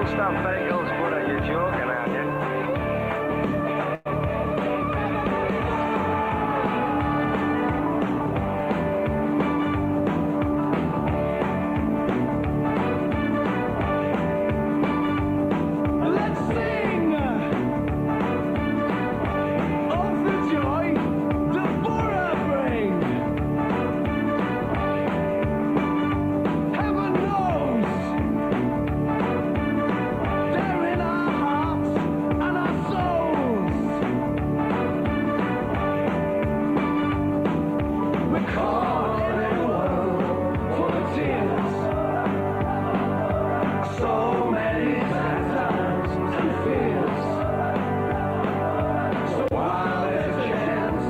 Don't stop bagels, Buddha. You're joking, aren't you? Let's sing of the joy the Bora bring. Heaven knows they're in our hearts and our souls. We're caught in a world full of tears. So many bad times and fears. So while there's a chance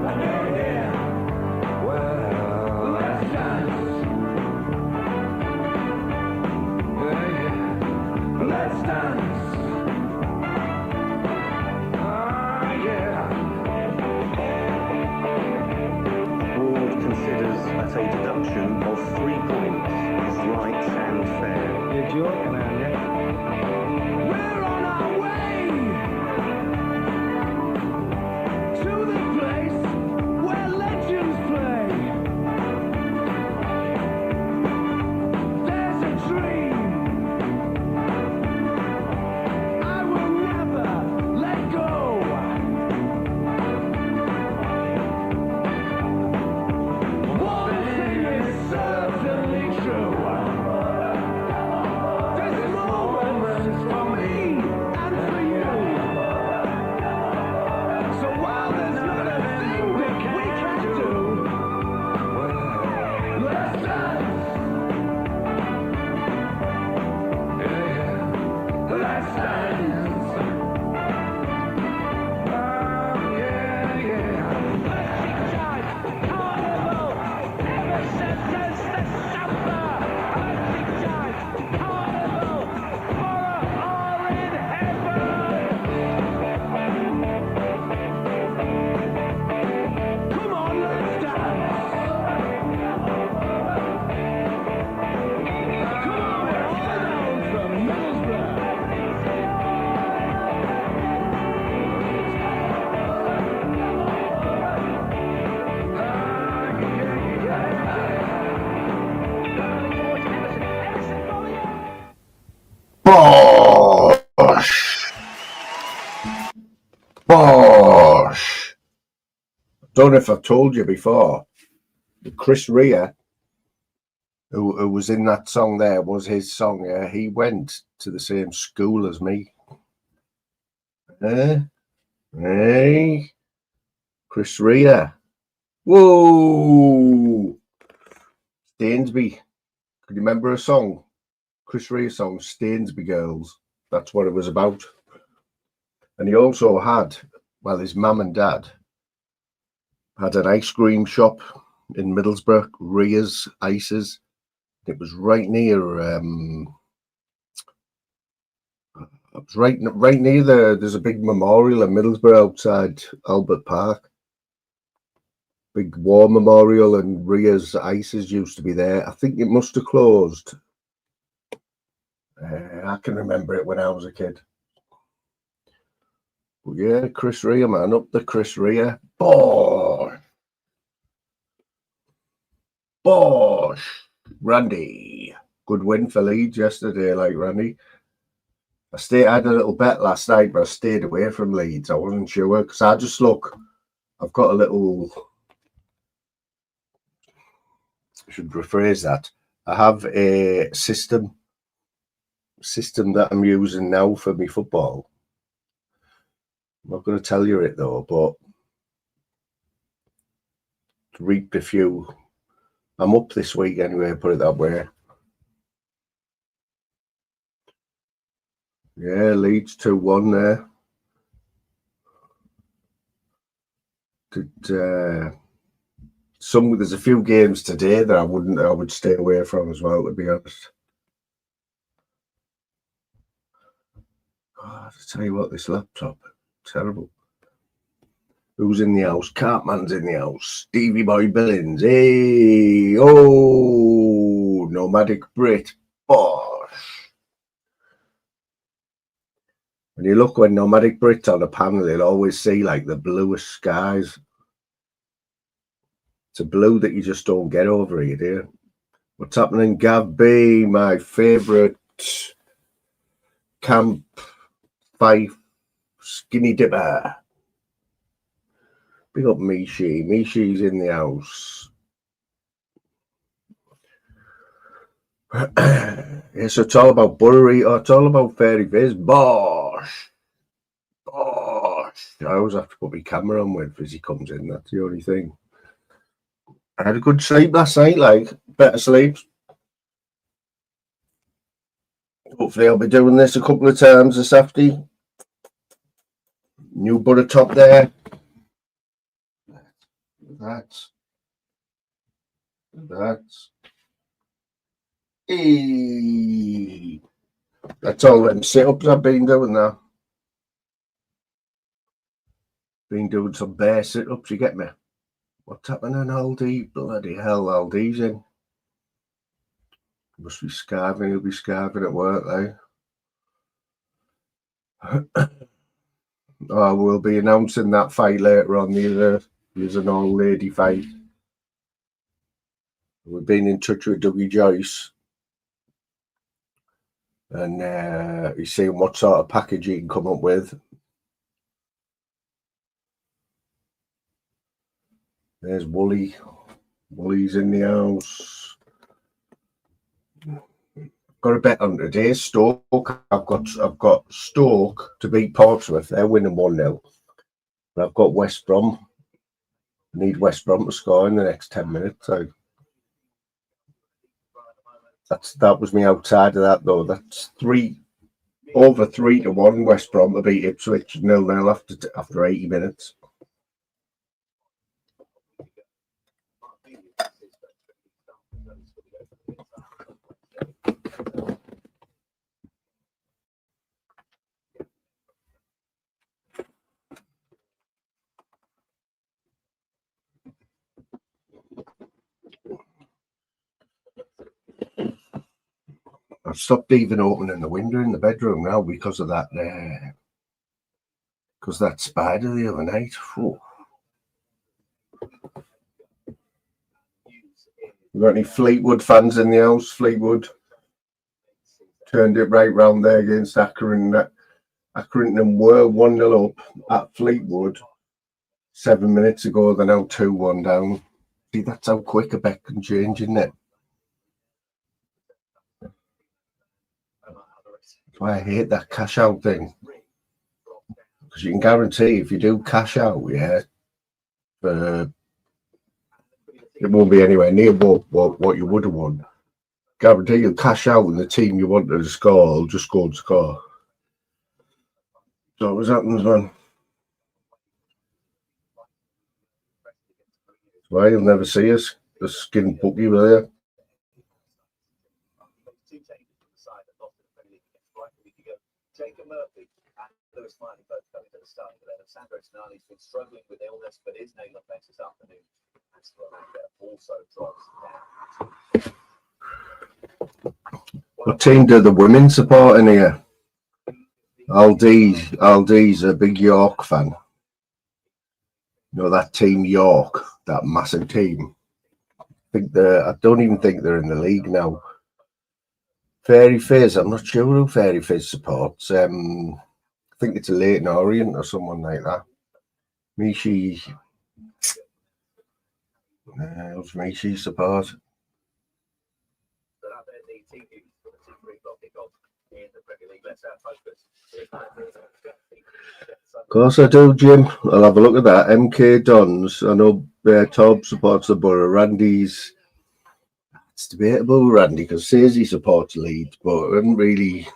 and you're here, well, let's dance. Let's dance. Yeah. Board considers that a deduction of 3 points is right and fair. You're joking, aren't you? We're on our way to the place where legends play. There's a dream I will never let go. One thing is certainly true. This moment is for me and for you. So while there's not a thing that we can do, let's dance. Let's dance. Carnival, ever sentence the samba. Carnival, Bora are in heaven. Come on, let's dance. Come on, we're all down from Middlesbrough. Bosh! Bosh! Don't know if I've told you before, Chris Rea, who was in that song there, was his song. Yeah, he went to the same school as me. Hey, Chris Rea. Whoa! Stainsby. Could you remember a song? Chris Rea song, Stainsby Girls. That's what it was about. And he also had, well, his mum and dad had an ice cream shop in Middlesbrough, Rea's Ices. It was right near, it was right near there's a big memorial in Middlesbrough outside Albert Park. Big war memorial, and Rea's Ices used to be there. I think it must have closed. I can remember it when I was a kid. But yeah, Chris Rea, man, up the Chris Rea. Bosh! Bosh! Randy. Good win for Leeds yesterday, like Randy. I had a little bet last night, but I stayed away from Leeds. I wasn't sure, because I just look, I've got a little, I should rephrase that. I have a system that I'm using now for my football. I'm not going to tell you it though, but reaped a few. I'm up this week anyway, put it that way. Yeah, Leeds 2-1 there. There's a few games today that I would stay away from as well, to be honest. God, I tell you what, this laptop, terrible. Who's in the house? Cartman's in the house. Stevie Boy Billings. Hey, oh, Nomadic Brit. Bosh. When you look when Nomadic Brits on a panel, you'll always see like the bluest skies. It's a blue that you just don't get over here, dear. What's happening, Gav B? My favourite Camp 5 skinny dipper. Big up Mishi. Mishi's in the house. Yes, it's all about buttery. Oh, it's all about fairy fizz. Bosh. Bosh. I always have to put my camera on when Fizzy comes in. That's the only thing. I had a good sleep last night, like better sleep. Hopefully I'll be doing this a couple of times this afternoon. New butter top there. That's all them sit-ups I've been doing now. Been doing some bear sit-ups, you get me? What's happening, Aldi? Bloody hell, Aldi's in. Must be scarving, he'll be scarving at work, though. Oh, we'll be announcing that fight later on. There's an old lady fight. We've been in touch with Dougie Joyce. And he's seeing what sort of package he can come up with. There's Wooly. Wooly's in the house. Got a bet on today. Stoke. I've got Stoke to beat Portsmouth. They're winning 1-0. But I've got West Brom. I need West Brom to score in the next 10 minutes. So that was me outside of that though. That's over 3-1 West Brom to beat Ipswich 0-0 after 80 minutes. I've stopped even opening the window in the bedroom now because of that. Because that spider the other night. Whew. You got any Fleetwood fans in the house? Fleetwood turned it right round there against Accrington. Accrington were 1-0 up at Fleetwood 7 minutes ago. They're now 2-1 down. See, that's how quick a bet can change, isn't it? That's why I hate that cash out thing. Because you can guarantee if you do cash out, yeah, it won't be anywhere near what you would have won. Guarantee you'll cash out and the team you wanted to score will just go and score. So what happens, man? That's why you'll never see us. The skin bookie were there. Jacob Murphy and Lewis Miley both coming to the starting 11. Sandro Tonali's been struggling with illness, but is named up next this afternoon. As for Amanda, also drops down. What team do the women support in here? Aldi's a big York fan. You know that team York, that massive team. I don't even think they're in the league now. Fairy Fizz, I'm not sure who Fairy Fizz supports. I think it's a Leyton Orient or someone like that. Mishi. Who's Mishi support? Of course I do, Jim. I'll have a look at that. MK Dons. I know Tob supports the Borough. Randy's. It's debatable, Randy, because says he supports Leeds, but we haven't really.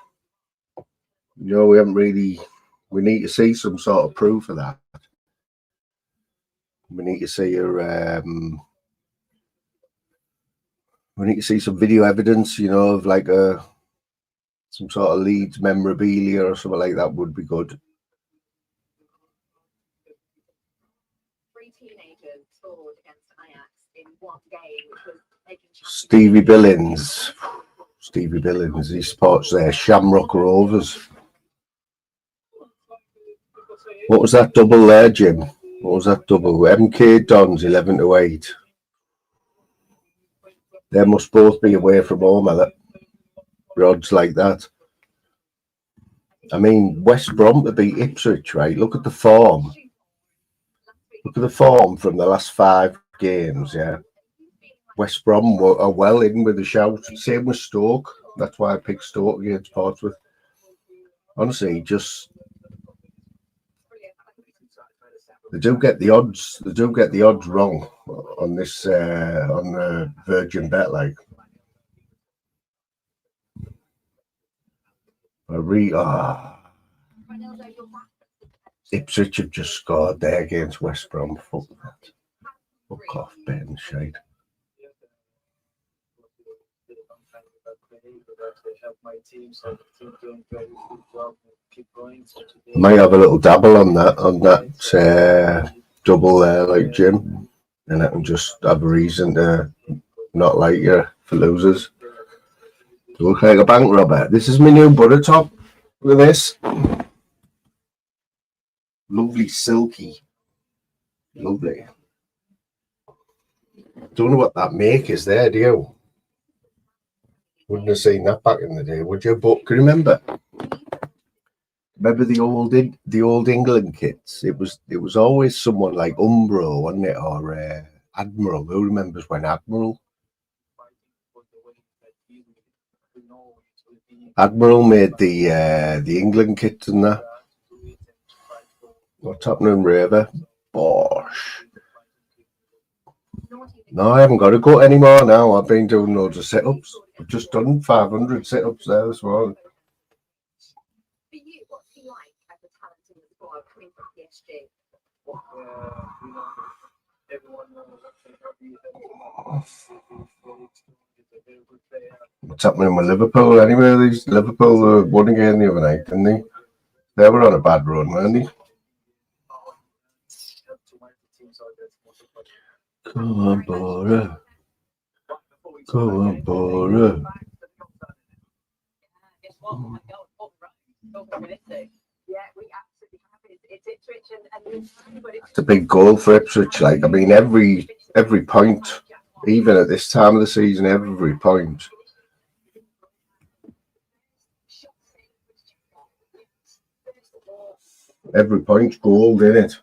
We need to see some sort of proof of that. We need to see we need to see some video evidence, of like some sort of Leeds memorabilia or something like that would be good. 3 teenagers scored against Ajax in one game, which was making Stevie Billings, he supports their Shamrock Rovers. What was that double there, Jim? What was that double? MK Dons 11-8. They must both be away from home, are they? Odds like that. I mean, West Brom to beat Ipswich, right? Look at the form. Look at the form from the last 5 games, yeah. West Brom are well in with a shout. Same with Stoke. That's why I picked Stoke against Portsmouth. Honestly, just they do get the odds. They do get the odds wrong on this on the Virgin Bet, like. Ipswich have just scored there against West Brom. Fuck that. Fuck off, Ben Shade. Might have a little dabble on that double there, like Jim, and I can just have a reason to not like you for losers. Look like a bank robber. This is my new butter top. Look at this. Lovely, silky. Lovely. Don't know what that make is there, do you? Wouldn't have seen that back in the day, would you? But can you remember? Remember the old England kits? It was always someone like Umbro, wasn't it? Or Admiral. Who remembers when Admiral made the England kits and that? What's happening, Raver? Bosh. No, I haven't got to go anymore now. I've been doing loads of sit-ups. I've just done 500 sit-ups there this morning. For you, what's he like as a talent in the squad coming from PSG? What's happening with Liverpool anyway? These Liverpool won again the other night, didn't they? They were on a bad run, weren't they? Come on, Bora. Come on, Bora. It's a big goal for Ipswich. Like, I mean, every point, even at this time of the season, every point. Every point's gold, isn't it?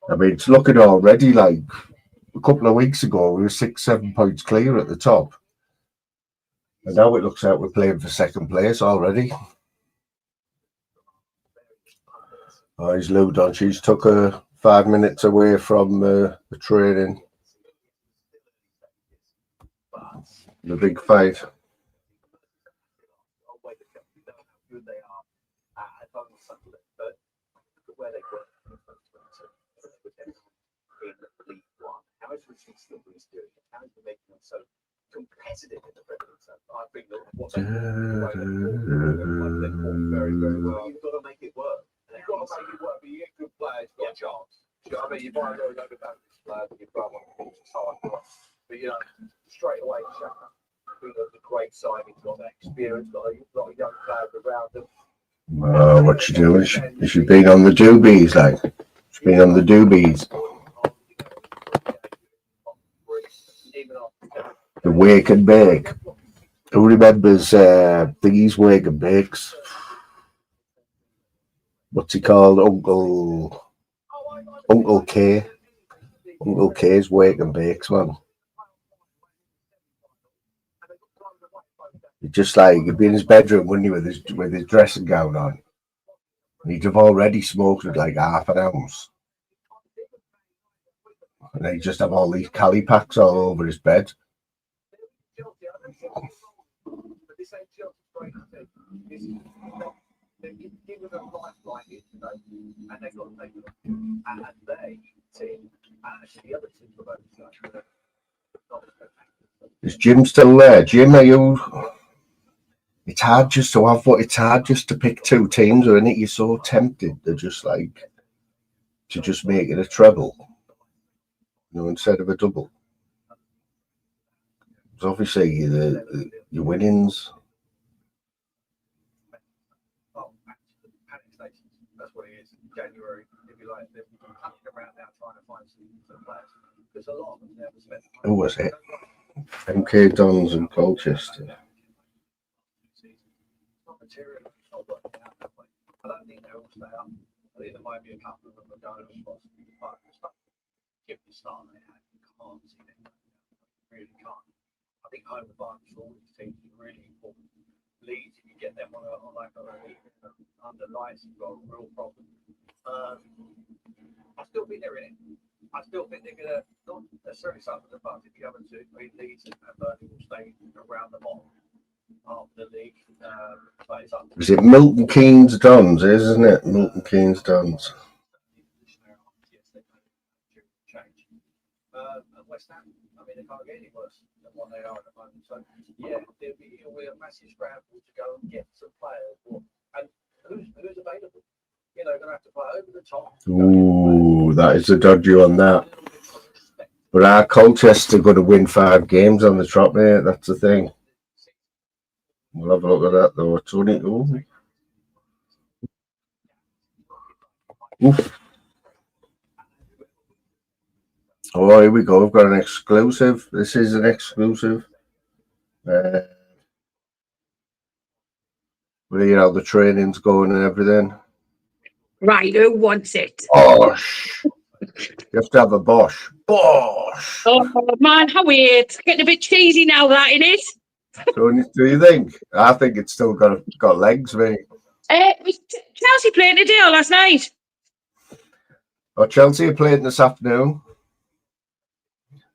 I mean, it's looking already like a couple of weeks ago, we were 6-7 points clear at the top. And now it looks like we're playing for second place already. Oh, he's Lou Doncic took her 5 minutes away from the training. The big fight. How is Richard Slippery's doing it? How is he making them so competitive in the Premier League? I think that what they perform very, very well. You've got to make it work. You've got to make it work, but you get good players, you've got a chance. You know what I mean? You might go over that players and you throw one of the hard. But you know, straight away, Xhaka, I think that's a great signing, got that experience, got a lot of young players around them. What you doing? You should be on the doobies, like. She's been on the doobies. The wake and bake. Who remembers these wake and bakes? What's he called? Uncle K. Uncle K's wake and bakes, man. Just like he'd be in his bedroom, wouldn't he, with his dressing gown on. He'd have already smoked with like half an ounce. And he'd just have all these Cali packs all over his bed. Is Jim still there? Jim, are you? It's hard just to have it's hard just to pick 2 teams, or isn't it? You're so tempted to just like to just make it a treble, you know, instead of a double. Because obviously your winnings. January, if you like, they're hunting around now trying to find some players. Because a lot of them never spent. Who was it? MK Dons and Colchester. It's not material, it's not working out that way. I don't think they all stay up. I think there might be a couple of them that go and possibly part of the stuff. Give the start they had, you can't see them. You really can't. I think home advantage for all these teams is really important. Leeds, if you get them on under lights, you've got a real problem. I still think they're in it. I still think they're going to not necessarily suffer the part if the other two. I mean, Leeds and Burnley will stay around the bottom of the league. But it's up to Is it Milton Keynes Dons, isn't it? Milton Keynes Dons. Yes, they can change. And West Ham, I mean, they can't get any worse than what they are at the moment. So, yeah, it'll be a massive scramble to go and get some players. And who's available? You know, going to have to play over the top. Ooh, that is a dodgy on that. But our Colchester going to win 5 games on the trot, mate. That's the thing. We'll have a look at that, though. It's only... Oof. Oh, here we go. We've got an exclusive. This is an exclusive. We'll hear how the training's going and everything. Right, who wants it? Bosh! You have to have a Bosch. Bosh! Oh man, how weird. Getting a bit cheesy now, that in it. Do you think? I think it's still got legs, mate. Was Chelsea playing today or last night? Oh, Chelsea are playing this afternoon.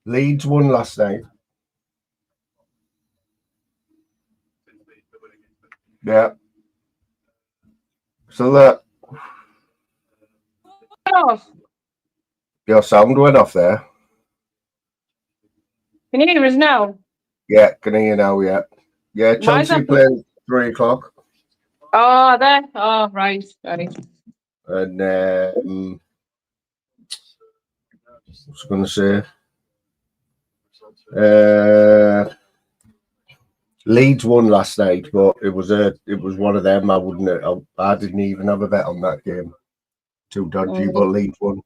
Leeds won last night. Yeah. So that Oh, your sound went off there. can you hear us now? Yeah, can hear you now, yeah. Yeah, Why is Chelsea that- playing 3 o'clock. Oh, there. Oh, right. Sorry. And I was going to say, Leeds won last night, but it was one of them. I didn't even have a bet on that game. Too dodgy, but Leeds won.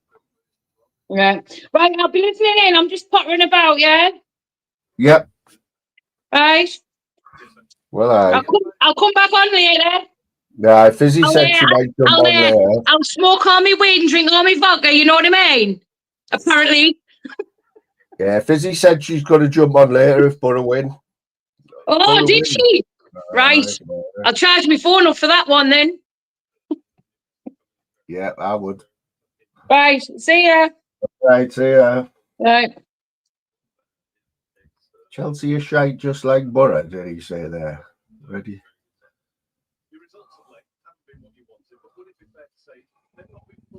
Yeah. Right, I'll be listening in. I'm just pottering about, yeah? Yep. Right. Well, I'll come back on later. yeah, Fizzy said she might jump on there. I'll smoke all my weed and drink all my vodka, you know what I mean? Apparently. Yeah, Fizzy said she's going to jump on later if Borough win. Oh, Borough did win. she? Right. I'll charge my phone up for that one then. Yeah, I would. Right. See ya. Right, see ya. Right. Chelsea is shite just like Borough, did he say there? Ready?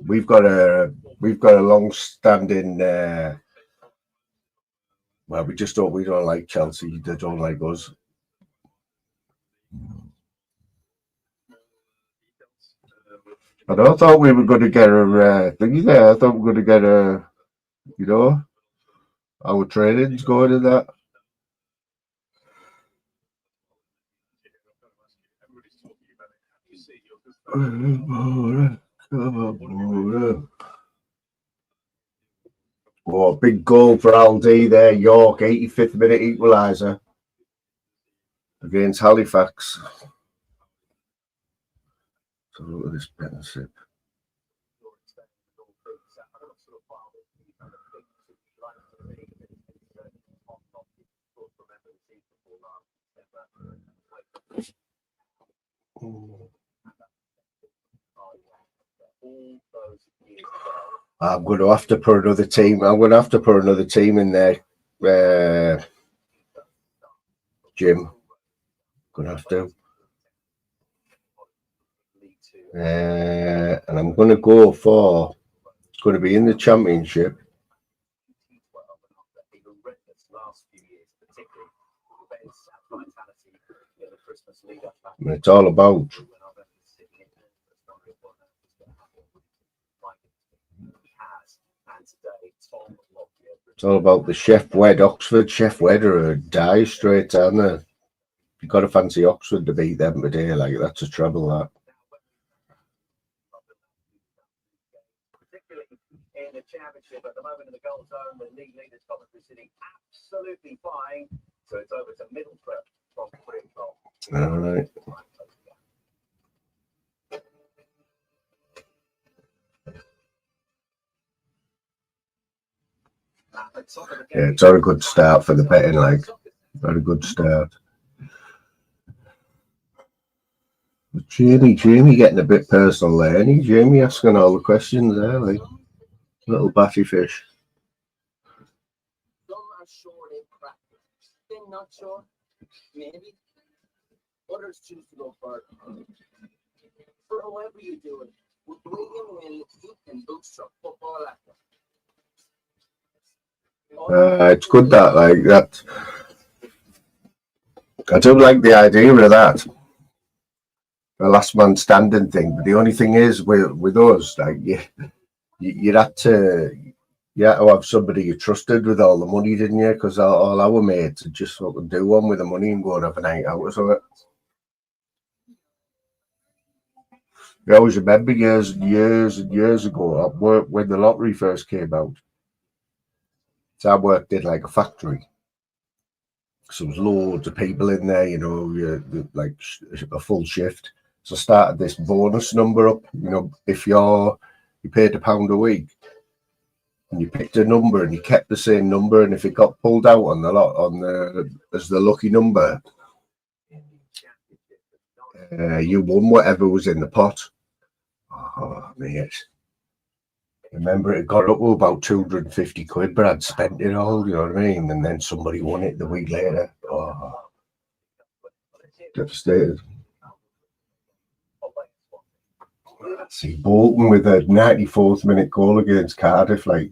We've got a long-standing. Well, we don't like Chelsea. They don't like us. I thought we were going to get a thingy there. I thought we were going to get our training's going in that. Oh, big goal for Aldi there. York, 85th minute equaliser against Halifax. So look at this Benasip. I'm going to have to put another team. I'm going to have to put another team in there, Jim. Going to have to. And I'm going to go for. It's going to be in the Championship. And it's all about. It's all about the Chef Wed Oxford. Chef Wed are a die straight, aren't they? You've got to fancy Oxford to beat them today. Like, that's a trouble, that. championship at the moment in the goal zone with league leaders Coventry City absolutely flying. So it's over to Middlesbrough from free goal. All right. Yeah, it's not a good start for the betting, like. Very good start. But Jamie getting a bit personal there, ain't he? Jamie asking all the questions there, like little batty fish. Some are sure in practice. Then not sure. Maybe. Others choose to go further. For however you do it, with William Will, you can boost your football after. It's good that, like that. I do like the idea of that, the last man standing thing. But the only thing is, with us, like you had to have somebody you trusted with all the money, didn't you? Because all our mates would just fucking do one with the money and go and have a night out or something. I always remember years and years ago, when the lottery first came out. So I worked in like a factory. So there was loads of people in there, you know, like a full shift. So I started this bonus number up, you know, if you paid £1 a week and you picked a number and you kept the same number, and if it got pulled out on the lot as the lucky number, you won whatever was in the pot. Oh, mate. Remember, it got up to about 250 quid, but I'd spent it all, you know what I mean? And then somebody won it the week later. Oh, devastated. See, Bolton with a 94th minute goal against Cardiff, like,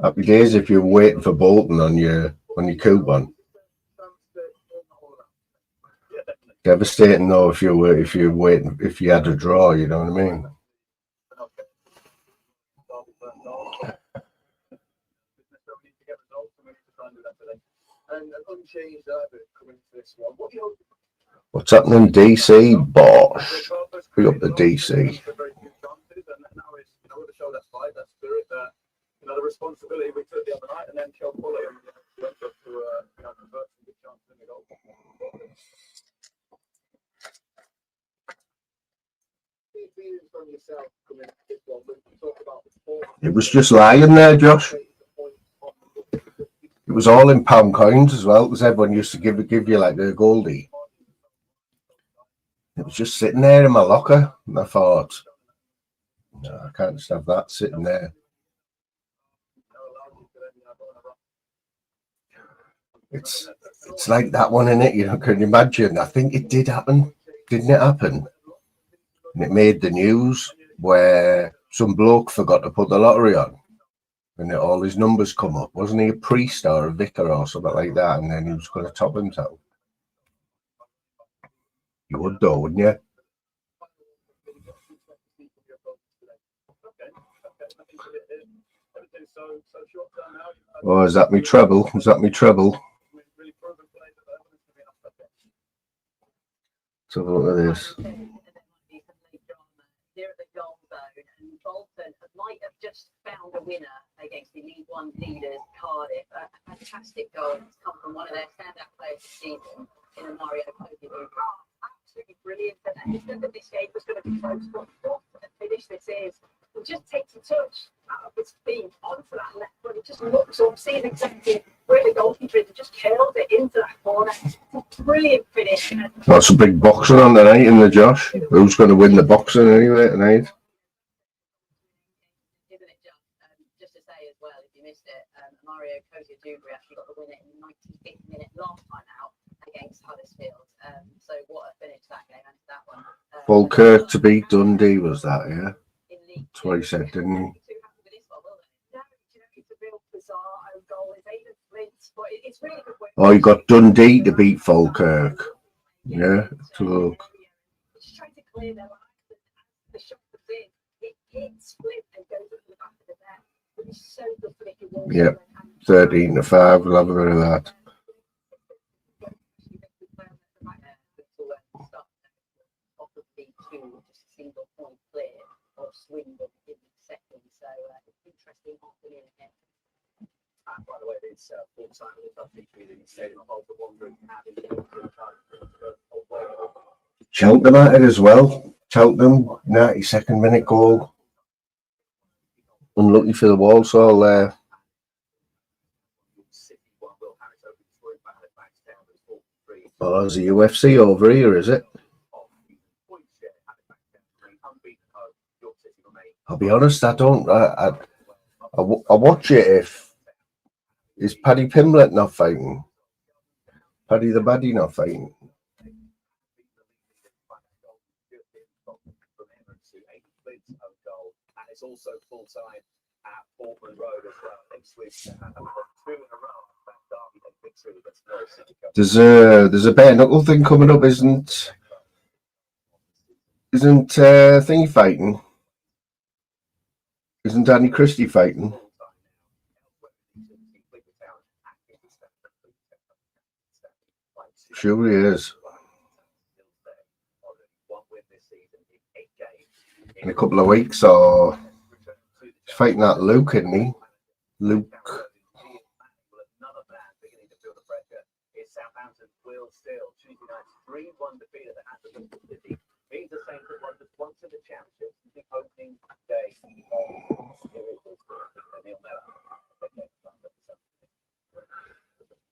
happy days if you're waiting for Bolton on your coupon. Devastating though if you're waiting, if you had a draw, you know what I mean? What's happening, DC? Bosh. Bring up the DC. The responsibility we took the other night, and then Kel Fuller went up to convert some good chances in the goal. From yourself coming this one, when you talk about the sport. It was just lying there, Josh. It was all in pound coins as well, because everyone used to give you like a goldie. It was just sitting there in my locker, and I thought, no, I can't just have that sitting there. It's like that one, innit? You know, can you imagine? I think it did happen, didn't it happen? And it made the news where some bloke forgot to put the lottery on, and all his numbers come up. Wasn't he a priest or a vicar or something like that? And then he was going to top himself. You would though, wouldn't you? Oh, is that me treble? Is that me treble? So look at this. They're at the goal zone, and Bolton might have just found a winner against the League One leaders, Cardiff. A fantastic goal. It's come from one of their standout players this season in Mario Koke. Absolutely brilliant. And it's that this game was going to be close. What the finish this is, it just takes a touch out of its feet onto that left foot. It just looks up, sees exactly where the goalkeeper is. It just curls it into that corner. It's a brilliant finish. That's a big boxing on tonight in the Josh. Who's going to win the boxing anyway tonight? Just to say as well, if you missed it, Mario Koke actually got the winner in the 95th minute last time out against Huddersfield. So what a finish that game, and that one. Falkirk to beat Dundee, was that, yeah? That's what he said, didn't he? Oh, you got Dundee to beat Falkirk. Yeah, to look. Yeah, 13-5. We'll have a bit of that. By the way, it's full time with the feature in the stadium of the Wanderers. Cheltenham at it as well. Cheltenham, 92nd minute goal. Unlucky for the Walsall there. Oh, there's a UFC over here, is it? I'll be honest, I don't. I watch it if. Is Paddy Pimblett not fighting? Paddy the Baddie not fighting? And it's also full time at Portman Road as well. Next week, two in a row. There's a bare knuckle thing coming up, isn't Thingy fighting? Isn't Danny Christie fighting? Sure he is. In a couple of weeks, or he's fighting that Luke, isn't he? Luke. Southampton will still Tuesday night 3-1 defeat at the hands of Liverpool City. Means the same for Wanderers once in the championship. The opening day.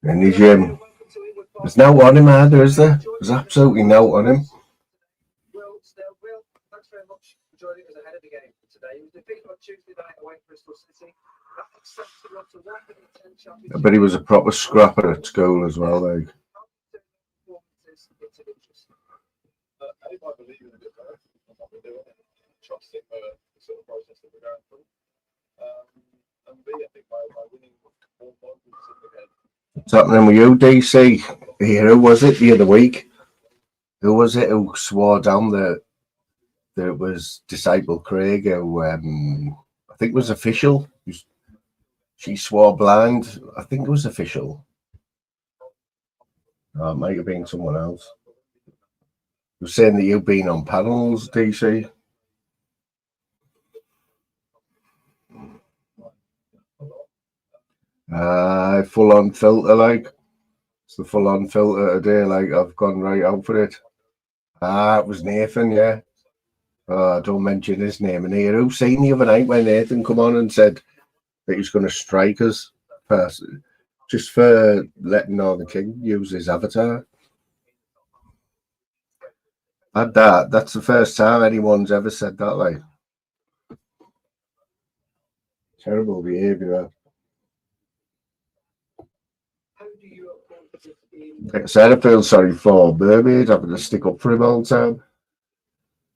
And he's there's no on him either, is there? There's absolutely no on him. Will, thanks very much for joining us ahead of the game today. He was defeated on Tuesday night away at Bristol City. I bet he was a proper scrapper at school as well, like. What's happening with you, DC? Here, who was it the other week? Who was it who swore down that it was Disciple Craig, who I think was official? She swore blind. I think it was official. Oh, it might have been someone else. You're saying that you've been on panels, DC? Full on filter, like. It's the full on filter today, like I've gone right out for it. It was Nathan, yeah. Don't mention his name in here. Who seen the other night when Nathan come on and said that he was going to strike us just for letting Northern King use his avatar. That's the first time anyone's ever said that, like. Terrible behaviour. Like I said, I feel sorry for Mermaid having to stick up for him all the time.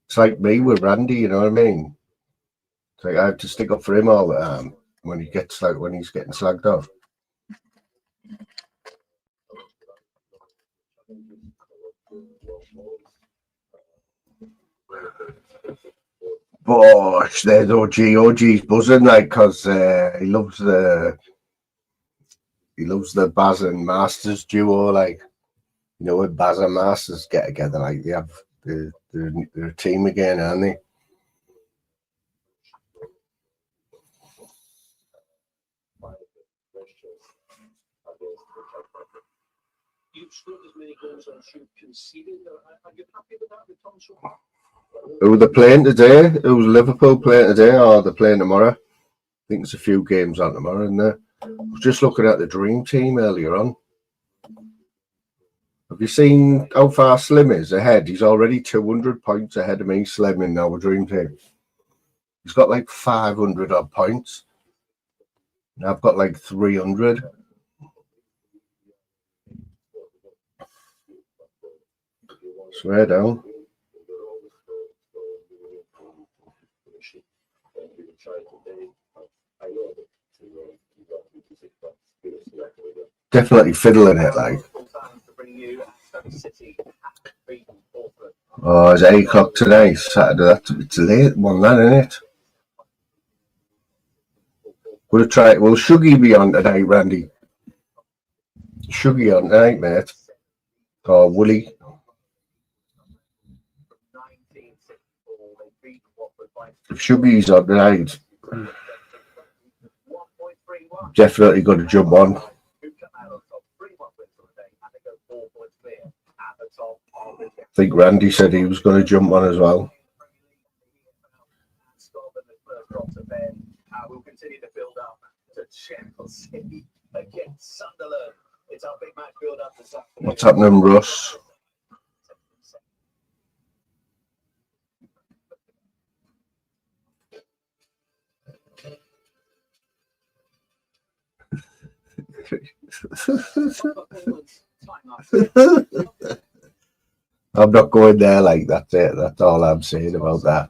It's like me with Randy, you know what I mean? It's like I have to stick up for him all the time when he's getting slagged off. Bosh, there's OG's buzzing, like, because he loves the Baz and Masters duo, like, you know, when Baz and Masters get together, like, they have they're a team again, aren't they? You've scored as many goals as you've conceded. Are you happy with that, with Thompson? Who are they playing today? Who's Liverpool playing today, or they're playing tomorrow? I think there's a few games on tomorrow, isn't there? I was just looking at the Dream Team earlier on. Have you seen how far Slim is ahead? He's already 200 points ahead of me, Slim, in our Dream Team. He's got like 500 odd points. And I've got like 300. Swear down. Definitely fiddling it, like. Oh, it's 8 o'clock today, Saturday. It's a late one, that, isn't it? We'll try it. Will Shuggy be on tonight, Randy? Shuggy on tonight, mate. Or Wooly? If Shuggy's on tonight. Definitely got to jump on. I think Randy said he was going to jump on as well. We'll continue to build up to Chelsea against Sunderland. It's our big match build up this afternoon. What's happening, Russ? I'm not going there like that's it. That's all I'm saying about that.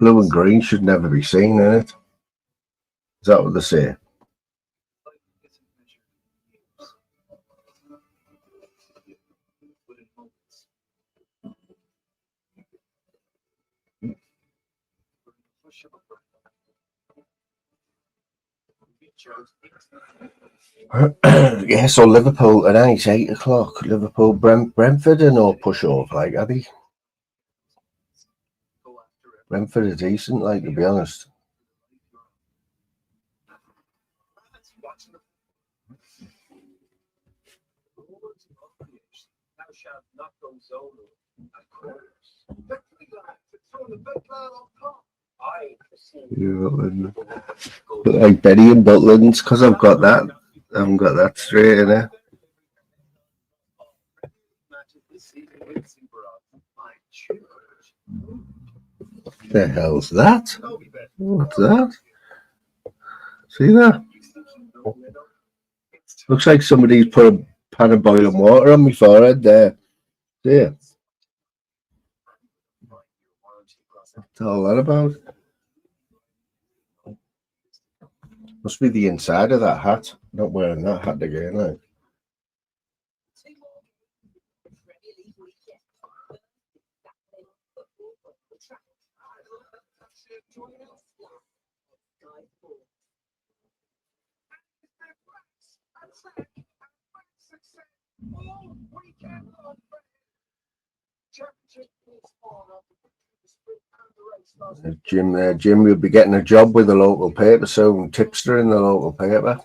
Blue and green should never be seen in it. Is that what they say? Yeah, so Liverpool tonight, 8 o'clock. Liverpool, Brentford are no push off, like, are they? Brentford are decent, like, to be honest. Like Benny and Butlands, because I've got that. I haven't got that straight in there. What the hell's that? What's that? See that? Looks like somebody's put a pan of boiling water on my forehead there. Yeah. What's all that about? Must be the inside of that hat. Not wearing that hat again, like. Jim will be getting a job with the local paper soon. Tipster in the local paper.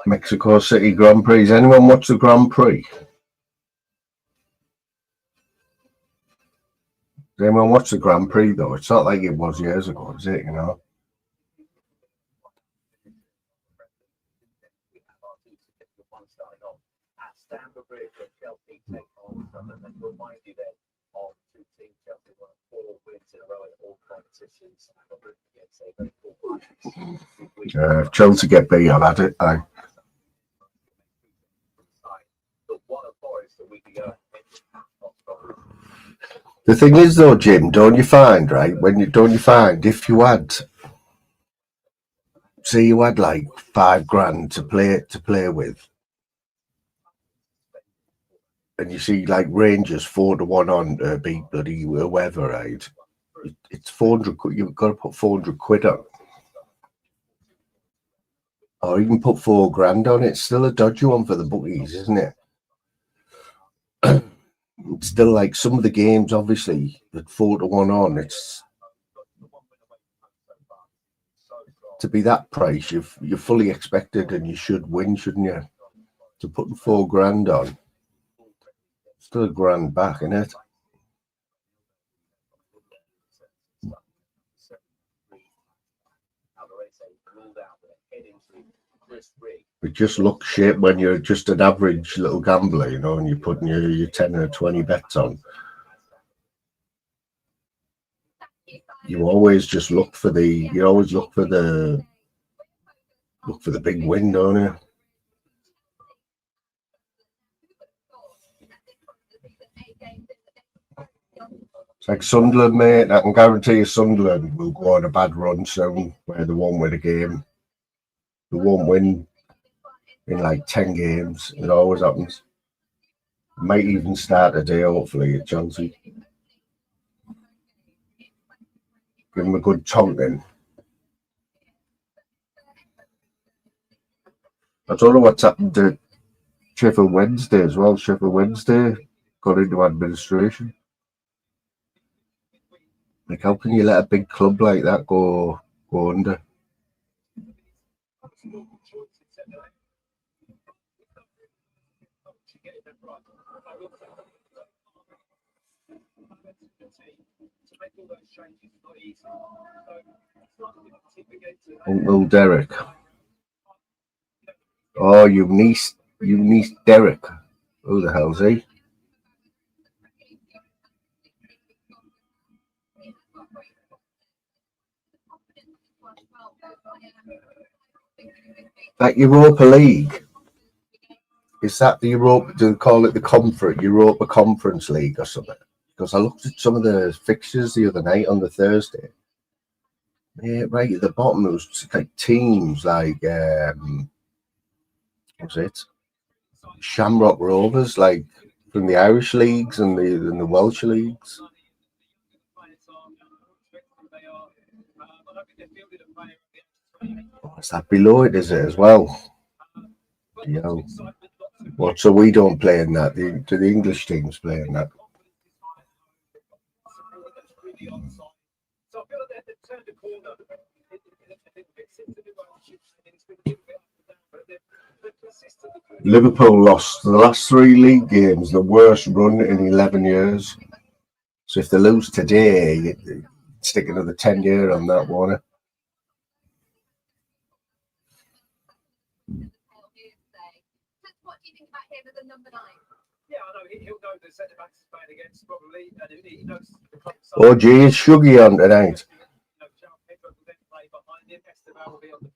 Mexico City Grand Prix. Does anyone watch the Grand Prix? Does anyone watch the Grand Prix though? It's not like it was years ago, is it? You know. If Chelsea get beat, I've had it. The thing is, though, Jim, don't you find, right? If you had, say, you had like $5,000 to play with, and you see like Rangers 4-1 on beat bloody whoever, right? It's 400. You've got to put 400 quid on, or even put $4,000 on. It's still a dodgy one for the bookies, isn't it? It's still like some of the games, obviously, at 4-1 on, it's to be that price. You're fully expected, and you should win, shouldn't you? To put $4,000 on, still $1,000 back, isn't it? It just looks shit when you're just an average little gambler, you know, and you're putting your 10 or 20 bets on. You always look for the look for the big win, don't you? It's like Sunderland, mate. I can guarantee you Sunderland will go on a bad run soon where they won't win a game. They won't win in like 10 games. It always happens. Might even start today, hopefully, at Chelsea. Give them a good tonking. I don't know what's happened to Sheffield Wednesday as well. Sheffield Wednesday got into administration. Like, how can you let a big club like that go under? Uncle Derek. Oh, Eunice Derek. Who the hell's he? That Europa League. Is that the Europa? Do they call it the Europa Conference League or something? Because I looked at some of the fixtures the other night on the Thursday. Yeah, right at the bottom, it was like teams like what's it? Shamrock Rovers, like from the Irish leagues and the Welsh leagues. Oh, is that below it? Is it as well? Yeah. What? So we don't play in that? Do the English teams play in that? Liverpool lost the last 3 league games, the worst run in 11 years. So if they lose today, you stick another 10 year on that, won't it? What do you think about him as a number 9? Yeah, I know he'll know the centre backs he's playing against probably, and he knows the club. Oh, gee, it's Shuggy on tonight.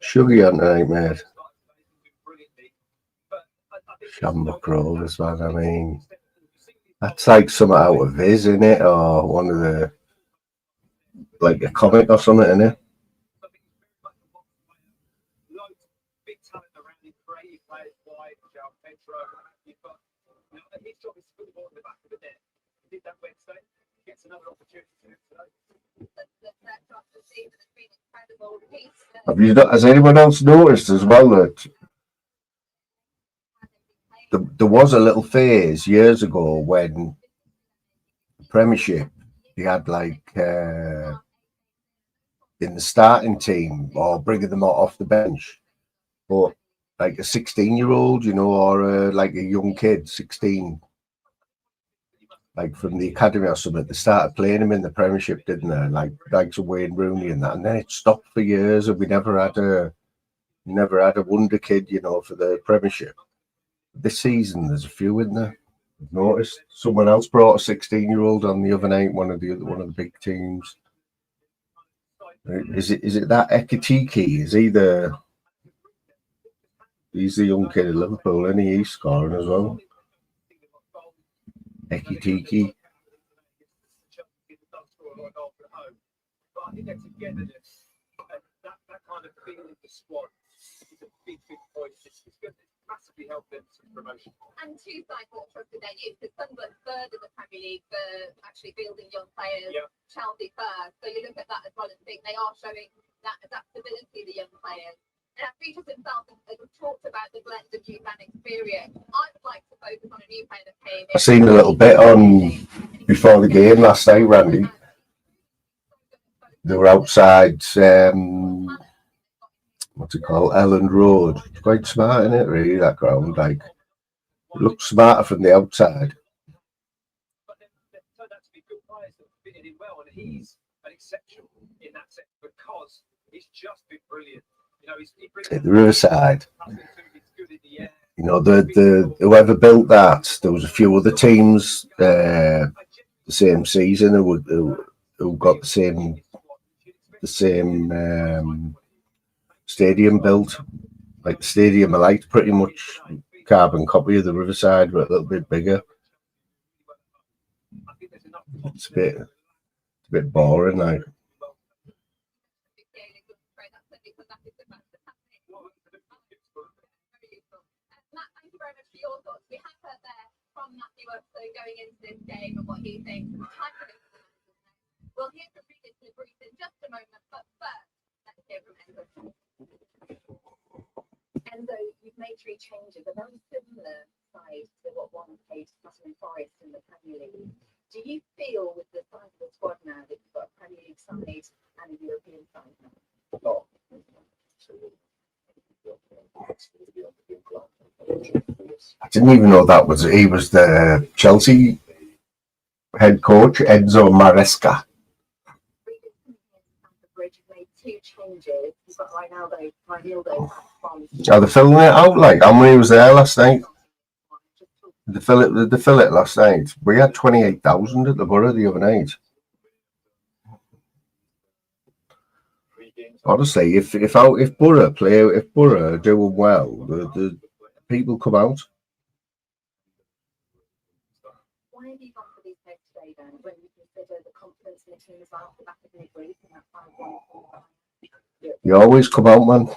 Shuggy on tonight, mate. Shamrock Rovers, man. I mean, that's like something out of Viz, isn't it? Or one of the, like a comic or something, isn't it? Has anyone else noticed as well that there was a little phase years ago when the Premiership, they had like in the starting team or bringing them off the bench, but like a 16-year-old, you know, or like a young kid, 16, like from the academy or something, they started playing him in the Premiership, didn't they? Like Wayne Rooney and that, and then it stopped for years, and we never had a wonder kid, you know, for the Premiership. This season, there's a few in there. I've noticed someone else brought a 16-year-old on the other night. One of the big teams. Is it that Ekitike? He's the young kid at Liverpool, and he's scoring as well. Ekitike. That kind of feeling of the squad is a big point. It's good. Massively help them to promotion. And 2 sides more trusted their youth, because Sunderland third in the Premier League for actually building young players. Yeah. Chelsea first. So you look at that as well and think they are showing that adaptability, the young players. And Regis himself has talked about the blend of youth and experience. I would like to focus on a new player that came in. I seen a little bit on before the game last night, Randy. They were outside what's it called? Elland Road. It's quite smart, isn't it, really, that ground? Like, it looks smarter from the outside. But then there turned out to be good players that fitted in well, and he's an exception in that sense because he's just been brilliant. You know, he brings the Riverside. You know, the whoever built that, there was a few other teams the same season who got the same stadium built, Like the Stadium of Light, pretty much carbon copy of the Riverside, but a little bit bigger. It's a bit boring, like. Matt, thank you very much for your thoughts. We have heard there from Matthew Upso going into this game and what he thinks. We'll hear from Regis LeBrief in just a moment, but first, let's hear from Enzo. Enzo, you've made 3 changes, a very similar size to what one played Nottingham Forest in the Premier League. Do you feel with the size of the squad now that you've got a Premier League side and a European side now? I didn't even know he was the Chelsea head coach, Enzo Maresca. Bridge have made 2 changes. You've got Reinaldo from. Are they filling it out? Like, how many was there last night? Did they fill it last night? We had 28,000 at the Borough the other night. Honestly, if Borough are doing well, the people come out. Why have you gone for these picks today then? When you consider the confidence in the team as well, the back of midweek and that 5-1. You always come out, man.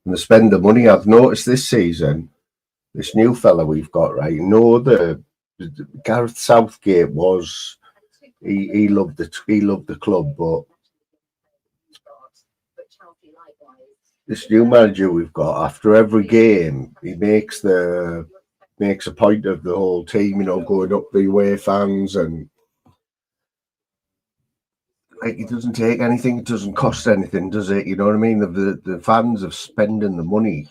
And they spend the money. I've noticed this season, this new fella we've got, right? The Gareth Southgate was he loved the club, but this new manager we've got, after every game, he makes a point of the whole team, going up the away fans, and like, it doesn't take anything, it doesn't cost anything, does it? You know what I mean? The fans are spending the money,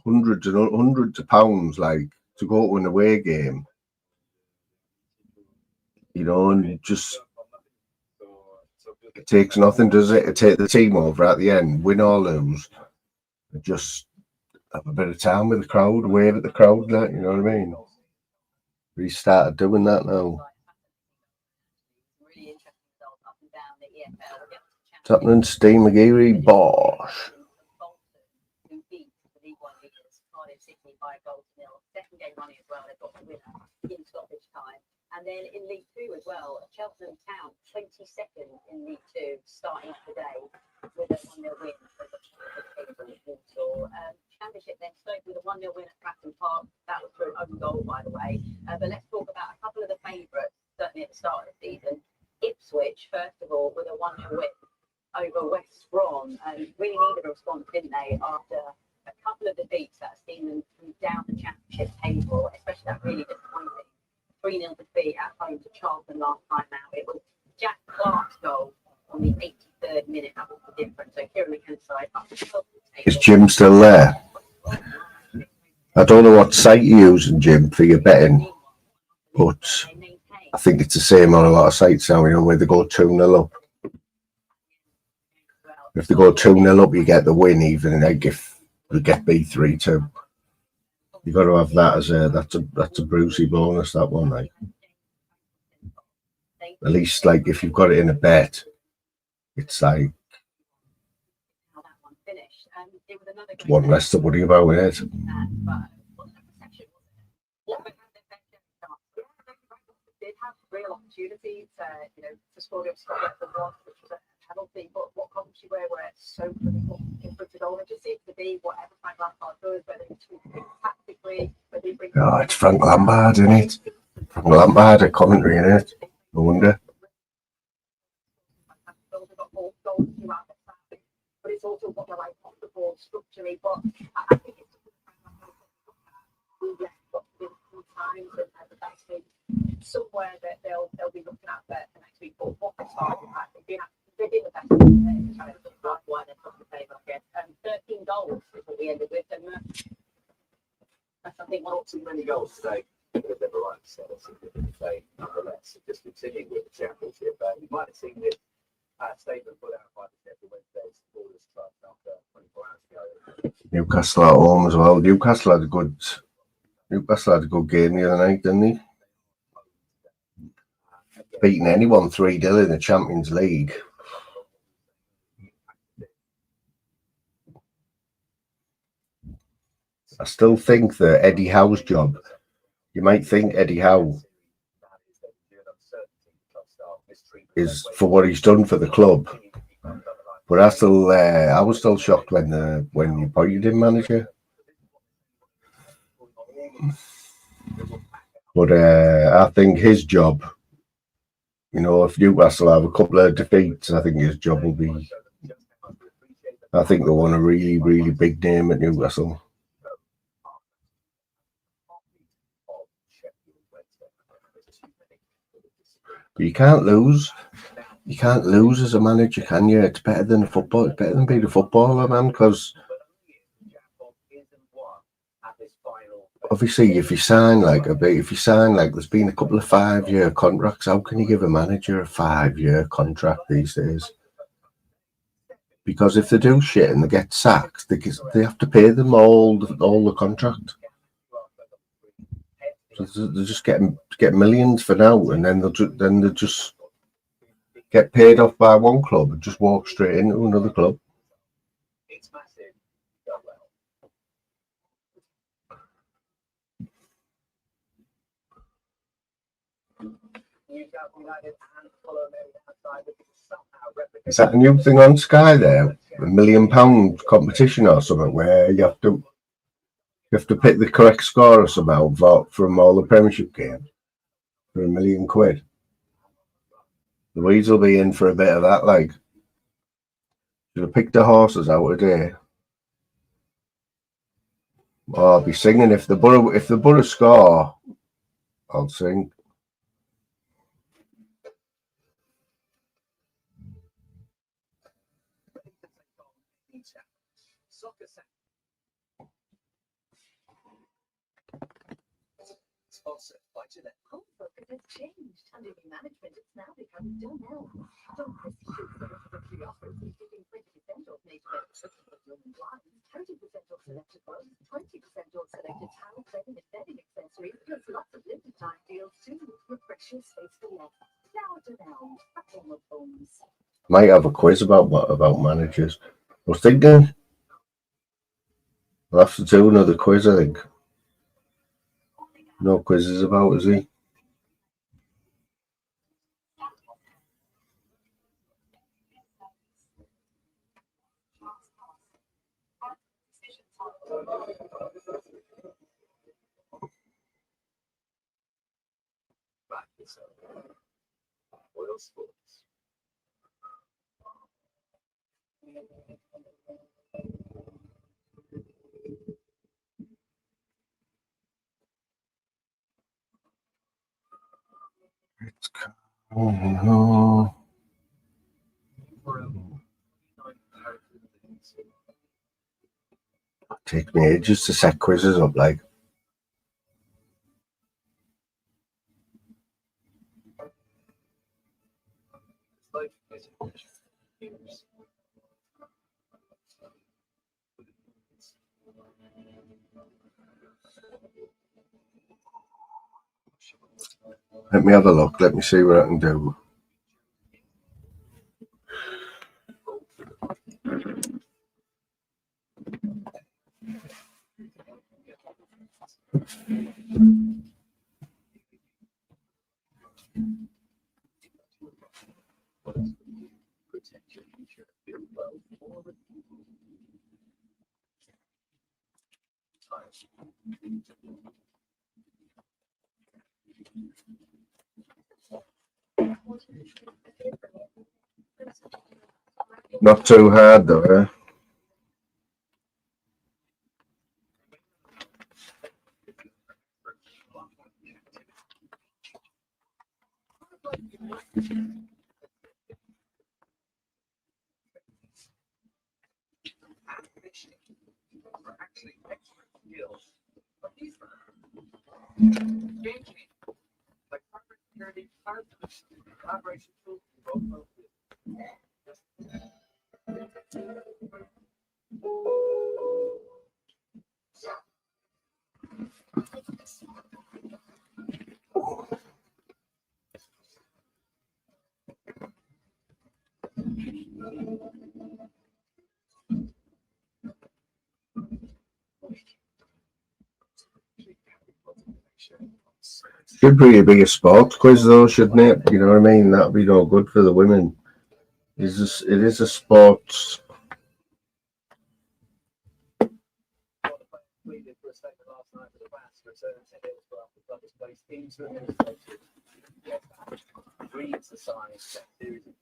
hundreds of pounds, like, to go to an away game, and just it takes nothing, does it? To take the team over at the end, win or lose, just have a bit of time with the crowd, wave at the crowd, that, you know what I mean? We started doing that now. What's happening? Steve McGeary, Bosch. Who beat the League One leaders, Cardiff City, by a goal to nil. Second game running as well, they've got the winner in stoppage time. And then in League Two as well, Cheltenham Town, 22nd in League Two, starting off the day with a 1-0 win over Walsall. Championship then Stoke with a 1-0 win at Fratton Park. That was through an own goal, by the way. But let's talk about a couple of the favourites, certainly at the start of the season. Ipswich, first of all, with a 1-0 win over West Brom, and really needed a response, didn't they, after a couple of defeats that have seen them down the championship table, especially that really disappointing 3-0 defeat at home to Charlton last time out. It was Jack Clark's goal on the 83rd minute that was the difference. So Kieran McKenna's side up the table. Is Jim still there? I don't know what site you're using, Jim, for your betting, but I think it's the same on a lot of sites now, where they go 2-0 up. If they go 2-0 up, you get the win, even if you get beat 3-2. You got to have that as that's a Brucey bonus, that one, like. At least, like, if you've got it in a bet, it's like it's one less to worry about, it. Did have real opportunities, to score against Scotland for one, which was a penalty. But what comments you were so critical in front of goal? It just seems to be whatever Frank Lampard does, whether it's tactically, whether he brings. Oh, it's Frank Lampard, isn't it? Frank Lampard, a commentary, in it. No wonder. But it's also got the right off the ball structurally. But I think it's times and the best thing somewhere that they'll be looking at for next week. But what they started at, they've been the best. That's why they're top of the table, I guess. 13 goals is what we ended with. And that's, I think, Not too many goals today. They've never run say, nonetheless, just continuing with the championship. You might have seen this statement put out by the Sheffield Wednesday supporters club after 24 hours ago. Newcastle at home as well. Newcastle had a good game the other night, didn't he? Beating anyone 3-0 in the Champions League. I still think that Eddie Howe's job, you might think Eddie Howe is for what he's done for the club, but I was still shocked when you appointed him manager. But I think his job, you know, if Newcastle have a couple of defeats, I think his job will be. I think they want a really, really big name at Newcastle. But you can't lose. You can't lose as a manager, can you? It's better than football. It's better than being a footballer, man. Because obviously, if you sign like there's been a couple of 5-year contracts. How can you give a manager a 5-year contract these days? Because if they do shit and they get sacked, they have to pay them all the contract. So they just get millions for now, and then they'll just get paid off by one club and just walk straight into another club. It's massive. Is that a new thing on Sky there? £1 million competition or something where you have to pick the correct score or something from all the Premiership games for £1 million. The Weeds will be in for a bit of that, like. Should have picked the horses out today. Oh, I'll be singing if the Borough score, I'll sing. Homeford has changed under new management. It's now become Donnell. Don't miss the offers, including 20% off native blinds, 30% off selected clothes, 20% off selected towels, bedding and bedding accessories, plus lots of limited time deals too. Refresh your space for less. Now Donnell, a home of homes. Might have a quiz about managers. I was thinking I'll have to do another quiz, I think. No quizzes about, is he? Oil sports. Oh, take me ages to set quizzes up, like. Let me have a look. Let me see what I can do. Not too hard though, eh? Should really be a sports quiz though, shouldn't it? You know what I mean? That'd be no good for the women. It is a sports. We did for a statement last night for the Bats return to Hillsborough after club was placed into administration. Reads the signs that series of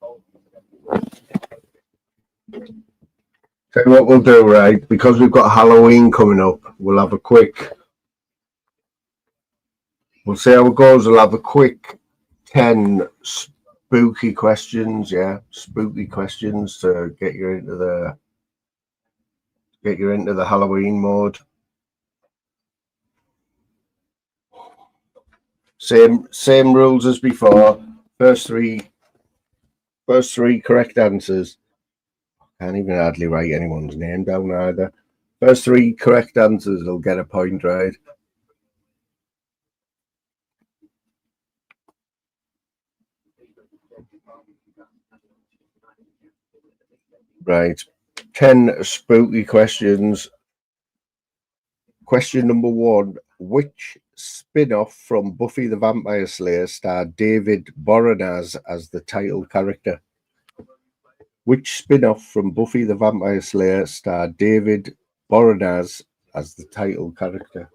Tell you what we'll do, right? Because we've got Halloween coming up, we'll have a quick. We'll see how it goes. We'll have a quick 10 spooky questions, yeah, spooky questions to get you into the Halloween mode. Same rules as before. First three correct answers. Can't even hardly write anyone's name down either. First three correct answers will get a point, right? Right. 10 spooky questions. Question number 1. Which spin-off from Buffy the Vampire Slayer starred David Boreanaz as the title character? Which spin-off from Buffy the Vampire Slayer starred David Boreanaz as the title character?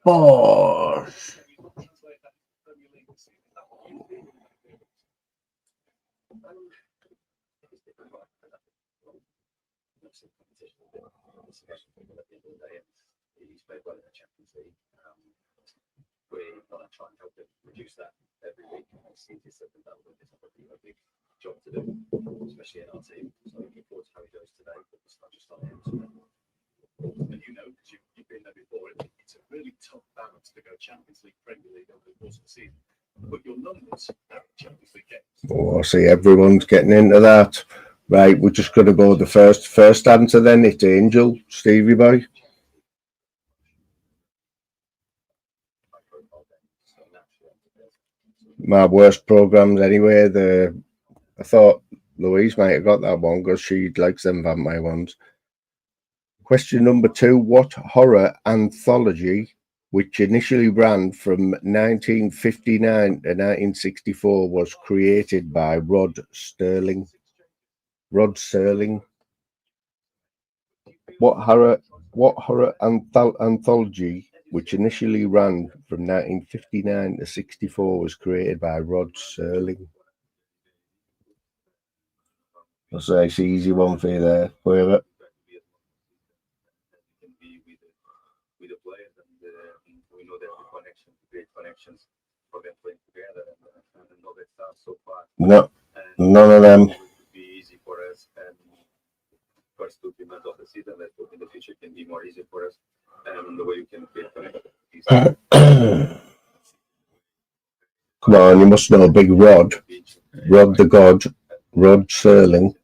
Bosh. We're going to try and help them reduce that every week. It's something that will be a big job to do, especially in our team. So looking forward to how he goes today. But it's not just on him. And you know, because you've been there before, it's a really tough balance to go Champions League, Premier League over the course of the season. But your numbers are Champions League games. Oh, I see everyone's getting into that. Right, we're just going to go the first answer then. It's Angel, Stevie boy. My worst programs anyway. I thought Louise might have got that one because she likes them vampire ones. Question number 2. What horror anthology, which initially ran from 1959 to 1964, was created by Rod Serling? What horror anthology, which initially ran from 1959 to 64, was created by Rod Serling? That's a nice easy one for you there. Whoever. With the players, and we know that the connections, great connections for them playing together, and know that so far. No, none of them. It would be easy for us, and first 2 months of the season, let's hope in the future can be more easy for us, and the way you can create connections. Come on, you must know Big Rod. Rod the God. Rod Serling.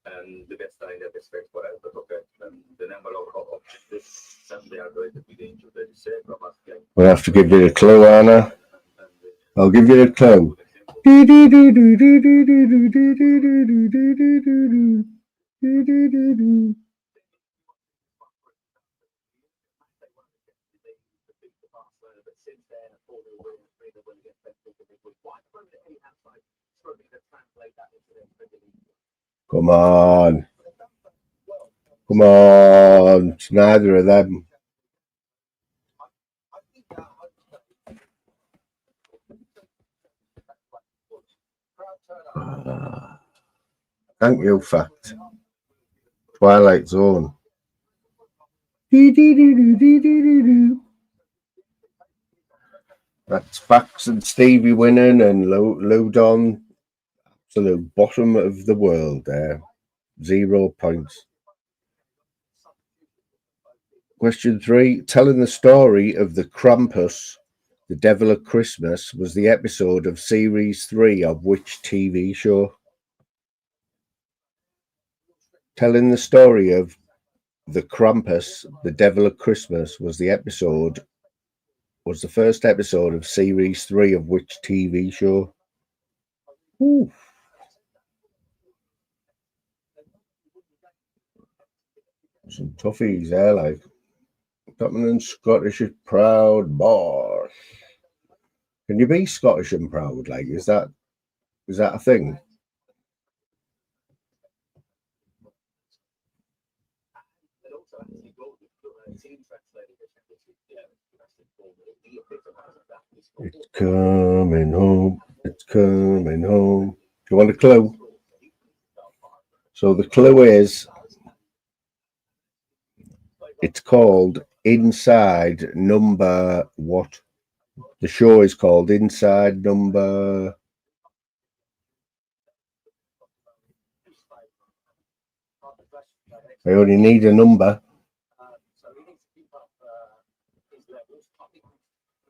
And the best time that expect for us, but okay, the number of objectives, some they are going to be the injured, they say, from us. We'll have to give you the clue, Anna. I'll give you the clue. Come on. Come on. It's neither of them. Thank you, fact. Twilight Zone. That's Fax and Stevie winning and Ludon. Absolute bottom of the world there. 0 points. Question 3. Telling the story of the Krampus, the Devil at Christmas, was the episode of Series 3 of which TV show? Telling the story of the Krampus, the Devil at Christmas, was the first episode of Series 3 of which TV show? Ooh. Some toughies there, like. Tottenham and Scottish is proud boss. Can you be Scottish and proud? Like, is that a thing? And also, actually, team translated the championship, domestic form, the epitomise of that is It's coming home. It's coming home. Do you want a clue? So the clue is, it's called Inside Number what? The show is called Inside Number. I only need a number. so he needs to keep up his levels. I think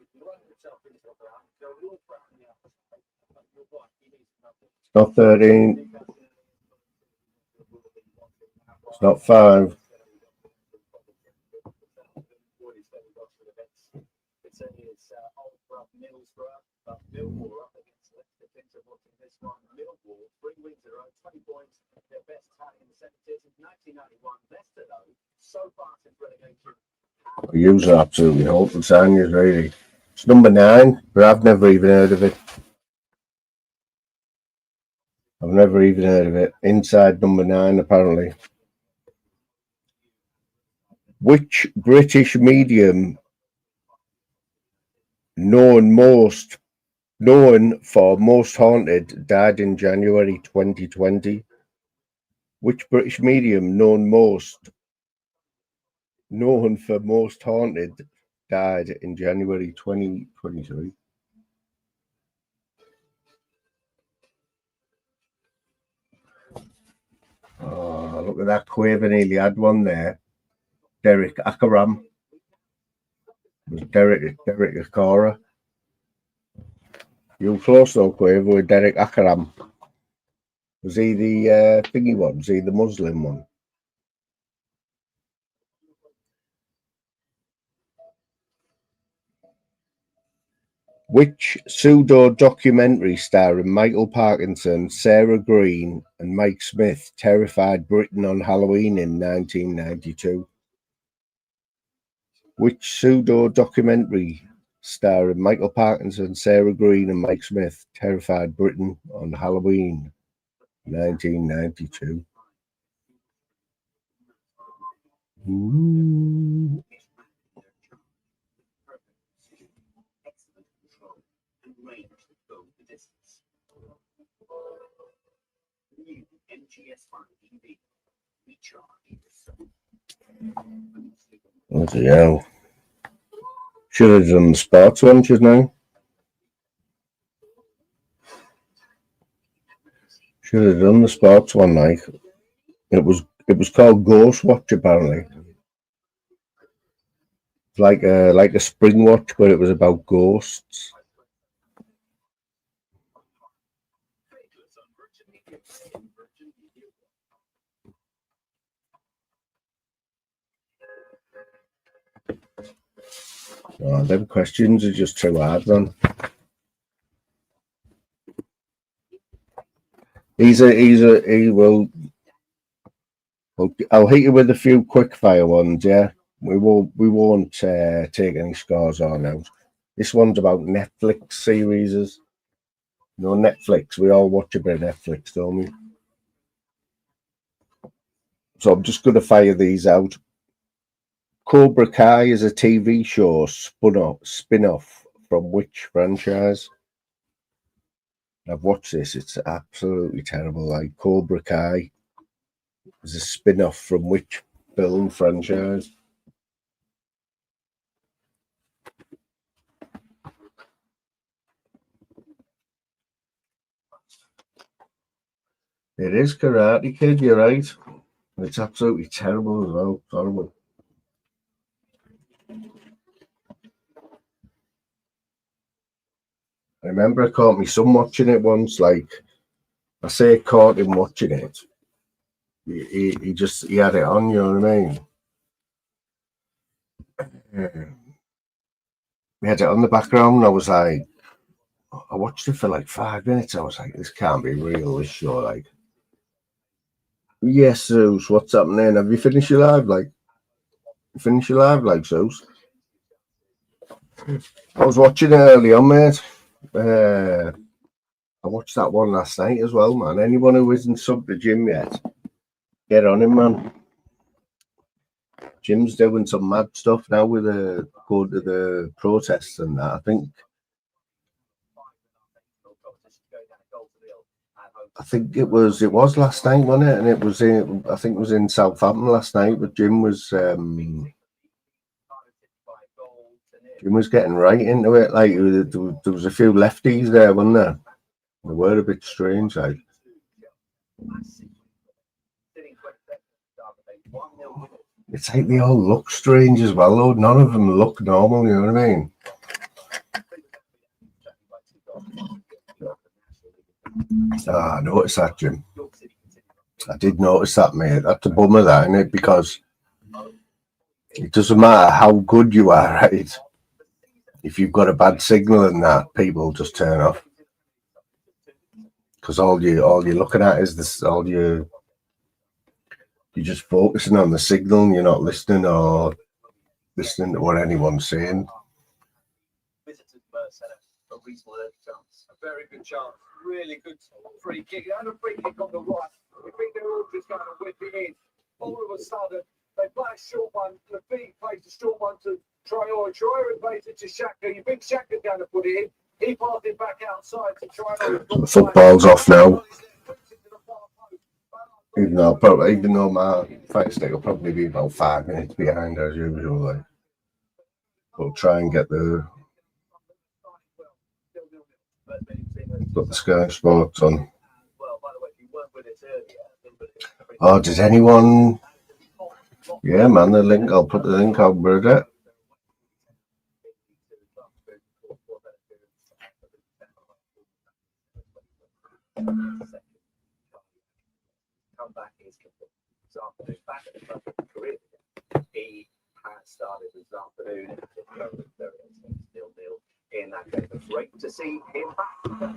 if you run yourself into a ground, go real crap in the outside, but you're right, he needs nothing. It's not 13. It's not 5. It's old Rob Middlesbrough, but Millwall up against Leicester. Things are watching this one. Millwall, 3 wins in a row, 20 points, their best tally in the 70s. In 1991, Leicester, though, so far since relegation. You're absolutely hopeless, aren't you, really? It's number 9, but I've never even heard of it. I've never even heard of it. Inside Number 9, apparently. Which British medium known for Most Haunted died in January 2020? Which British medium known for Most Haunted died in January 2023? Oh, look at that Quaver, nearly had one there. Derek Akaram. It was Derek Akara. You were close though, Quaver, with Derek Akaram. Was he the thingy one? Was he the Muslim one? Which pseudo-documentary starring Michael Parkinson, Sarah Green and Mike Smith terrified Britain on Halloween in 1992? Which pseudo-documentary starring Michael Parkinson, Sarah Green and Mike Smith terrified Britain on Halloween 1992? Ooh. Bloody hell. Should have done the sports one, shouldn't I? Should have done the sports one, like. It was called Ghost Watch, apparently. Like a spring watch, but it was about ghosts. Oh, them questions are just too hard, man. He will. I'll hit you with a few quick fire ones, yeah. We won't take any scores on out. This one's about Netflix series. You know, Netflix. We all watch a bit of Netflix, don't we? So I'm just going to fire these out. Cobra Kai is a TV show spin-off from which franchise? I've watched this. It's absolutely terrible. Like, Cobra Kai is a spin-off from which film franchise? It is Karate Kid, you're right. It's absolutely terrible as well. Horrible. I remember I caught my son watching it once. Like, I say caught him watching it. He had it on, you know what I mean? We had it on the background. I was like, I watched it for like 5 minutes. I was like, this can't be real, this show. Like, Yes, Zeus, what's happening? Have you finished your live? Zeus? I was watching it early on, mate. I watched that one last night as well, man. Anyone who isn't subbed to Jim yet, get on him, man. Jim's doing some mad stuff now with going to the protests and that. I think it was last night, wasn't it? And it was I think it was in Southampton last night. But Jim was getting right into it. Like there was a few lefties there, wasn't there? They were a bit strange, like. It's like they all look strange as well, though. None of them look normal, you know what I mean? I noticed that, Jim. I did notice that, mate. That's a bummer, that, isn't it? Because it doesn't matter how good you are, right? If you've got a bad signal and that, people just turn off. Because all you're looking at is this. You're just focusing on the signal, and you're not listening to what anyone's saying. A very good chance, really good free kick, and a free kick on the right. We think they're all just going to whip it in. All of a sudden, they play a short one. Levine plays a short one to Traore. Traore plays it to Xhaka. You think Xhaka's going to put it in? He passed it back outside to Traore. The football's off now. Even though my fight stick will probably be about 5 minutes behind as usual, like. We'll try and get got the Sky Sports on. Oh, does anyone? Yeah, man, the link. I'll put the link out, brother. He has started this afternoon. In that game, it's great to see him back.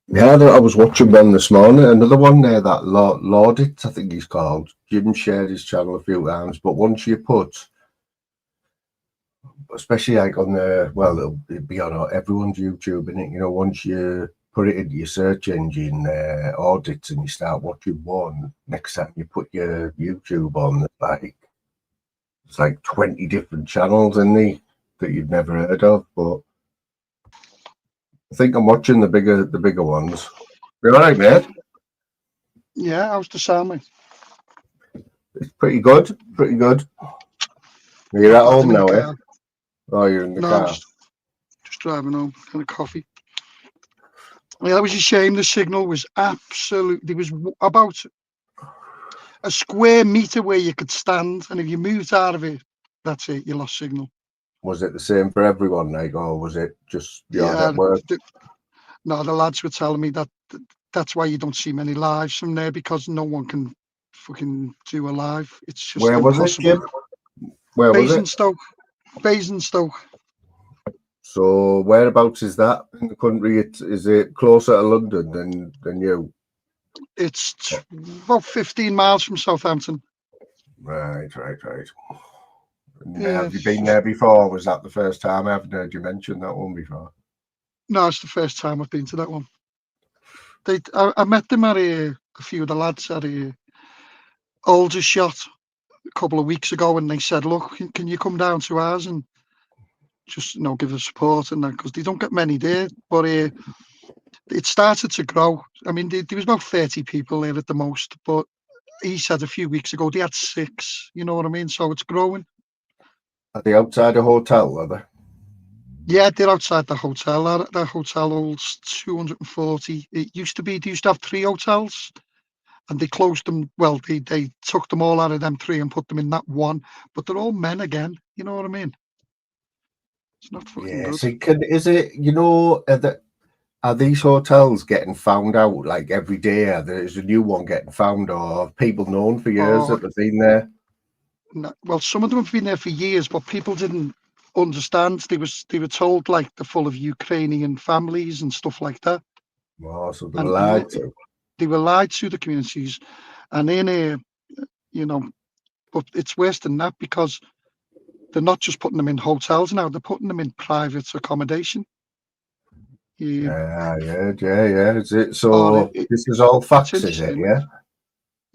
Yeah, I was watching one this morning. Another one there, that Laudit, I think he's called. Jim shared his channel a few times, but once you put, especially like on it'll be on everyone's YouTube, innit? You know, once you put it into your search engine audits and you start watching one, next time you put your YouTube on, it's like 20 different channels in there that you've never heard of, but I think I'm watching the bigger ones. You all right, mate? Yeah, how's the sound, mate? It's pretty good. You're at home now, eh? Oh, you're in the car. Just driving home, kind of coffee. Yeah, that was a shame. The signal was absolute. There was about a square meter where you could stand, and if you moved out of it, that's it. You lost signal. Was it the same for everyone, like, or was it just your network? No, the lads were telling me that's why you don't see many lives from there, because no one can fucking do a live. It's just Where impossible. was it, Jim? Where was it? Basingstoke. So whereabouts is that in the country? Is it closer to London than you? It's about 15 miles from Southampton. Right. Have you been there before? Was that the first time? I haven't heard you mention that one before. No, it's the first time I've been to that one. I met them at a few of the lads at Aldershot a couple of weeks ago, and they said, "Look, can you come down to ours and just give us support and that, because they don't get many there." But it started to grow. I mean, there was about 30 people there at the most, but he said a few weeks ago they had 6. You know what I mean? So it's growing. Are they outside a hotel, are they? Yeah, they're outside the hotel. That hotel holds 240. They used to have 3 hotels, and they closed them. Well, they took them all out of them 3 and put them in that one. But they're all men again. You know what I mean? It's not fucking Yeah. good. See, is it, are these hotels getting found out like every day? There's a new one getting found, or have people known for years Oh, that they've been there? no, well, some of them have been there for years, but people didn't understand. They were told like they're full of Ukrainian families and stuff like that. Oh, so they were And lied to. they were lied to the communities, and in a, but it's worse than that because they're not just putting them in hotels now; they're putting them in private accommodation. Yeah. Is it so? Or This is all it's facts, is it? interesting. Yeah.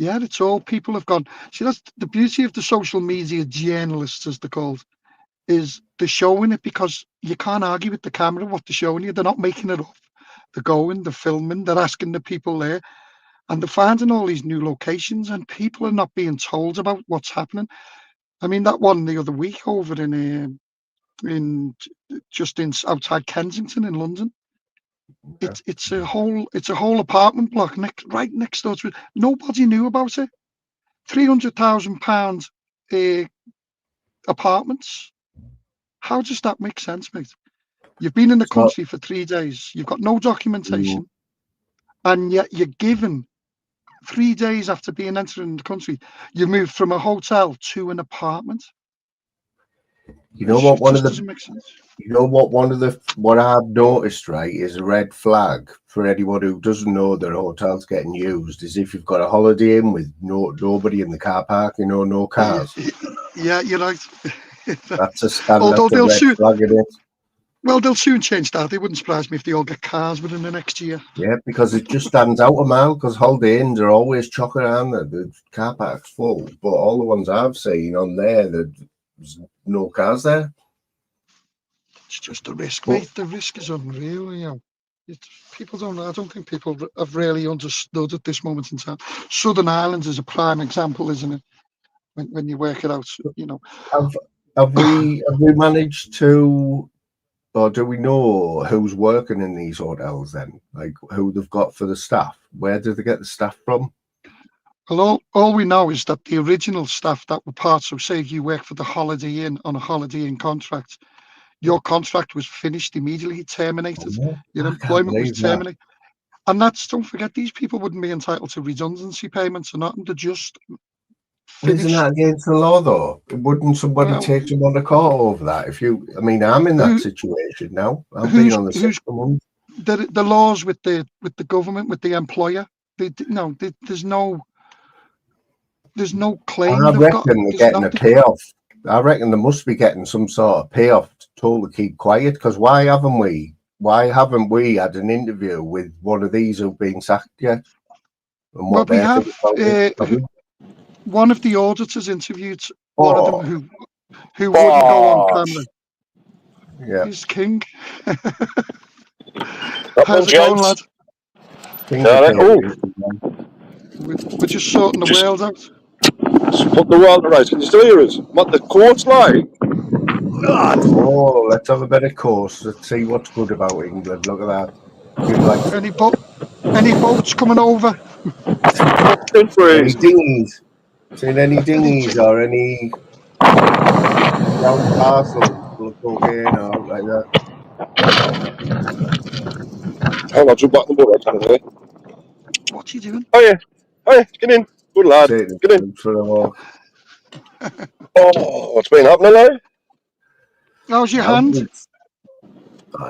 Yeah, it's all people have gone. See, that's the beauty of the social media journalists, as they're called, is they're showing it because you can't argue with the camera what they're showing you. They're not making it up. They're going, they're filming, they're asking the people there, and they're finding all these new locations, and people are not being told about what's happening. I mean, that one the other week over in outside Kensington in London. It's a whole apartment block right next door to it. Nobody knew about it. £300,000 apartments. How does that make sense, mate? You've been in the So- country for 3 days. You've got no documentation, and yet you're given 3 days after being entered in the country. You moved from a hotel to an apartment. You know what? It just doesn't make sense. What I've noticed, right, is a red flag for anyone who doesn't know their hotel's getting used is if you've got a Holiday Inn with nobody in the car park, no cars. Yeah, you're right. That's a standard. Although That's a red flag in it. Well, they'll soon change that. It wouldn't surprise me if they all get cars within the next year. Yeah, because it just stands out a mile. Because Holiday Inns are always chocker around the car park's full, but all the ones I've seen on there, there's no cars there. It's just the risk, mate. The risk is unreal. People don't. I don't think people have really understood at this moment in time. Southern Ireland is a prime example, isn't it? When you work it out, Have we managed to, or do we know who's working in these hotels then? Like who they've got for the staff? Where do they get the staff from? Well, all we know is that the original staff that were part. So, say if you work for the Holiday Inn on a Holiday Inn contract, your contract was finished immediately, terminated. Your employment was terminated. And don't forget, these people wouldn't be entitled to redundancy payments or nothing. They're just finished. Isn't that against the law though? Wouldn't somebody take someone to court over that? I'm in that situation now. I've been on the system. The laws with the government, with the employer. There's no claim. I reckon they're getting a payoff. I reckon they must be getting some sort of payoff told to keep quiet. Because why haven't we had an interview with one of these who've been sacked yet? And what we have. One of the auditors interviewed one of them who wouldn't go on camera. Yeah, he's king. How's it going, lad? We're just sorting the world out. Put the world right. Can you still hear us? What the court's like? Oh, let's have a better course. Let's see what's good about England. Look at that. Any boats coming over? Any dinghies? Seen any dinghies or any round parcels full of cocaine or like that? Hold on, jump back in the boat right here. What are you doing? Oh yeah, get in. Good lad. Get in. Oh, what's been happening, lad? How's your hand?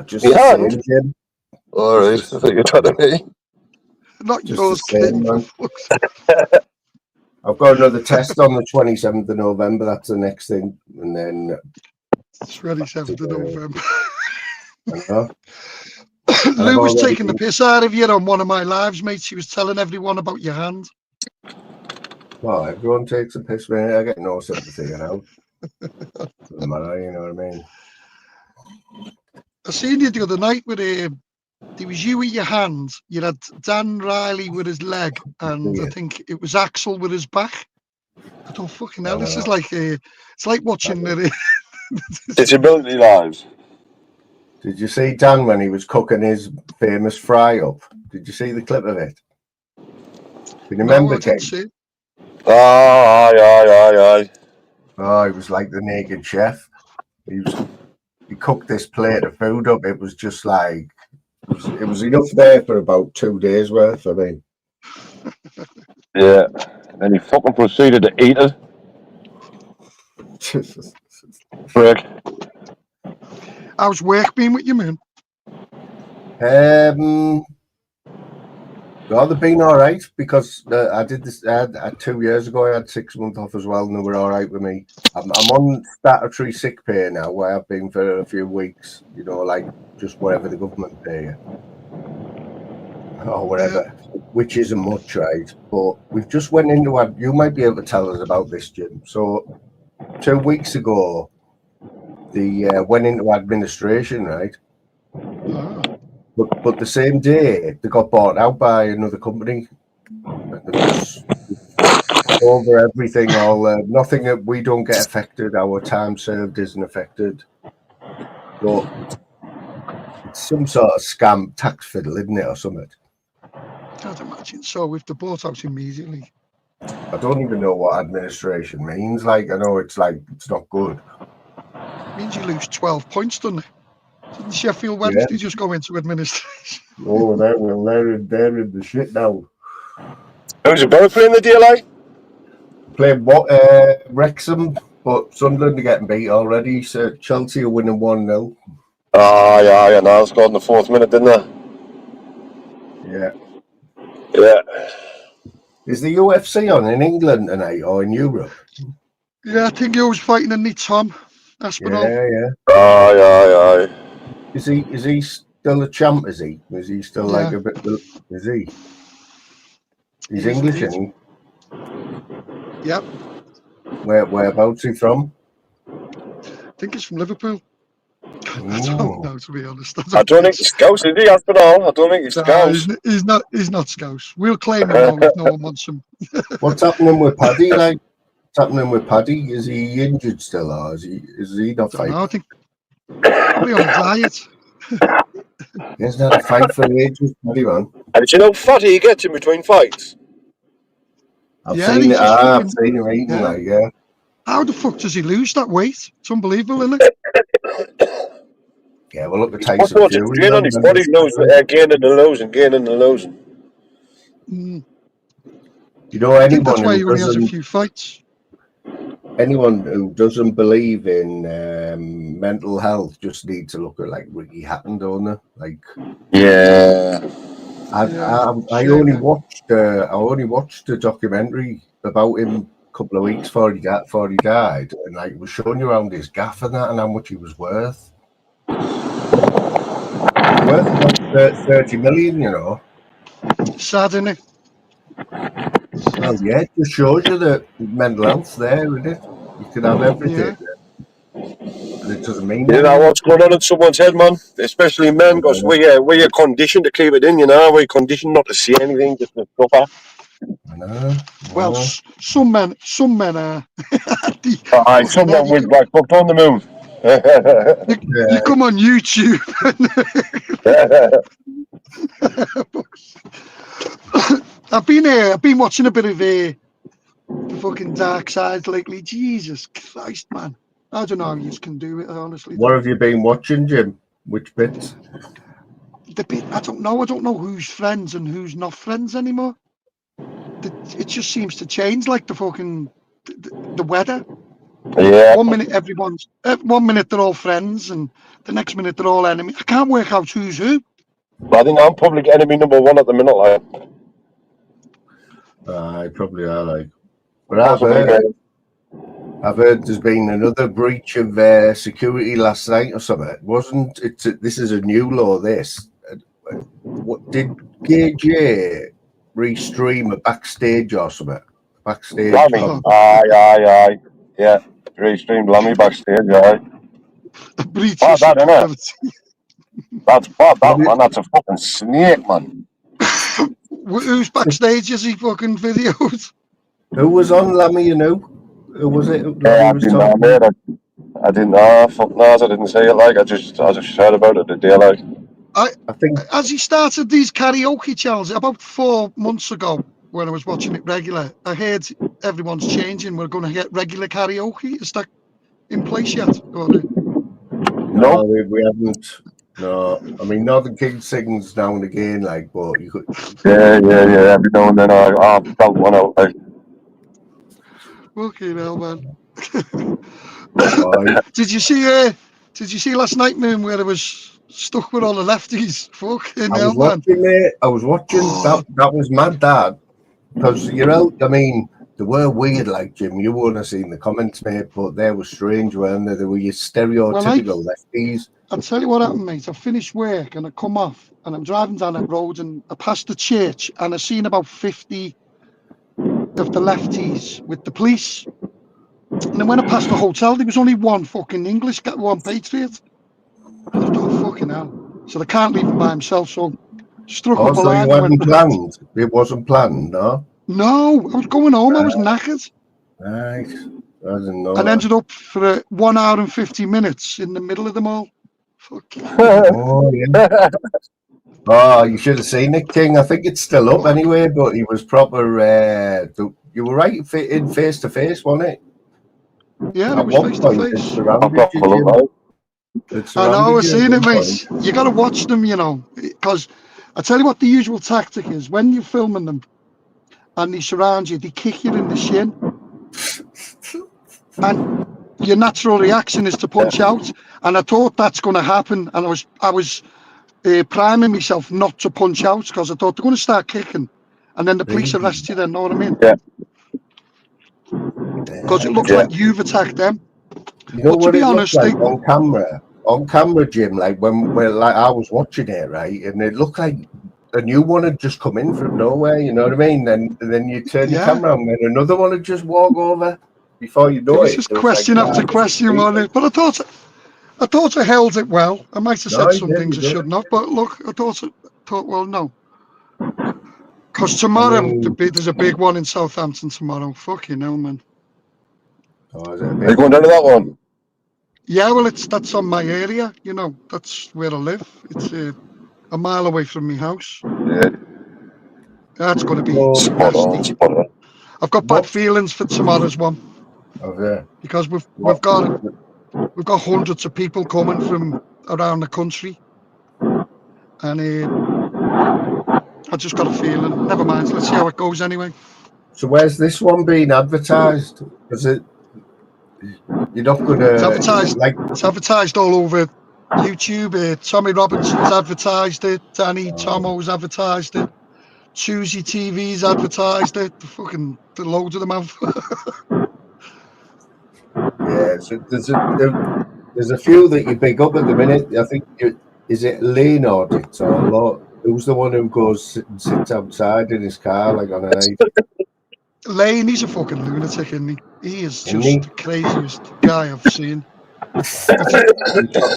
Just your hand. Same, Jim. All right, I think you're telling me. Not Just yours, same, man. I've got another test on the 27th of November. That's the next thing, and then 27th of November. I know. Lou was taking the piss out of you on one of my lives, mate. She was telling everyone about your hand. Well, everyone takes a piss, man. I get no sympathy, Doesn't matter, you know what I mean? I seen you the other night with there was you with your hand. You had Dan Riley with his leg, and I think it was Axel with his back. I don't fucking hell. This is like it's like watching Disability Lives. Did you see Dan when he was cooking his famous fry up? Did you see the clip of it? Can you remember, Ken? Aye. Oh, he was like the naked chef. He was he cooked this plate of food up. It was just like it was enough there for about 2 days worth. I mean, Yeah. And he fucking proceeded to eat it. Prick. How's work been with you, man? Well, they've been all right because I did this 2 years ago. I had 6 months off as well, and they were all right with me. I'm on statutory sick pay now, where I've been for a few weeks. You know, like just whatever the government pay you or whatever, which isn't much, right? But we've just went into you might be able to tell us about this, Jim. So 2 weeks ago, the went into administration, right? But the same day, they got bought out by another company. And they just over everything, nothing that we don't get affected. Our time served isn't affected. But it's some sort of scam tax fiddle, isn't it, or something? I'd imagine so. If they bought out immediately. I don't even know what administration means. Like, I know it's not good. It means you lose 12 points, doesn't it? Didn't Sheffield Wednesday just go into administration? Oh, they're in the shit now. Who's your boy playing the DLA? Playing Wrexham, but Sunderland are getting beat already. So Chelsea are winning 1-0. Oh, yeah, no, scored in the 4th minute, didn't they? Yeah. Yeah. Is the UFC on in England tonight or in Europe? Yeah, I think he was fighting in Tom Aspinall. Yeah. Oh, yeah. Is he still a champ? Is he still like a bit? Is he? He's English, isn't he? Yep. Whereabouts he from? I think he's from Liverpool. I don't know, to be honest. I don't think he's Scouse, is he? Aspinall? I don't think he's Scouse. He's not Scouse. We'll claim him now if no one wants him. What's happening with Paddy? Like, what's happening with Paddy? Is he injured still, or is he not fighting? I think probably on a diet. He hasn't had a fight for ages, Paddy, man. And did you know fatty he gets in between fights? I've seen him eating, like, yeah. How the fuck does he lose that weight? It's unbelievable, isn't it? Yeah, well, look at Tyson What's Fury. drain on his body, gaining and losing. You know, anyone that's why he who only has a few fights. Anyone who doesn't believe in mental health just needs to look at like Ricky Hatton, don't they? Like, yeah. I only watched a documentary about him a couple of weeks before he died, and like it was showing you around his gaff and that, and how much he was worth. Worth about 30 million, you know. Sad, isn't it? Well, yeah, it just shows you that mental health's there, isn't it? You can have everything. And it doesn't mean you know what's going on in someone's head, man, especially men, because we're conditioned to keep it in, you know. We're conditioned not to see anything, just to suffer. I know. Well, some men are. Aye, someone with like fucked on the move. You come on YouTube. I've been watching a bit of the fucking dark side lately. Jesus Christ, man! I don't know how you can do it, honestly. What have you been watching, Jim? Which bits? The bit I don't know. I don't know who's friends and who's not friends anymore. It just seems to change, like the fucking the weather. Yeah. 1 minute they're all friends, and the next minute they're all enemies. I can't work out who's who. I think I'm public enemy number 1 at the minute, like. I probably are, like. But I've heard there's been another breach of security last night or something. Wasn't it? This is a new law. This. What did KJ restream a backstage or something? Backstage. Aye. Yeah, restreamed Lammy backstage. Aye. Breach that, innit? That's bad, that man. That's a fucking snake, man. Who's backstage? Is he fucking videos? Who was on Lammy? You know. Who was it? I didn't know, mate. I didn't know. Fuck knows. I didn't say it. Like I just heard about it today. Like I think as he started these karaoke channels about 4 months ago, when I was watching it regular, I heard everyone's changing. We're going to get regular karaoke. Is that in place yet? No. we haven't. No, I mean Northern King sings now and again, like, but you could. Yeah. Every now and then I belt one out. Like, Fucking hell, man. Aye. Did you see last night, man, where it was stuck with all the lefties? Fucking I hell, was man. watching it. I was watching that. That was mad, Dad. Because you're out. I mean, they were weird, like Jim. You wouldn't have seen the comments, mate, but they were strange, weren't they? They were your stereotypical lefties. I'll tell you what happened, mate. I finished work and I come off and I'm driving down that road and I passed the church and I seen about 50 of the lefties with the police. And then when I passed the hotel, there was only one fucking English guy, one patriot. And I thought, fucking hell. So they can't leave him by himself. So struck up a Also, line. you and hadn't went, planned. It wasn't planned, no? no, I was going home. I was knackered. Right. I didn't know. And ended up for 1 hour and 50 minutes in the middle of them all. Fucking Oh, yeah. Oh, you should have seen it, King. I think it's still up anyway, but he was proper. You were right in face to face, wasn't it? yeah, At it was one face to point, it face. surrounded I've you, got full Jim. of It I know, I surrounded was you at seeing it, one mate. point. You got to watch them, you know, because I tell you what the usual tactic is when you're filming them and they surround you, they kick you in the shin. And your natural reaction is to punch out. And I thought that's going to happen. And I was priming myself not to punch out because I thought they're going to start kicking. And then the police arrest you then, know what I mean? Yeah. Because it looks Yeah. like you've attacked them. You know But to what be it honest, looked like on camera? On camera, Jim, like when like I was watching it, right, and it looked like a new one had just come in from nowhere. You know what I mean? And then you turn your Yeah. camera on, and another one had just walk over before you It know was it. just There was question like after question on it. But I thought I held it well. I might have No, said you some did, things you I did. shouldn't have. But look, I thought well, no. Because tomorrow, mean- there's a big one in Southampton tomorrow. Fucking hell, man. Oh, is it a Are you big going down to that one? Yeah, well, that's on my area. You know, that's where I live. It's a mile away from my house. Yeah. That's going to be Oh, Spot on. nasty. Spot on. I've got bad What? feelings for tomorrow's one Okay. because we've What? got hundreds of people coming from around the country, and I just got a feeling. Never mind. Let's see how it goes anyway. So where's this one being advertised? Is it? You're not gonna It's advertised. like. It's advertised all over YouTube. Tommy Robinson's advertised it. Danny Tomo's advertised it. Susie TV's advertised it. The loads of them have. Yeah. So there's a few that you big up at the minute. I think is it Lane Audit or Lord? Who's the one who goes and sits outside in his car like on a night? Lane, he's a fucking lunatic, isn't he? He is Isn't just he? the craziest guy I've seen.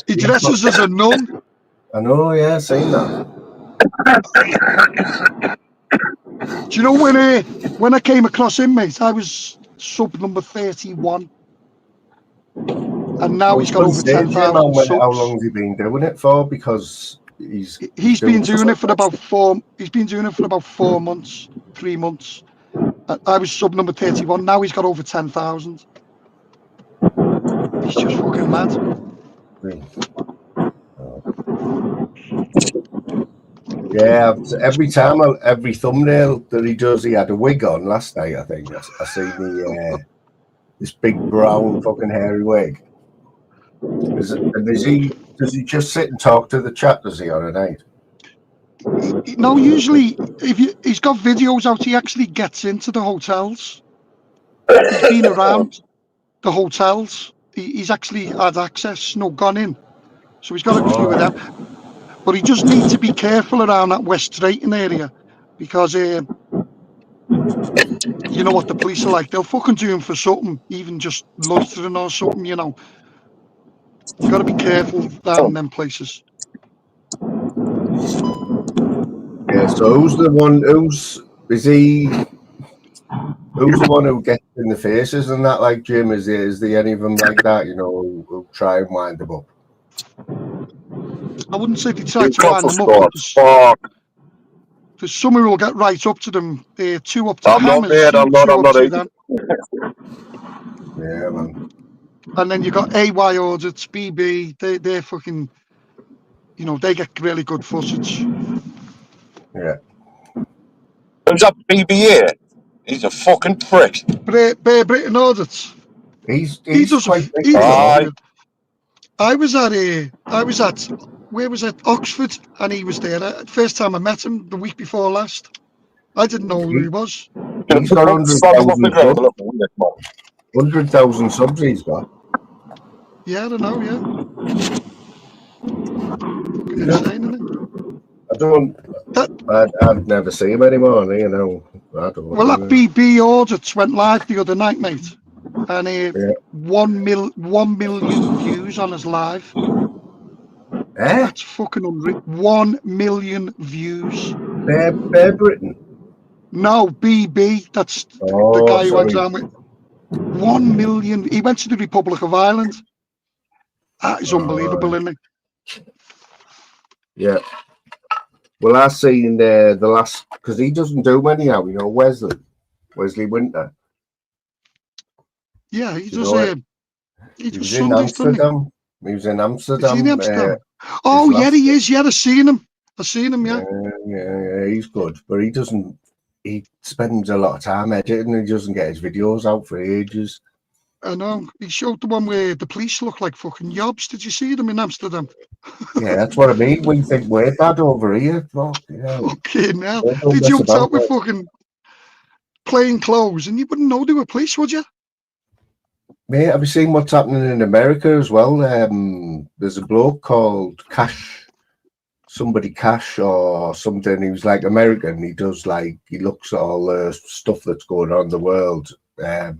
He dresses as a nun. I know, yeah, seen that. Do you know when I came across him, mate? I was sub number 31, and now he's got over 10,000 How subs. long has he been doing it for? Because he's been doing it for about 4. He's been doing it for about 4 months, 3 months. I was sub number 31. Now he's got over 10,000. He's just fucking mad. Yeah, every thumbnail that he does, he had a wig on last night. I think I seen this big brown fucking hairy wig. Does he just sit and talk to the chat? Does he on a night? No, usually he's got videos out, he actually gets into the hotels. He's been around the hotels. He's actually had access, gone in. So he's got a few of them. But he just needs to be careful around that West Drayton area because you know what the police are like. They'll fucking do him for something, even just loitering or something, you know. You got to be careful down them places. Yeah, so who's the one who gets in the faces and that, like Jim? Is there any of them like that, you know, who try and wind them up? I wouldn't say they try to wind them up. There's some who will get right up to them, 2 up to the hammers. I'm not. Two up to them. Yeah, man. And then you got AY Audits, BB. They're fucking, you know, they get really good footage. Yeah. Who's that BBA? He's a fucking prick. Bear Britain Audits. He He's does. quite big, He you does. know. Aye. I was at where was it? Oxford, and he was there. First time I met him, the week before last. I didn't know who he was. He's got Slap him off the 100,000 ground. subs. Look, weird, man. 100,000 subs he's got. Yeah, I don't know. Yeah, fucking insane, isn't it? I don't. I'd never see him anymore. You know. I don't. Well, that BB Audits went live the other night, mate, and Yeah. 1 million views on his live. Eh? That's fucking unreal. 1 million views. Bear Britain. No, BB. That's the Oh, guy who went sorry. down with 1 million. He went to the Republic of Ireland. That is unbelievable, isn't it? Yeah. Well, I seen the last, because he doesn't do many out. You know, Wesley Winter. Yeah, he You does. know it. He He does was in Sundays, doesn't he? Amsterdam. He was in Amsterdam. Is he in Amsterdam? Oh, his yeah, last- he is. Yeah, I've seen him. Yeah. Yeah, he's good, but he doesn't. He spends a lot of time editing. He doesn't get his videos out for ages. I know. He showed the one where the police look like fucking yobs. Did you see them in Amsterdam? Yeah, that's what I mean. We think we're bad over here. Fuck, yeah. Fucking hell. They don't They mess jumped about, out with mate. fucking plain clothes and you wouldn't know they were police, would you? Mate, have you seen what's happening in America as well? There's a bloke called Cash, somebody Cash or something. He was like American. He does like, he looks at all the stuff that's going on in the world. But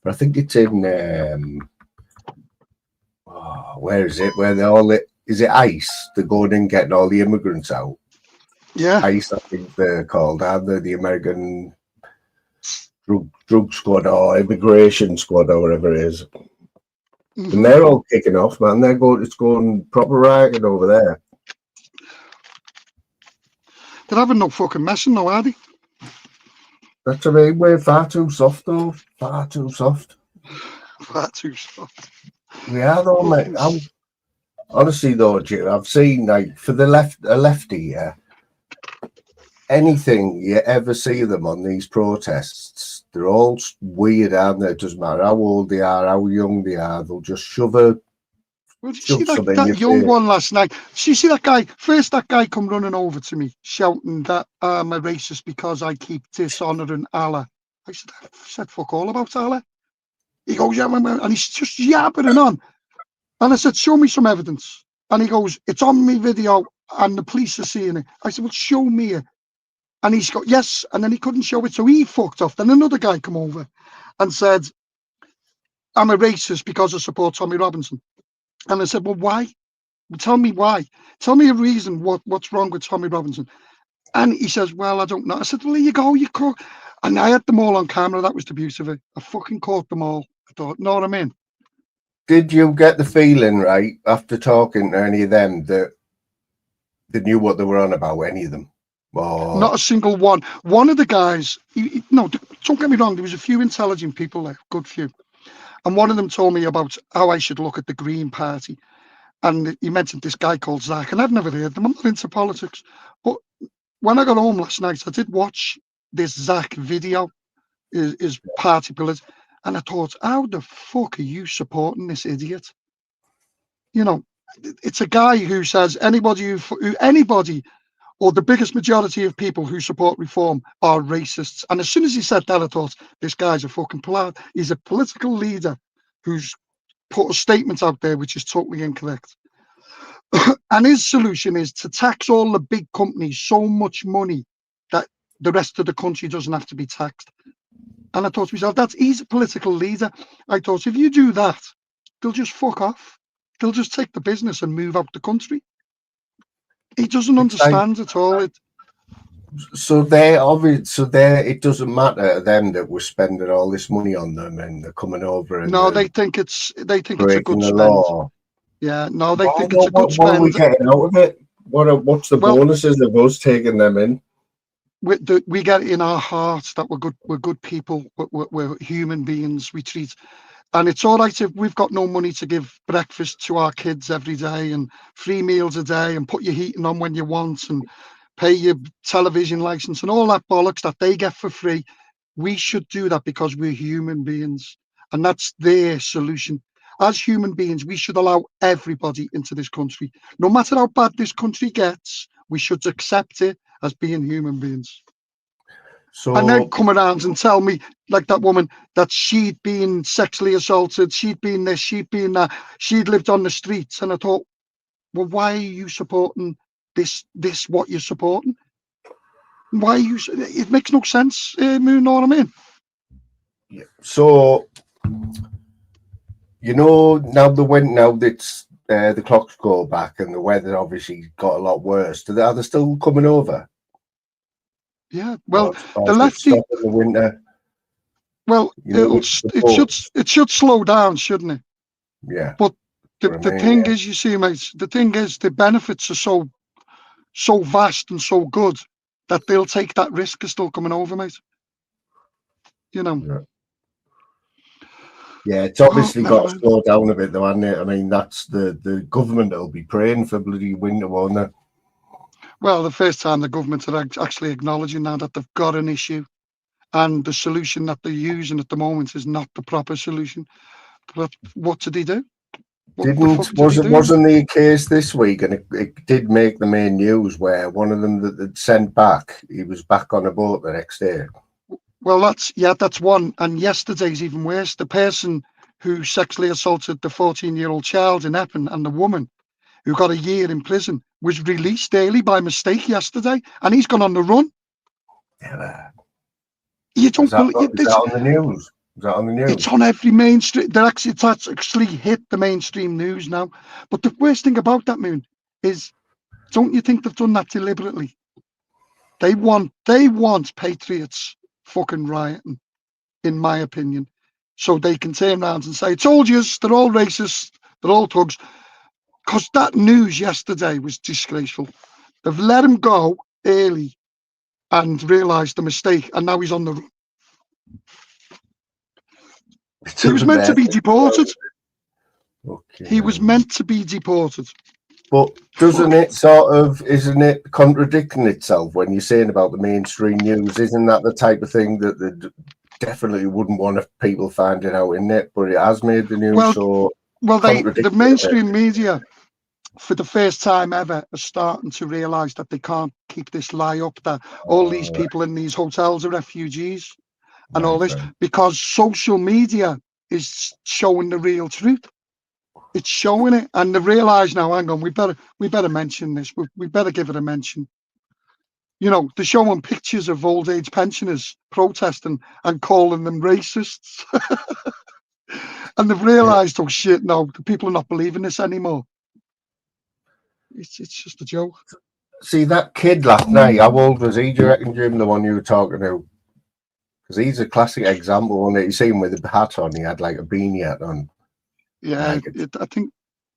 I think it's in, where is it? Where they all, is it ICE? They're going in getting all the immigrants out. Yeah. ICE, I think they're called, aren't they? The American drug squad or immigration squad or whatever it is. And they're all kicking off, man. It's going proper rioting over there. They're having no fucking messing, no, are they? That's what I mean. We're far too soft, though. Far too soft. Far too soft. We are, though, mate. Honestly, though, Jim, I've seen, like, for a lefty, yeah, anything you ever see them on these protests, they're all weird, aren't they? It doesn't matter how old they are, how young they are, they'll just shove a. Well, did you see that young one last night? Did you see that guy? First, that guy come running over to me, shouting that I'm a racist because I keep dishonouring Allah. I said, fuck all about Allah. He goes, yeah, and he's just yabbering on. And I said, show me some evidence. And he goes, it's on me video and the police are seeing it. I said, well, show me it. And he's got, yes. And then he couldn't show it. So he fucked off. Then another guy come over and said, I'm a racist because I support Tommy Robinson. And I said, well, why? Tell me why. Tell me a reason what's wrong with Tommy Robinson. And he says, well, I don't know. I said, well, there you go. You caught. And I had them all on camera. That was the beauty of it. I fucking caught them all. I thought, know what I mean? Did you get the feeling, right, after talking to any of them, that they knew what they were on about, any of them? Or... Not a single one. One of the guys, no, don't get me wrong, there was a few intelligent people there, good few. And one of them told me about how I should look at the Green Party. And he mentioned this guy called Zach, and I've never heard of him. I'm not into politics. But when I got home last night, I did watch this Zach video, his party pillars, and I thought, how the fuck are you supporting this idiot? You know, it's a guy who says anybody or the biggest majority of people who support reform are racists. And as soon as he said that, I thought, this guy's a fucking he's a political leader who's put a statement out there which is totally incorrect. And his solution is to tax all the big companies so much money that the rest of the country doesn't have to be taxed. And I thought to myself, he's a political leader. I thought, if you do that, they'll just fuck off. They'll just take the business and move out the country. He doesn't understand at all. It doesn't matter to them that we're spending all this money on them and they're coming over and they think it's a good spend. Law. Yeah, no, they think it's a good spend. What are we getting out of it? What's the bonuses of us taking them in? We get it in our hearts that we're good people. We're human beings. We treat And it's all right if we've got no money to give breakfast to our kids every day and 3 meals a day and put your heating on when you want and pay your television license and all that bollocks that they get for free. We should do that because we're human beings, and that's their solution. As human beings, we should allow everybody into this country. No matter how bad this country gets, we should accept it as being human beings. And then So come around and tell me, like that woman, that she'd been sexually assaulted, she'd been this, she'd been that, she'd lived on the streets. And I thought, well, why are you supporting this what you're supporting? Why are you? It makes no sense. You know what I mean? so you know, now that the clocks go back and the weather obviously got a lot worse. Are they still coming over? Yeah. Well, Or the is it lefty. stop in the winter. Well, You know, it should slow down, shouldn't it? Yeah. But the What I mean, thing yeah. is, you see, mate, the thing is, the benefits are so vast and so good that they'll take that risk of still coming over, mate. You know. Yeah, it's obviously Oh, got man. to slow down a bit, though, hasn't it? I mean, that's the government will be praying for bloody winter, won't they? Well, the first time the government are actually acknowledging now that they've got an issue, and the solution that they're using at the moment is not the proper solution. But what did he do? What the fuck did he do? Wasn't the case this week, and it did make the main news where one of them that they'd sent back, he was back on a boat the next day. Well, that's one. And yesterday's even worse. The person who sexually assaulted the 14-year-old child in Epping and the woman who got a year in prison was released early by mistake yesterday, and he's gone on the run. Yeah. You don't Is that believe this? on the news? Is that on the news? It's on every mainstream. It's actually hit the mainstream news now. But the worst thing about that, Moon, is don't you think they've done that deliberately? They want patriots fucking rioting, in my opinion, so they can turn around and say, "Told you, they're all racist, they're all thugs." Because that news yesterday was disgraceful. They've let him go early and realised the mistake, and now he's on the run. He was meant to be deported. Okay. He was meant to be deported. But isn't it contradicting itself when you're saying about the mainstream news? Isn't that the type of thing that they definitely wouldn't want people finding out in it? But it has made the news. The mainstream media, for the first time ever, are starting to realise that they can't keep this lie up, that all these people in these hotels are refugees and all this, because social media is showing the real truth. It's showing it, and they realise now, hang on, we better mention this. We better give it a mention. You know, they're showing pictures of old age pensioners protesting and calling them racists. And they've realised, oh shit, no, the people are not believing this anymore. It's just a joke. See, that kid last night, how old was he? Do you reckon, Jim, the one you were talking to? Because he's a classic example, wasn't it? You see him with a hat on, he had like a beanie hat on. Yeah, I think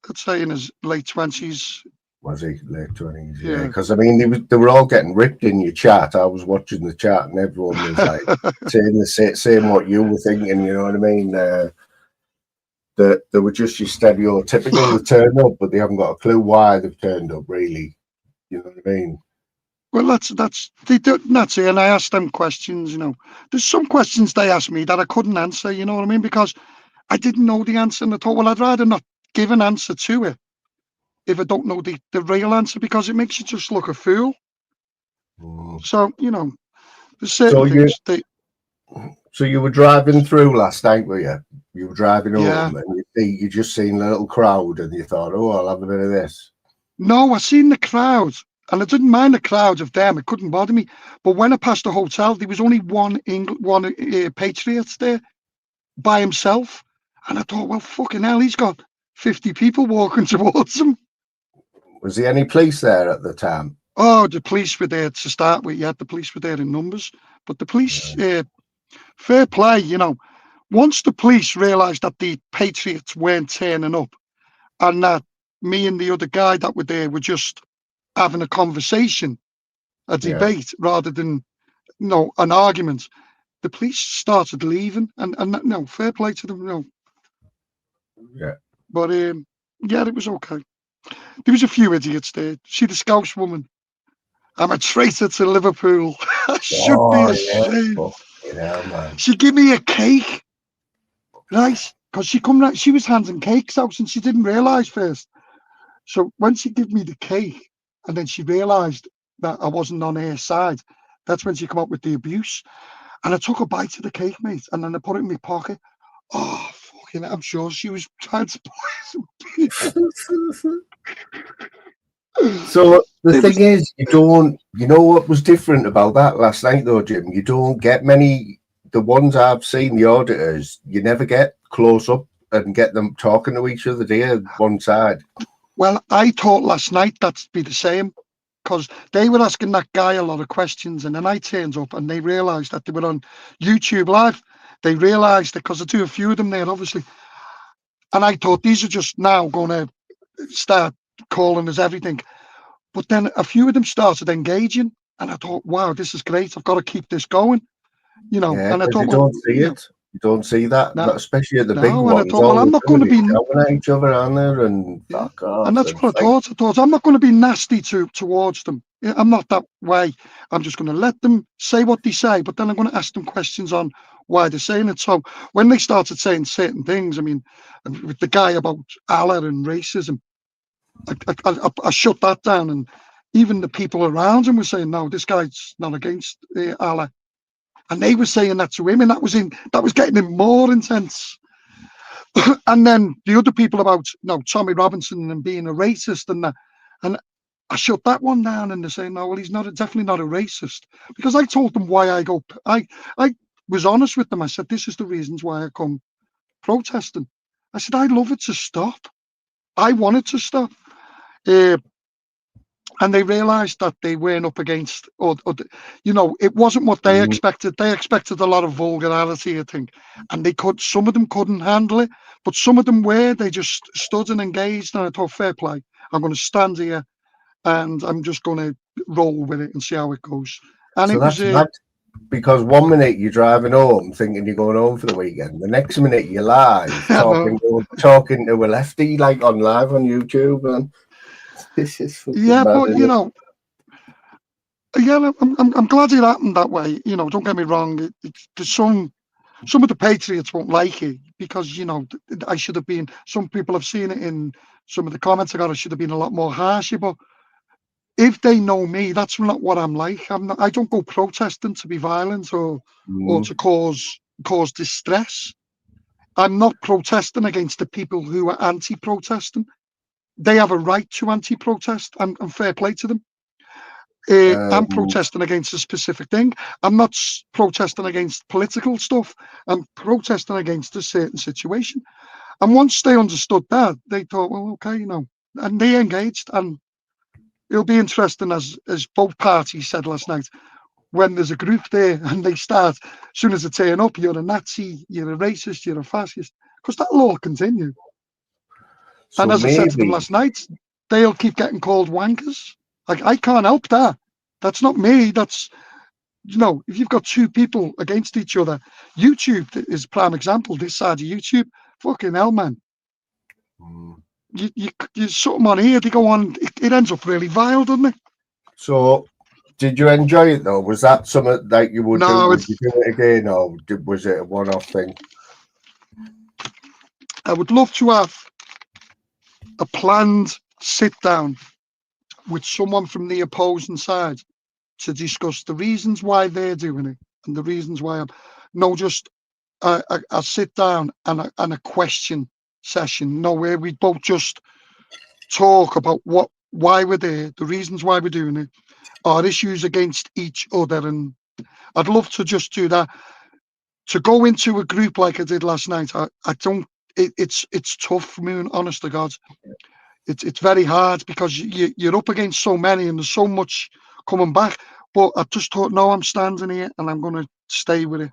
I'd say in his late 20s. Was he late 20s? Yeah, because I mean, they were all getting ripped in your chat. I was watching the chat, and everyone was like saying what you were thinking. You know what I mean? They were just your stereotypical. They turned up, but they haven't got a clue why they've turned up. Really, you know what I mean? Well, that's it. And I asked them questions. You know, there's some questions they asked me that I couldn't answer. You know what I mean? Because I didn't know the answer, and I thought, well, I'd rather not give an answer to it if I don't know the real answer, because it makes you just look a fool. So, you know, there's certain things. So you were driving through last night, were you? You were driving home, and you just seen a little crowd, and you thought, oh, I'll have a bit of this. No, I seen the crowd, and I didn't mind the crowd of them. It couldn't bother me. But when I passed the hotel, there was only one patriot there by himself. And I thought, well, fucking hell, he's got 50 people walking towards him. Was there any police there at the time? Oh, the police were there to start with. Yeah, the police were there in numbers. But the police, fair play, you know. Once the police realised that the patriots weren't turning up and that me and the other guy that were there were just having a conversation, a debate, rather than, you know, an argument, the police started leaving. And no, fair play to them. No, Yeah. But yeah, it was okay. There was a few idiots there. See the Scouse woman. I'm a traitor to Liverpool. I should be Oh, yeah. ashamed. Fucking hell, man. She gave me a cake, right? Because she come right, she was handing cakes out and she didn't realise first. So when she gave me the cake, and then she realised that I wasn't on her side, that's when she come up with the abuse. And I took a bite of the cake, mate, and then I put it in my pocket. Oh, fucking! I'm sure she was trying to poison me. So the thing is, you know what was different about that last night though, Jim? You don't get many, the ones I've seen, the auditors, you never get close up and get them talking to each other, do you, one side? Well, I thought last night that'd be the same, because they were asking that guy a lot of questions, and then I turned up and they realised that they were on YouTube Live. They realised it because I do a few of them there, obviously. And I thought these are just now going to start calling us everything. But then a few of them started engaging, and I thought, wow, this is great. I've got to keep this going, you know. Yeah, and I thought, you well, don't see it. You don't see that, No. especially at the No, big and I ones. thought, well, I'm not going to be. shouting at each other, aren't there? And Yeah. fuck off. And that's what I thought. I thought I'm not going to be nasty towards them. I'm not that way. I'm just going to let them say what they say, but then I'm going to ask them questions on why they're saying it. So when they started saying certain things, I mean, with the guy about Allah and racism, I shut that down, and even the people around him were saying, no, this guy's not against Allah, and they were saying that to him, and that was getting him more intense. And then the other people about Tommy Robinson and being a racist and that, and I shut that one down, and they're saying, no, well, he's definitely not a racist, because I told them why I go. I was honest with them. I said, this is the reasons why I come protesting. I said, I'd love it to stop. I want it to stop. And they realised that they weren't up against, it wasn't what they expected. They expected a lot of vulgarity, I think, and some of them couldn't handle it, but some of them were. They just stood and engaged, and I thought, fair play. I'm going to stand here, and I'm just going to roll with it and see how it goes. And so it was because 1 minute you're driving home thinking you're going home for the weekend, the next minute you're live talking to a lefty, like on live on YouTube, and this is yeah, mad, but I'm glad it happened that way. Don't get me wrong. There's some of the patriots won't like it, because I should have been. Some people have seen it in some of the comments I got. I should have been a lot more harsher, but if they know me, that's not what I'm like. I don't go protesting to be violent or to cause distress. I'm not protesting against the people who are anti-protesting. They have a right to anti-protest, and fair play to them. I'm protesting against a specific thing. I'm not protesting against political stuff. I'm protesting against a certain situation. And once they understood that, they thought, well, okay, and they engaged. And it'll be interesting, as both parties said last night, when there's a group there and they start, as soon as they turn up, you're a Nazi, you're a racist, you're a fascist, because that'll all continue. So and as I said to them last night, they'll keep getting called wankers. Like, I can't help that. That's not me. That's, if you've got two people against each other, YouTube is a prime example. This side of YouTube, fucking hell, man. You something on here, they go on, it ends up really vile, doesn't it? So, did you enjoy it though? Was that something that you would do? Would you do it again, or was it a one-off thing? I would love to have a planned sit-down with someone from the opposing side to discuss the reasons why they're doing it and the reasons why just a sit down and a question session, where we both just talk about why we're there, the reasons why we're doing it, our issues against each other. And I'd love to just do that. To go into a group like I did last night, I don't. It's tough for me, honest to God. It's very hard, because you're up against so many and there's so much coming back. But I just thought, no, I'm standing here and I'm going to stay with it.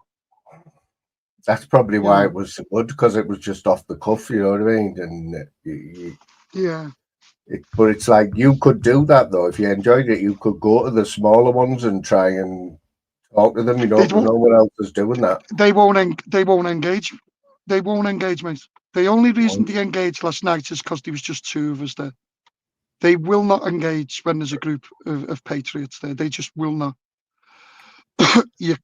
That's probably why it was good, because it was just off the cuff, you know what I mean? And yeah. But it's like, you could do that though. If you enjoyed it, you could go to the smaller ones and try and talk to them. You don't know what else is doing that. They won't engage. They won't engage, mate. The only reason they engaged last night is because there was just two of us there. They will not engage when there's a group of patriots there. They just will not. you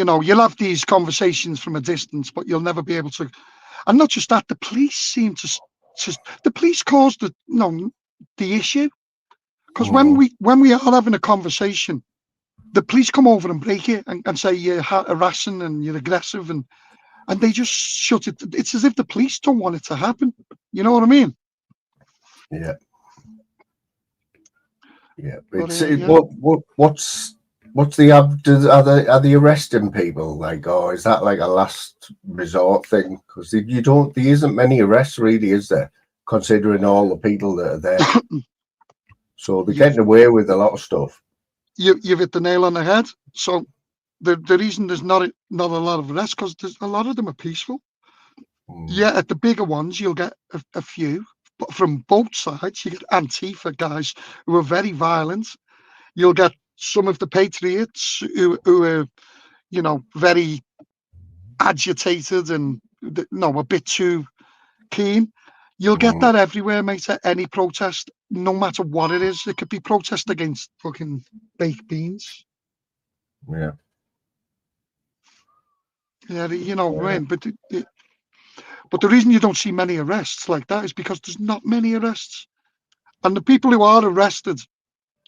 know, you'll have these conversations from a distance, but you'll never be able to. And not just that, the police seem to the police caused the issue, because when we are having a conversation, the police come over and break it and say you're harassing and you're aggressive, and they just shut it. It's as if the police don't want it to happen. You know what I mean? Yeah. Yeah. But, It's yeah. what's the are they arresting people, like, or is that like a last resort thing? Because there isn't many arrests really, is there? Considering all the people that are there, so they're getting away with a lot of stuff. You've hit the nail on the head. So the reason there's not a lot of arrests, because a lot of them are peaceful. Yeah, at the bigger ones you'll get a few, but from both sides you get Antifa guys who are very violent. You'll get some of the patriots who are, you know, very agitated and a bit too keen. You'll get that everywhere, mate, at any protest, no matter what it is. It could be protest against fucking baked beans. Yeah. Yeah, you know, right. But the reason you don't see many arrests like that is because there's not many arrests. And the people who are arrested,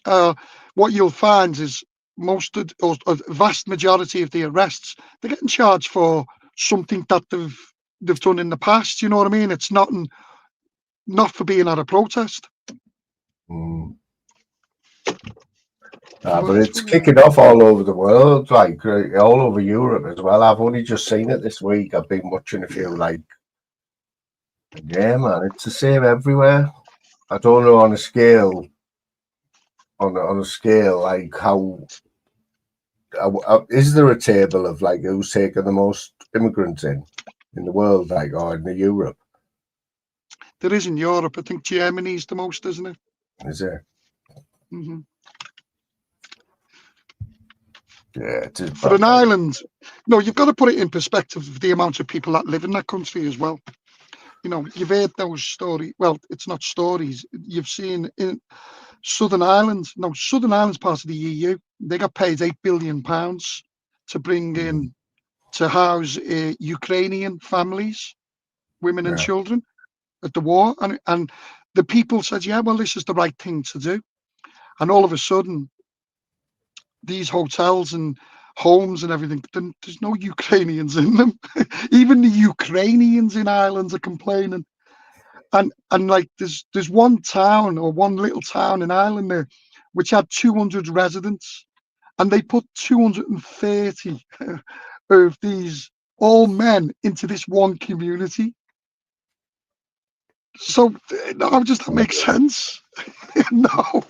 what you'll find is a vast majority of the arrests, they're getting charged for something that they've done in the past. You know what I mean? It's not for being at a protest. But it's kicking off all over the world, like all over Europe as well. I've only just seen it this week. I've been watching a few, like, yeah, man, it's the same everywhere. I don't know on a scale, like how is there a table of like who's taken the most immigrants in the world, like, or in Europe? There is in Europe. I think Germany's the most, isn't it? Is there? Mm-hmm. Yeah, it is. For an island, no, you've got to put it in perspective of the amount of people that live in that country as well. You know, you've heard those stories. Well, it's not stories. You've seen in Southern Ireland. No, Southern Ireland's part of the EU. They got paid £8 billion to bring in, to house Ukrainian families, women and children at the war. And the people said, yeah, well, this is the right thing to do. And all of a sudden, these hotels and homes and everything, there's no Ukrainians in them. Even the Ukrainians in Ireland are complaining. And like there's one town, or one little town in Ireland there, which had 200 residents, and they put 230 of these all men into this one community. So how does that make sense? No.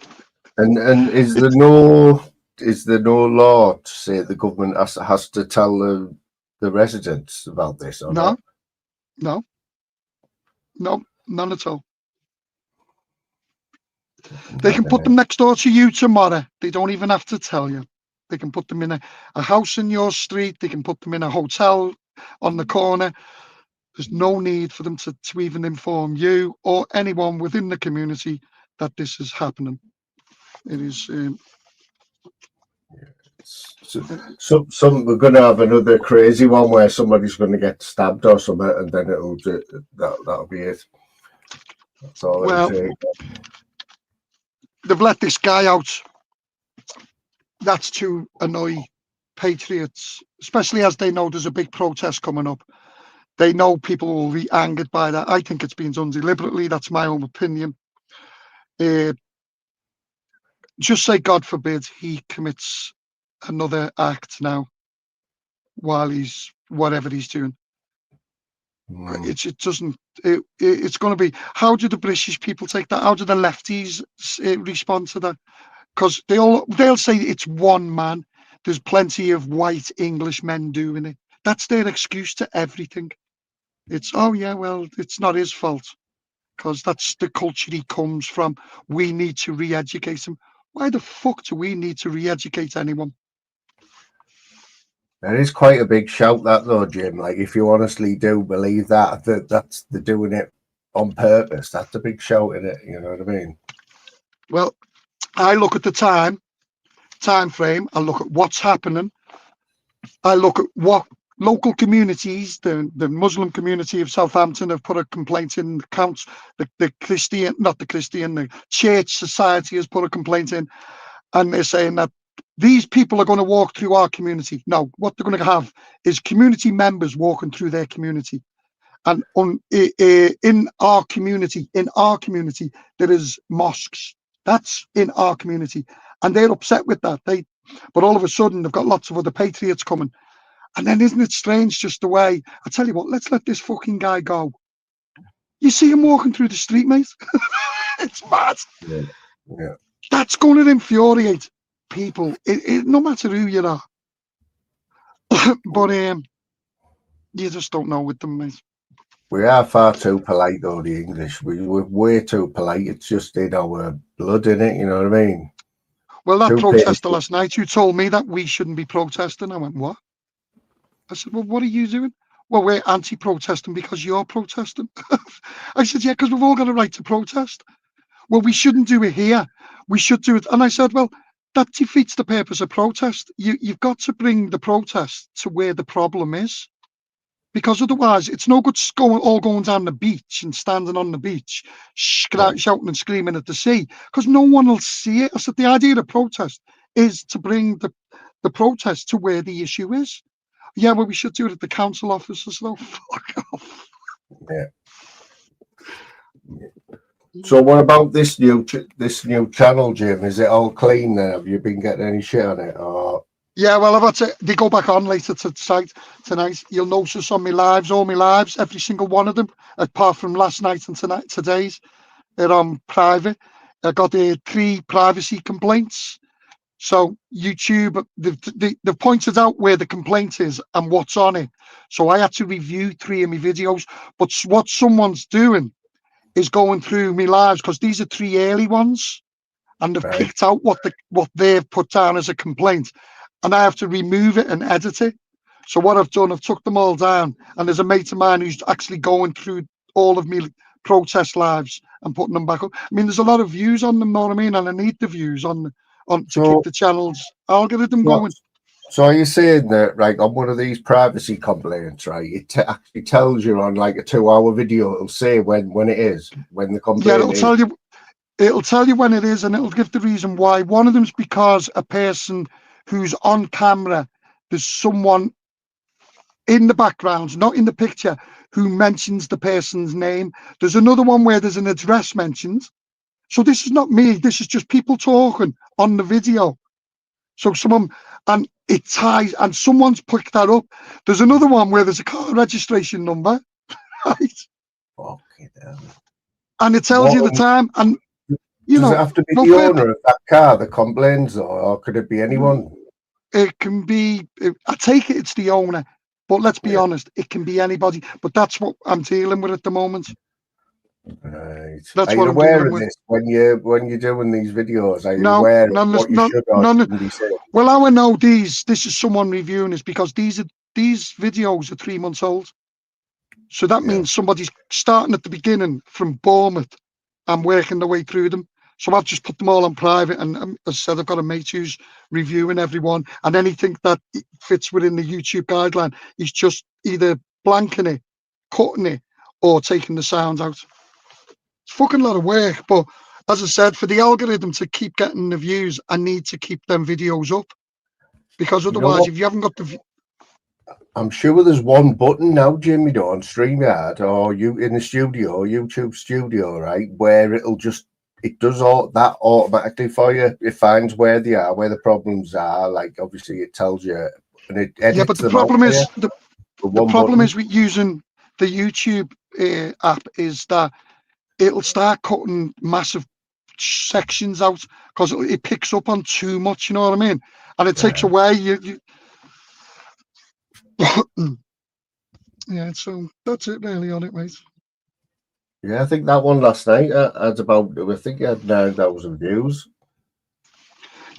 And is there no law to say the government has to tell the residents about this? Or No, not? no, none at all. They can put them next door to you tomorrow. They don't even have to tell you. They can put them in a house in your street. They can put them in a hotel on the corner. There's no need for them to even inform you or anyone within the community that this is happening. It is. So we're going to have another crazy one where somebody's going to get stabbed or something, and then that'll be it. That's all. Well, they've let this guy out. That's to annoy patriots, especially as they know there's a big protest coming up. They know people will be angered by that. I think it's been done deliberately. That's my own opinion. Just say, God forbid, he commits another act now while he's whatever he's doing. It's going to be, how do the British people take that? How do the lefties respond to that? Because they'll say it's one man. There's plenty of white English men doing it. That's their excuse to everything. It's, oh yeah, well, it's not his fault because that's the culture he comes from. We need to re-educate him. Why the fuck do we need to re-educate anyone? There is quite a big shout that though, Jim. Like if you honestly do believe that that's they're doing it on purpose, that's a big shout in it. You know what I mean? Well, I look at the time frame. I look at what's happening. I look at what local communities, the Muslim community of Southampton have put a complaint in. The Christian, not the Christian, the Church Society has put a complaint in, and they're saying that these people are going to walk through our community. No, what they're going to have is community members walking through their community. And in our community, there is mosques. That's in our community, and they're upset with that. But all of a sudden, they've got lots of other patriots coming. And then isn't it strange just the way, I tell you what, let's let this fucking guy go. You see him walking through the street, mate. It's mad. Yeah. That's going to infuriate people, no matter who you are. But you just don't know with them, mate. We are far too polite though, the English. We're way too polite. It's just in our blood, innit? You know what I mean? Well, that Too protester painful. last night, you told me that we shouldn't be protesting. I went, what? I said, well, what are you doing? Well, we're anti-protesting because you're protesting. I said, yeah, because we've all got a right to protest. Well, we shouldn't do it here. We should do it. And I said, well, that defeats the purpose of protest. You've got to bring the protest to where the problem is. Because otherwise, it's no good going down the beach and standing on the beach, shouting and screaming at the sea, because no one will see it. I said, the idea of protest is to bring the protest to where the issue is. Yeah, well, we should do it at the council offices, though. Fuck off. Yeah. So what about this new channel, Jim? Is it all clean then? Have you been getting any shit on it? Or Yeah, well, I've had to. They go back on later tonight. You'll notice on my lives, all my lives, every single one of them, apart from last night and today's, they're on private. I got 3 privacy complaints. So YouTube, they've pointed out where the complaint is and what's on it. So I had to review 3 of my videos. But what someone's doing is going through my lives, because these are 3 early ones, and they've picked out what they've put down as a complaint, and I have to remove it and edit it. So what I've done, I've took them all down, and there's a mate of mine who's actually going through all of me protest lives and putting them back up. I mean, there's a lot of views on them, know what I mean? And I need the views to keep the channel's algorithm going. So are you saying that, right, on one of these privacy complaints, right, it actually tells you on like a 2-hour video, it'll say when it is, when the complaint it'll tell you when it is, and it'll give the reason why. One of them's because a person who's on camera, there's someone in the background, not in the picture, who mentions the person's name. There's another one where there's an address mentioned. So this is not me, this is just people talking on the video. So and it ties, and someone's picked that up. There's another one where there's a car registration number, right? Okay, damn. And it tells you the time, and does it have to be the owner of that car that complains, or could it be anyone? It can be, I take it it's the owner, but let's be honest, it can be anybody. But that's what I'm dealing with at the moment. Right. That's are what you I'm aware dealing of with. this when you're doing these videos? Are you aware of what you should or shouldn't be saying? Well, how I know this is someone reviewing this, because these videos are 3 months old. So that means somebody's starting at the beginning from Bournemouth and working their way through them. So I've just put them all on private, and as I said, I've got a mate who's reviewing everyone, and anything that fits within the YouTube guideline, he's just either blanking it, cutting it, or taking the sound out. It's fucking a lot of work, but as I said, for the algorithm to keep getting the views, I need to keep them videos up, because otherwise, if you haven't got the I'm sure there's one button now, Jimmy, on StreamYard or you in the studio, YouTube studio, right, where it does all that automatically for you. It finds where they are, where the problems are. Like obviously, it tells you, and it edits. Yeah, but the problem is the problem is with using the YouTube app is that it'll start cutting massive sections out, because it picks up on too much. You know what I mean? And it takes away you. Yeah, so that's it really on it, mate. Yeah, I think that one last night had about, I think it had 9,000 views.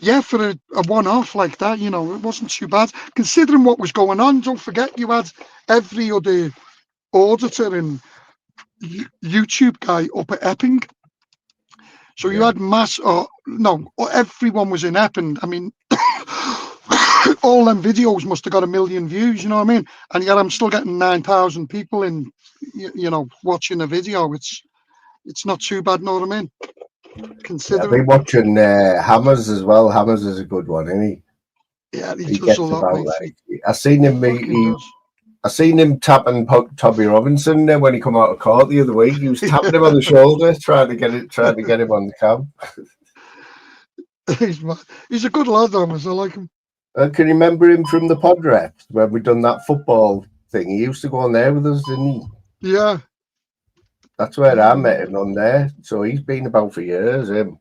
yeah, for a one-off like that, you know, it wasn't too bad. Considering what was going on, don't forget you had every other auditor and YouTube guy up at Epping. So you had everyone was in Epping. I mean, all them videos must have got 1 million views, you know what I mean? And yet I'm still getting 9,000 people in, you know, watching a video. It's not too bad, know what I mean? I've Considering, been watching Hammers as well. Hammers is a good one, isn't he? yeah, he He does gets a lot, about mate. like I seen him. Fucking does. I seen him tapping Tommy Robinson there when he come out of court the other week. He was tapping him on the shoulder, trying to get him on the cam. He's a good lad, Thomas. I like him. Can you remember him from the pod rep when we done that football thing? He used to go on there with us, didn't he? Yeah. That's where I met him on there. So he's been about for years, him.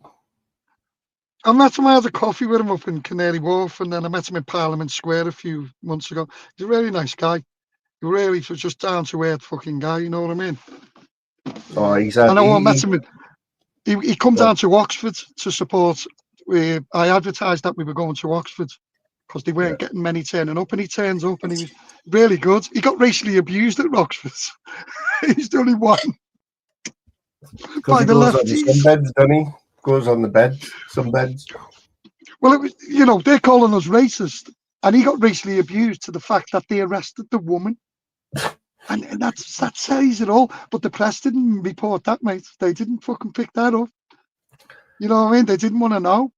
I met him, I had a coffee with him up in Canary Wharf, and then I met him in Parliament Square a few months ago. He's a really nice guy. He really was just down to earth fucking guy, you know what I mean? Oh, he's I know I met him. He come down to Oxford to support. I advertised that we were going to Oxford because they weren't getting many turning up, and he turns up and he was really good. He got racially abused at Oxford. He's the only one. By the lefties. Some beds, doesn't he? Goes on the bed, some beds. Well, it was, you know, they're calling us racist, and he got racially abused to the fact that they arrested the woman. And that says it all. But the press didn't report that, mate. They didn't fucking pick that up. You know what I mean? They didn't want to know.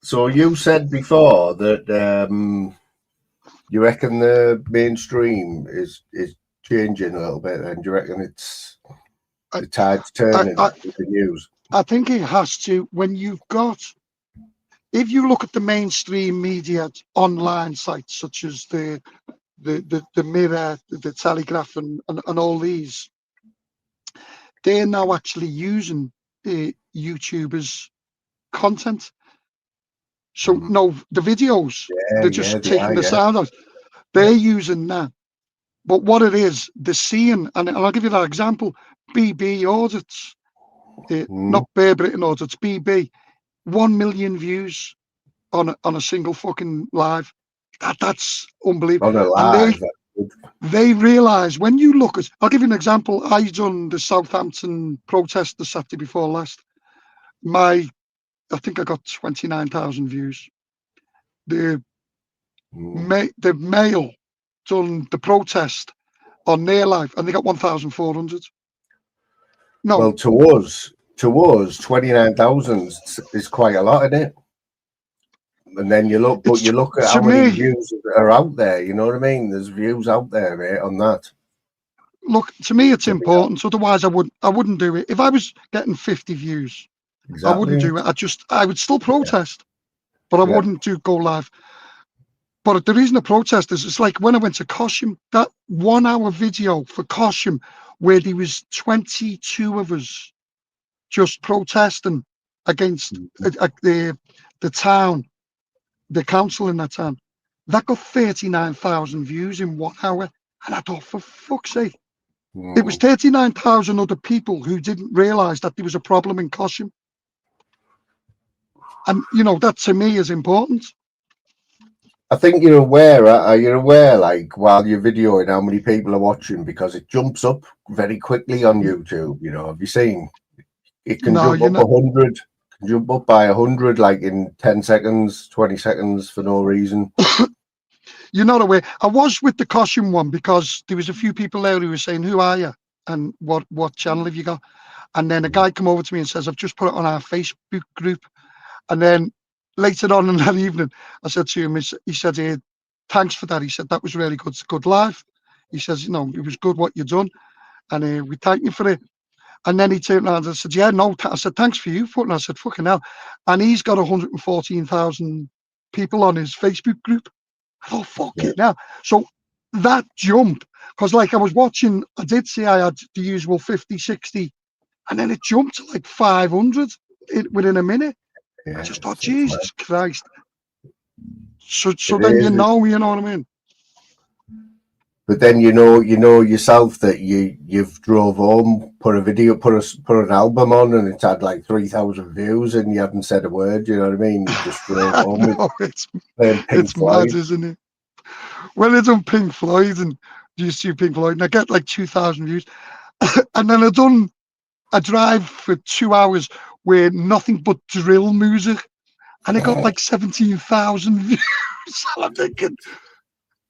So you said before that you reckon the mainstream is changing a little bit, and do you reckon it's the tide's turning with the news? I think it has to. When you've got, if you look at the mainstream media online sites such as the Mirror, the Telegraph, and all these, they're now actually using YouTubers' content. So no, the videos, they're just taking the sound out. They're using that. But what it is, they're seeing, and I'll give you that example. BB audits, not Bear Britain audits, BB, 1 million views on a single fucking live. That's unbelievable. On a live, and they realise when you look at, I'll give you an example. I done the Southampton protest the Saturday before last. I think I got 29,000 views. The Mail done the protest on their live, and they got 1,400. No, well, to us, 29,000 is quite a lot, isn't it? And then you look at how many views are out there. You know what I mean? There's views out there, mate, on that. Look, to me, it's important. Otherwise, I wouldn't do it. If I was getting 50 views, exactly. I wouldn't do it. I would still protest, but I wouldn't go live. But the reason I protest is it's like when I went to Cosham, that 1 hour video for Cosham where there was 22 of us just protesting against the town, the council in that town, that got 39,000 views in 1 hour. And I thought, for fuck's sake, it was 39,000 other people who didn't realise that there was a problem in Cosham. And, you know, that to me is important. I think you're aware, like, while you're videoing how many people are watching, because it jumps up very quickly on YouTube. You know, have you seen? It can jump up 100, jump up by 100, like in 10 seconds, 20 seconds for no reason. You're not aware. I was with the Cosham one because there was a few people there who were saying, "Who are you? And what channel have you got?" And then a guy come over to me and says, "I've just put it on our Facebook group." And then later on in that evening, I said to him, he said, "Hey, thanks for that." He said, "That was really good live." He says, "You know, it was good what you done, and we thank you for it." And then he turned around and said, "Yeah, no." I said, "Thanks for you." And I said, "Fucking hell." And he's got 114,000 people on his Facebook group. I thought, fuck it now. So that jump, because like I was watching, I did see I had the usual 50, 60, and then it jumped to like 500 within a minute. I just thought, Jesus Christ. So then you know what I mean? But then you know yourself that you've drove home, put a video, put an album on, and it's had like 3,000 views, and you haven't said a word. You know what I mean? You just drove home with No, it's playing Pink mad, Floyd. isn't it? When it's on Pink Floyd and you see Pink Floyd, and I get like 2,000 views, and then I drive for 2 hours with nothing but drill music, and it got like 17,000 views. I'm thinking,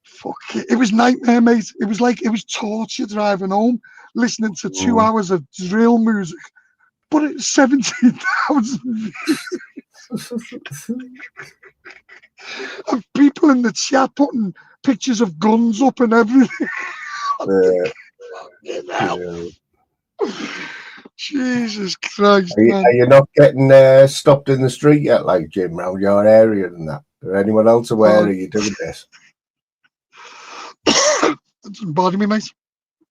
fuck it. It was nightmare, mate. It was torture driving home, listening to 2 hours of drill music, but it's 17,000 views. And people in the chat putting pictures of guns up and everything. Jesus Christ, man. Are you not getting stopped in the street yet, like Jim, around your area and that? Or anyone else aware of you doing this? It doesn't bother me, mate.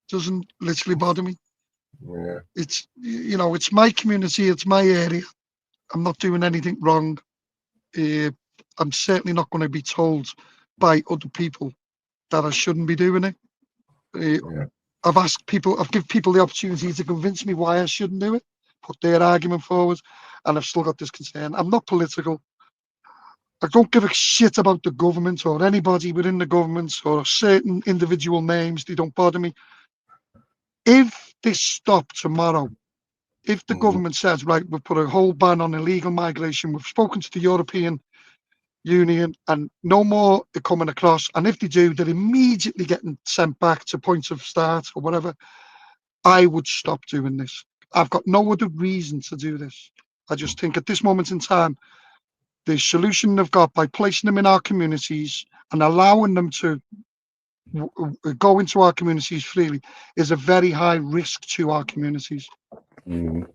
Doesn't literally bother me. Yeah. It's, you know, it's my community, it's my area. I'm not doing anything wrong. I'm certainly not going to be told by other people that I shouldn't be doing it. I've given people the opportunity to convince me why I shouldn't do it, put their argument forward, and I've still got this concern. I'm not political. I don't give a shit about the government or anybody within the government or certain individual names. They don't bother me. If this stopped tomorrow, if the government says, right, we've put a whole ban on illegal migration, we've spoken to the European Union and no more are coming across, and if they do, they're immediately getting sent back to points of start or whatever, I would stop doing this. I've got no other reason to do this. I just think at this moment in time, the solution they've got by placing them in our communities and allowing them to go into our communities freely is a very high risk to our communities. You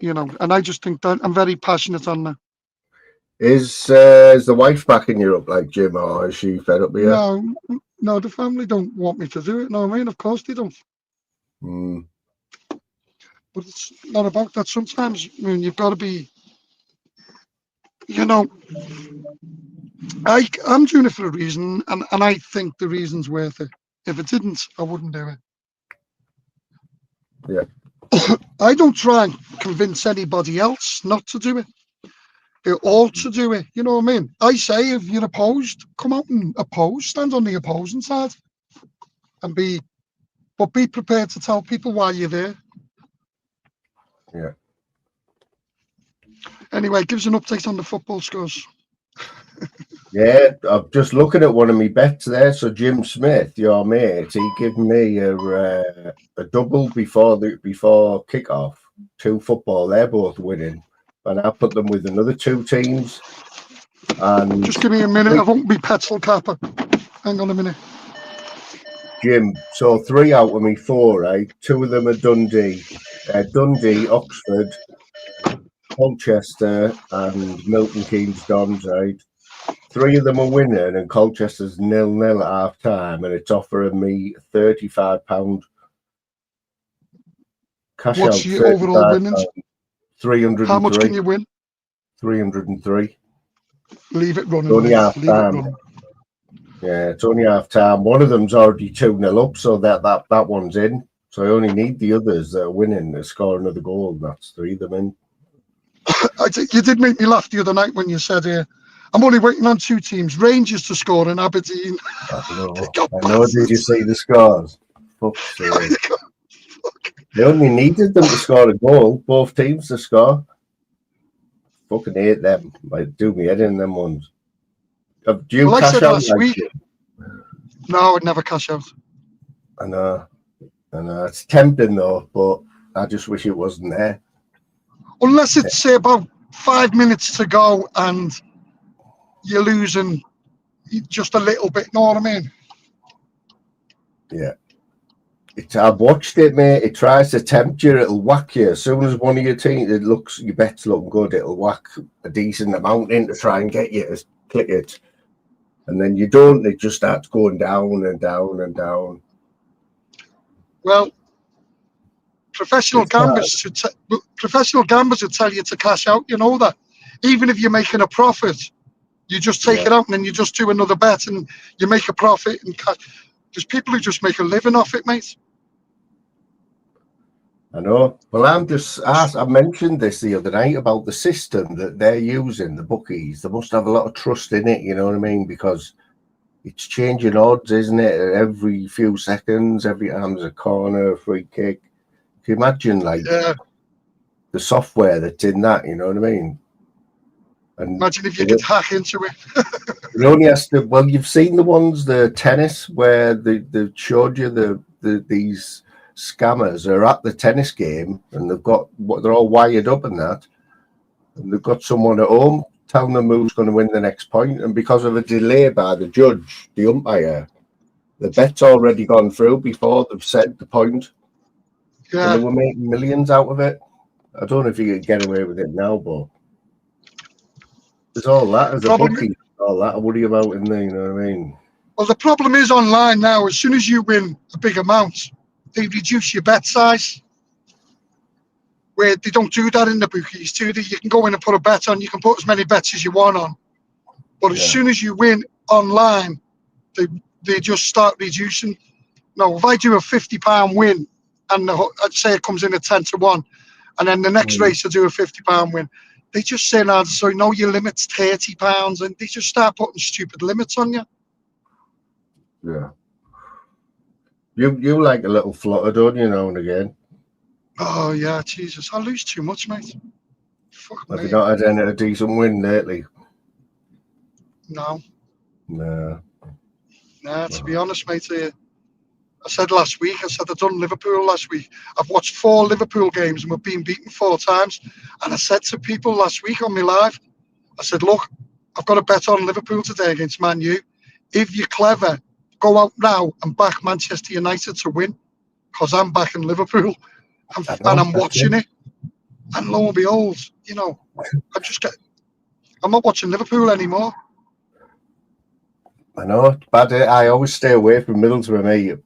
know, and I just think that I'm very passionate on that. Is the wife backing you up like Jim, or is she fed up with you? No, the family don't want me to do it. No, I mean, of course they don't. But it's not about that. Sometimes, I mean, you've got to be, you know, I'm doing it for a reason, and I think the reason's worth it. If it didn't, I wouldn't do it. Yeah. I don't try and convince anybody else not to do it. They're all to do it. You know what I mean? I say, if you're opposed, come out and oppose, stand on the opposing side, and be prepared to tell people why you're there. Yeah. Anyway, give us an update on the football scores. Yeah, I'm just looking at one of my bets there. So Jim Smith, your mate, he gave me a double before kickoff. 2 football, they're both winning. And I put them with another 2 teams. And just give me a minute. I won't be petrol capper. Hang on a minute. Jim, so 3 out of me 4, right? 2 of them are Dundee. Dundee, Oxford, Colchester, and Milton Keynes Dons, right? 3 of them are winning, and Colchester's 0-0 at half time, and it's offering me £35 cash out. What's your overall winnings? 303. How much can you win? 303. Leave it running. Only half time. Yeah, it's only half time. One of them's already 2-0 up, so that one's in. So I only need the others that are winning to score another goal, and that's 3 of them in. You did make me laugh the other night when you said, I'm only waiting on 2 teams, Rangers to score in Aberdeen. I know. Did you see the scores? Fuck's sake. They only needed them to score a goal, both teams to score. Fucking hate them. Like, do me head in them ones. Do you cash out last week? No, I'd never cash out. I know. It's tempting though, but I just wish it wasn't there. Unless it's say about 5 minutes to go and you're losing just a little bit, know what I mean? Yeah. I've watched it, mate. It tries to tempt you. It'll whack you. As soon as one of your teams, your bet's looking good, it'll whack a decent amount in to try and get you to click it. And then you don't, it just starts going down and down and down. Well, professional gamblers would tell you to cash out, you know that. Even if you're making a profit, you just take it out and then you just do another bet and you make a profit and cash. There's people who just make a living off it, mate. I know. Well, I'm just asked. I mentioned this the other night about the system that they're using, the bookies. They must have a lot of trust in it, you know what I mean? Because it's changing odds, isn't it? Every few seconds, every time there's a corner, a free kick. Can you imagine, like, the software that's in that, you know what I mean? And imagine if you could hack into it. it only has to, well, you've seen the ones, the tennis, where they showed you these scammers are at the tennis game and they're all wired up and that, and they've got someone at home telling them who's going to win the next point, and because of a delay by the judge, the umpire, the bet's already gone through before they've set the point. And they were making millions out of it. I don't know if you could get away with it now, but there's all that as a bookie, all that I worry about in there, you know what I mean? Well, the problem is online now, as soon as you win a big amount, they reduce your bet size. Where they don't do that in the bookies too. You can go in and put a bet on, you can put as many bets as you want on. But as soon as you win online, they just start reducing. No, if I do a £50 win and I'd say it comes in at 10-1, and then the next race I do a £50 win, they just say, now, so no, your limit's £30, and they just start putting stupid limits on you. Yeah. You like a little flutter, don't you, now and again? Oh, yeah, Jesus. I lose too much, mate. Fuck me. Have you not had any a decent win lately? No. No. Nah, to be honest, mate, I said last week, I've done Liverpool last week. I've watched 4 Liverpool games and we've been beaten 4 times. And I said to people last week on my live, I said, look, I've got a bet on Liverpool today against Man U. If you're clever, go out now and back Manchester United to win, because I'm backing Liverpool. And I'm watching it, and lo and behold, you know, I'm not watching Liverpool anymore. I know, it's bad. I always stay away from Middlesbrough, mate.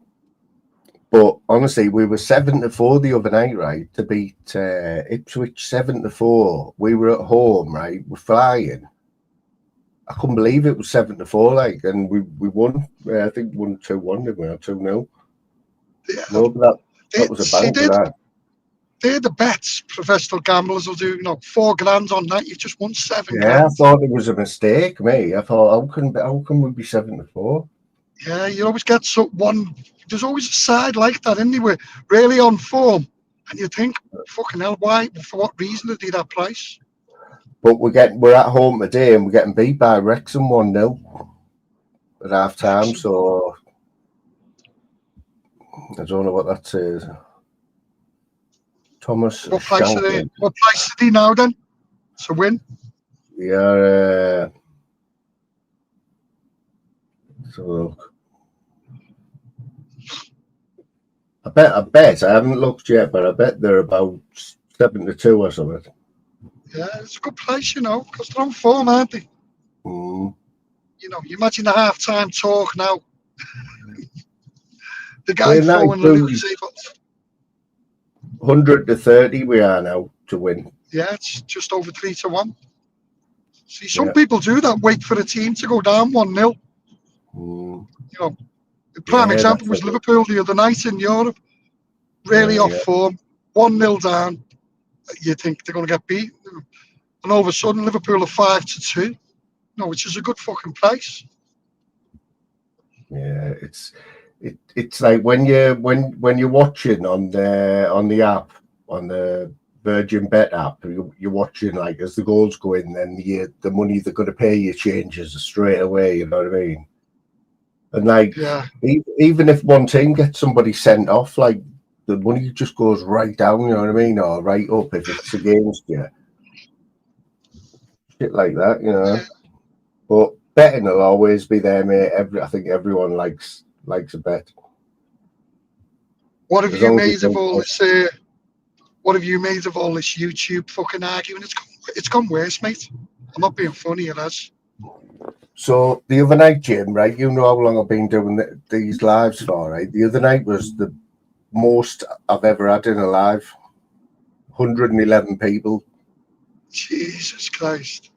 But honestly, we were 7-4 the other night, right? To beat Ipswich 7-4. We were at home, right? We're flying. I couldn't believe it was 7-4, like, and we won. I think we won 2-1, didn't we? Or 2-0. Yeah. No, but that was a bank. They're the bets professional gamblers will do, you know, $4,000 on that. You've just won $7,000. Yeah, I thought it was a mistake, mate. I thought, how can we be 7-4? Yeah, you always get one. There's always a side like that, isn't there? We're really on form, and you think, fucking hell, why? For what reason did that price? But we're at home today, and we're getting beat by Wrexham 1-0 at half time. So I don't know what that says. Thomas. What price are they now then to win? We are. So look. I bet. I haven't looked yet, but I bet they're about 7-2 or something. Yeah, it's a good price, you know, because they're on form, aren't they? Mm. You know, you imagine the half-time talk now. The guy throwing the Lucas 100-30 we are now to win. Yeah, it's just over 3-1. See, some people do that, wait for a team to go down 1-0. Mm. You know, the prime example was Liverpool the other night in Europe. Really off form, 1-0 down. You think they're going to get beat. And all of a sudden, Liverpool are 5-2. No, which is a good fucking price. Yeah, it's like when you're watching on the app, on the Virgin Bet app, you're watching, like, as the goals go in, then the money they're going to pay you changes straight away. You know what I mean? And like, even if one team gets somebody sent off, like, the money just goes right down. You know what I mean, or right up if it's against you. Shit like that, you know. But betting will always be there, mate. I think everyone likes a bet. What have you made of all this? What have you made of all this YouTube fucking arguing? It's gone worse, mate. I'm not being funny, it has. So the other night, Jim, right? You know how long I've been doing these lives for, right? The other night was the most I've ever had in a live. 111 people. Jesus Christ.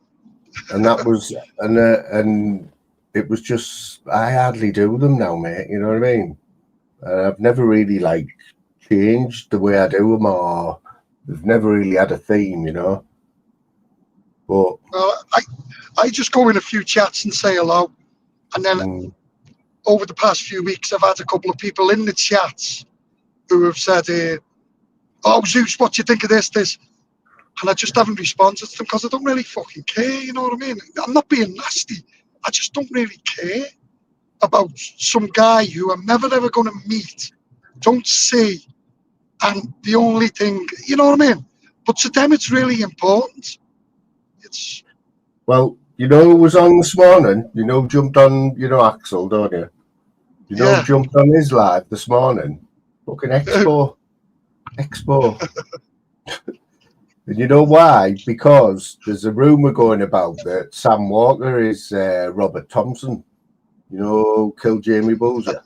And that was and it was just, I hardly do them now, mate. You know what I mean? I've never really like changed the way I do them, or they've never really had a theme, you know. But I just go in a few chats and say hello, and then over the past few weeks, I've had a couple of people in the chats who have said, "Oh, Zeus, what do you think of this?" And I just haven't responded to them because I don't really fucking care. You know what I mean? I'm not being nasty. I just don't really care about some guy who I'm never ever going to meet, don't see, and the only thing, you know what I mean? But to them, it's really important. It's well, you know who was on this morning? You know, jumped on, you know, Axel, don't you? You know, Yeah. jumped on his live this morning. Fucking Expo. And you know why? Because there's a rumour going about that Sam Walker is Robert Thompson. You know, who killed Jamie Bulger.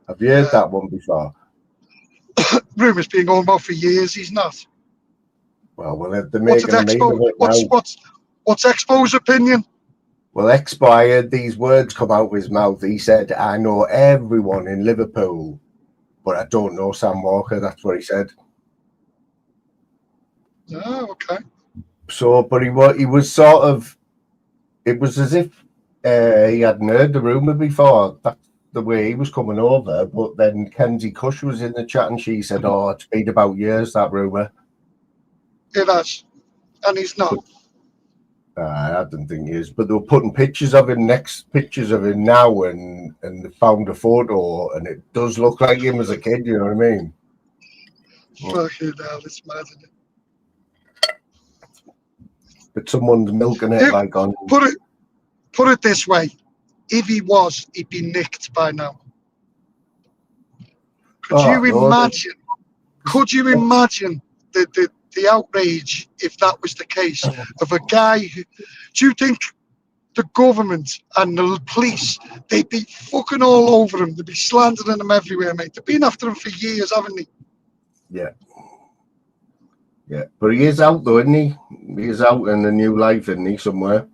Have you heard that one before? rumours being going about for years. He's not. Well, they're What's making a mean of it now. What's Expo's opinion? Well, Expo, I heard these words come out of his mouth. He said, "I know everyone in Liverpool, but I don't know Sam Walker." That's what he said. Oh, okay. So, but he was sort of, it was as if he hadn't heard the rumour before. That's the way he was coming over. But then Kenzie Cush was in the chat and she said, "Oh, it's been about years, that rumour." It has. And he's not. I didn't think he is, but they were putting pictures of him now, and they found a photo, and it does look like him as a kid. You know what I mean? Fucking hell, it's mad, isn't it? But someone's milking it like on. Put it this way: if he was, he'd be nicked by now. Could you imagine the outrage if that was the case of a guy who, do you think the government and the police, they'd be fucking all over him, they'd be slandering him everywhere, mate. They've been after him for years, haven't they? Yeah, but he is out though, isn't he? He is out in a new life, isn't he, somewhere?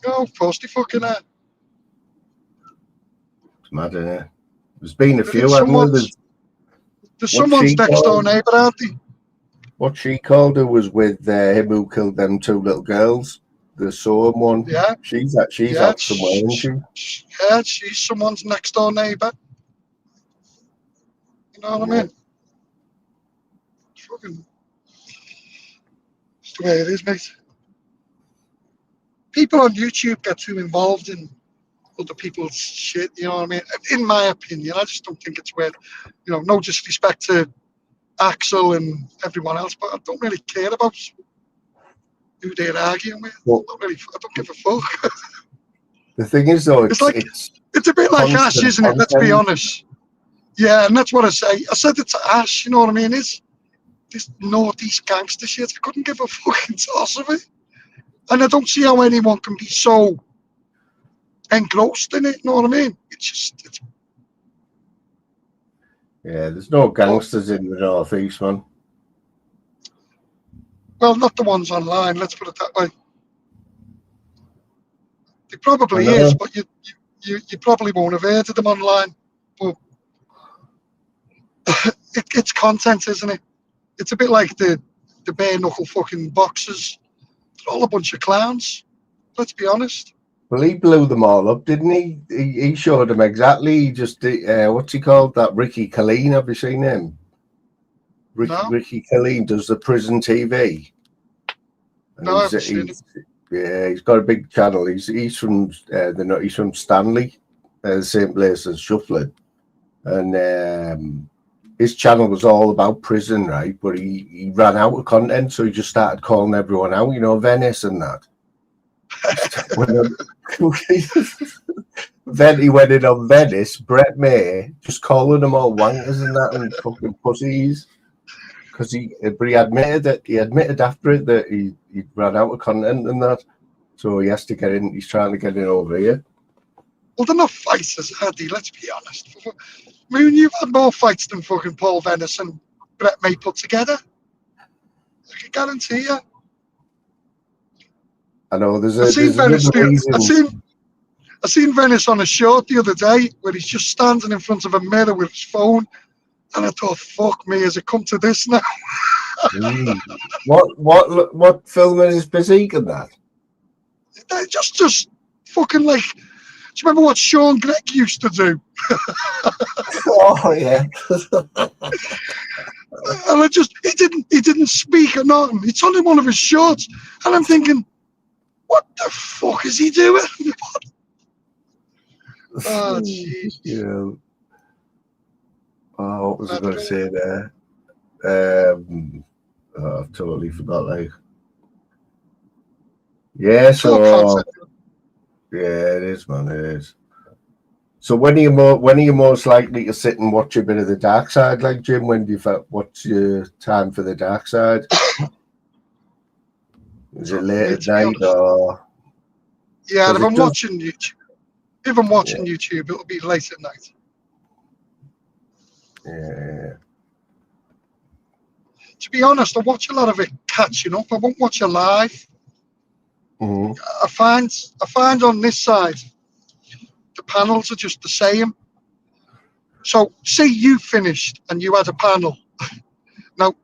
Oh, of course they fucking are. It's mad, isn't it? There's been a few, there's someone's next door neighbour, aren't they? What she called her was with him who killed them two little girls. The Soham one. Yeah. She's out somewhere, isn't she? Yeah, she's someone's next door neighbour. You know what I mean? It's fucking, it's the way it is, mate. People on YouTube get too involved in other people's shit, you know what I mean? In my opinion, I just don't think it's worth, you know, no disrespect to Axel and everyone else, but I don't really care about who they're arguing with. I don't give a fuck. The thing is, though, it's a bit like Ash, isn't it? Let's be honest. Yeah, and that's what I say. I said it to Ash, you know what I mean? It's this northeast gangster shit. I couldn't give a fucking toss of it. And I don't see how anyone can be so engrossed in it, you know what I mean? It's yeah, there's no gangsters in the northeast, man. Well, not the ones online, let's put it that way. There probably is, but you probably won't have heard of them online. But it's content, isn't it? It's a bit like the bare knuckle fucking boxers. They're all a bunch of clowns. Let's be honest. Well, he blew them all up, didn't he? He showed them exactly. He just what's he called? That Ricky Colleen. Have you seen him? Ricky Colleen does the prison TV. No, I haven't seen it. Yeah, he's got a big channel. He's from he's from Stanley, the same place as Shuffling, and his channel was all about prison, right? But he ran out of content, so he just started calling everyone out. You know, Venice and that. Then he went in on Venice, Brett May, just calling them all wankers and that and fucking pussies. Because he admitted after it that he ran out of content and that. So he has to get in, he's trying to get in over here. Well, they're not fighters, are they? Let's be honest. I mean, you've had more fights than fucking Paul Venice and Brett May put together. I can guarantee you. I know there's I've seen I seen Venice on a short the other day where he's just standing in front of a mirror with his phone, and I thought, fuck me, has it come to this now? What film is his physique in that? Just fucking like. Do you remember what Sean Gregg used to do? Oh yeah. And he didn't speak or nothing. It's only one of his shorts, and I'm thinking, what the fuck is he doing? Oh, jeez. Yeah. Oh, what was I going to say there? I've totally forgot. Like, yeah. So yeah, it is, man. It is. So when are you most likely to sit and watch a bit of the dark side, like Jim? When do you what's your time for the dark side? Is it late at night or? Yeah, if I'm watching YouTube, YouTube, it'll be late at night. Yeah. To be honest, I watch a lot of it catching up. I won't watch it live. Mm-hmm. I find on this side, the panels are just the same. So say you finished and you had a panel. Now,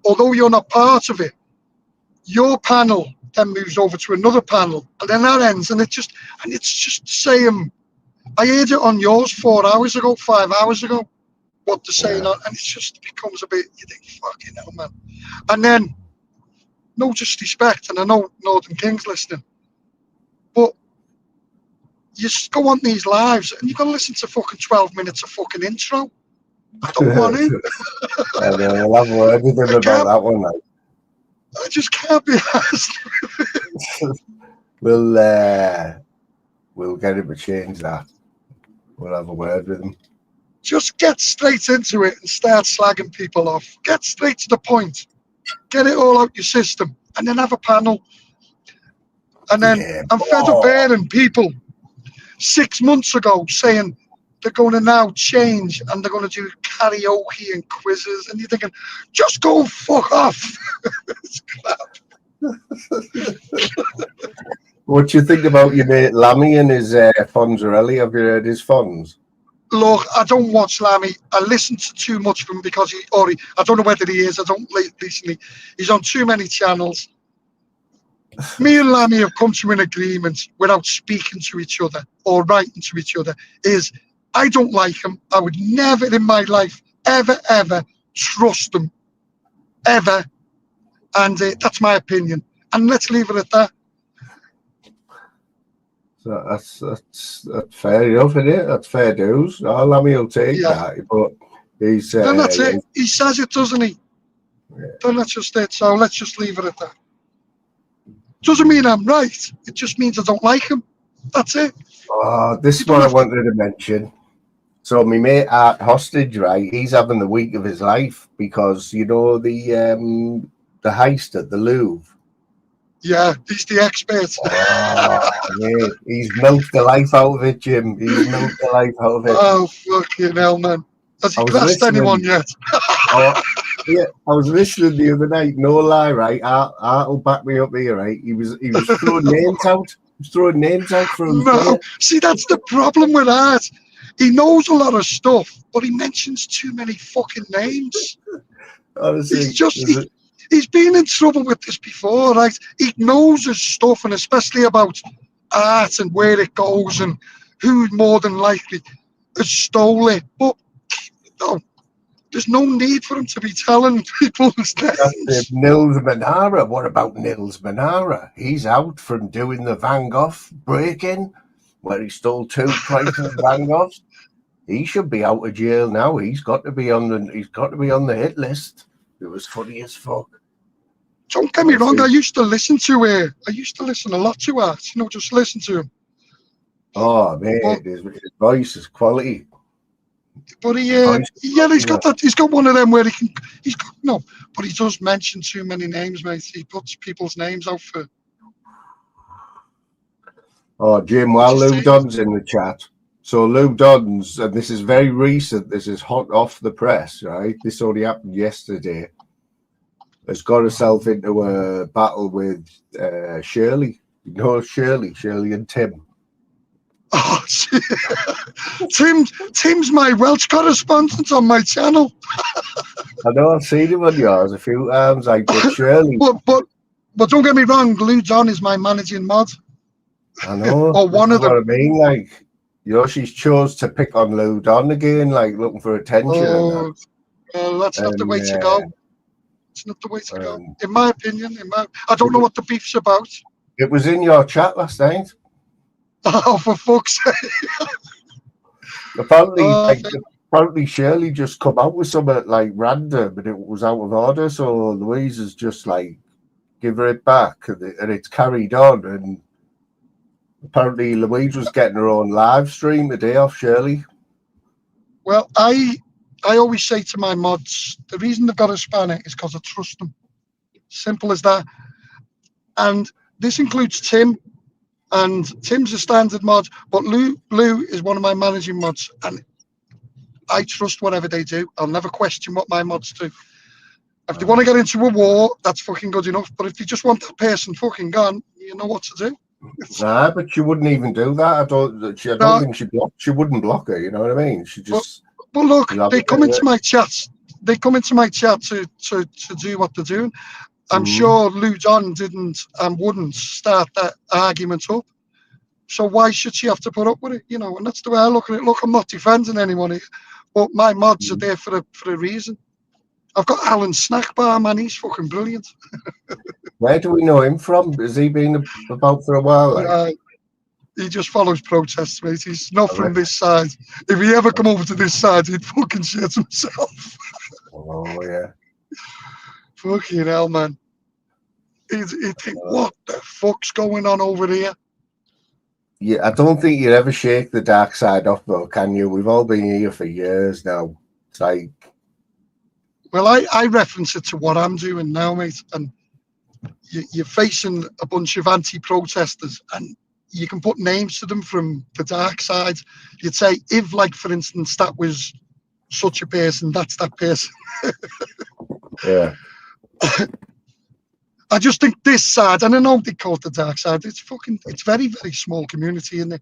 although you're not part of it, your panel then moves over to another panel, and then that ends, and it's just the same. I heard it on yours 4 hours ago, 5 hours ago, what they're saying, and it just becomes a bit, you think, fucking hell, man. And then, no disrespect, and I know Northern King's listening, but you just go on these lives, and you've got to listen to fucking 12 minutes of fucking intro. I don't want to. I know, we'll have a word with him about that one, mate. I just can't be asked. We'll get him to change that. We'll have a word with him. Just get straight into it and start slagging people off. Get straight to the point. Get it all out your system, and then have a panel. And then I'm fed up hearing people 6 months ago saying they're going to now change and they're going to do karaoke and quizzes, and you're thinking, just go fuck off. It's crap. What do you think about your mate Lammy and his Fonzarelli? Have you heard his Fonz? Look, I don't watch Lammy. I listen to too much of him because I don't know whether he is. I don't listen. He's on too many channels. Me and Lammy have come to an agreement without speaking to each other or writing to each other. Is I don't like him. I would never in my life ever trust him, ever. And that's my opinion. And let's leave it at that. So that's fair enough, isn't it? That's fair dues. Lammy will take that, but he's. Then that's it. He says it, doesn't he? Yeah. Then that's just it. So let's just leave it at that. Doesn't mean I'm right. It just means I don't like him. That's it. This is what I wanted to mention. So my mate Art Hostage, right? He's having the week of his life because you know the heist at the Louvre. Yeah, he's the expert. Yeah, he's milked the life out of it, Jim. He's milked the life out of it. Oh fucking hell, man! Has he classed anyone yet? Yeah, I was listening the other night. No lie, right? Art will back me up here, right? He was throwing names out. He was throwing names out for him. No, see, that's the problem with Art. He knows a lot of stuff, but he mentions too many fucking names. Honestly, he's been in trouble with this before, right? He knows his stuff, and especially about art and where it goes and who more than likely has stole it. But no, there's no need for him to be telling people his names. Nils Manara. What about Nils Manara? He's out from doing the Van Gogh break-in, where he stole 2 priceless Van Goghs. He should be out of jail now. He's got to be on the hit list. It was funny as fuck. Don't get me wrong. I used to listen a lot to Art. Just listen to him. Oh man, his voice is quality. But he's got that. He's got one of them where he can. But he does mention too many names, mate. He puts people's names out for. Oh, Jim, while Lou Dunn's in the chat. So Lou Dunn's, and this is very recent. This is hot off the press, right? This only happened yesterday. Has got herself into a battle with Shirley. You know Shirley and Tim. Oh, Tim's my Welsh correspondent on my channel. I know I've seen him on yours a few times, like, but surely, But don't get me wrong, Lou John is my managing mod. I know, Or one this of is what them. I mean, like, she's chose to pick on Lou Don again, like, looking for attention and that. Well, that's not the And, way to go. It's not the way to go. um, In my opinion, I don't know what the beef's about. It was in your chat last night. Oh, for fuck's sake. Apparently Shirley just come out with something like random, but it was out of order. So Louise has just like give her it back, and it's carried on. And apparently Louise was getting her own live stream today off Shirley. Well, I always say to my mods, the reason they've got a spanner is because I trust them. Simple as that. And this includes Tim, and Tim's a standard mod, but Lou is one of my managing mods, and I trust whatever they do. I'll never question what my mods do. If they want to get into a war, that's fucking good enough. But if you just want that person fucking gone, you know what to do. Nah, but she wouldn't even do that. I don't think she wouldn't block her. You know what I mean? She just. But look, they come into my chats. They come into my chat to do what they're doing. I'm sure Lou John didn't and wouldn't start that argument up. So why should she have to put up with it? You know, and that's the way I look at it. Look, I'm not defending anyone here, but my mods are there for a reason. I've got Alan Snackbar, man. He's fucking brilliant. Where do we know him from? Has he been about for a while? Like? He just follows protests, mate. He's not from this side. If he ever come over to this side, he'd fucking shit himself. Oh, yeah. Fucking hell, man. He'd think, what the fuck's going on over here? Yeah, I don't think you'd ever shake the dark side off, though, can you? We've all been here for years now. It's like... Well, I reference it to what I'm doing now, mate. And you're facing a bunch of anti-protesters, and you can put names to them from the dark side. You'd say, if, like, for instance, that was such a person, that's that person. Yeah. I just think this side, and I know they call it the dark side, it's very, very small community, and they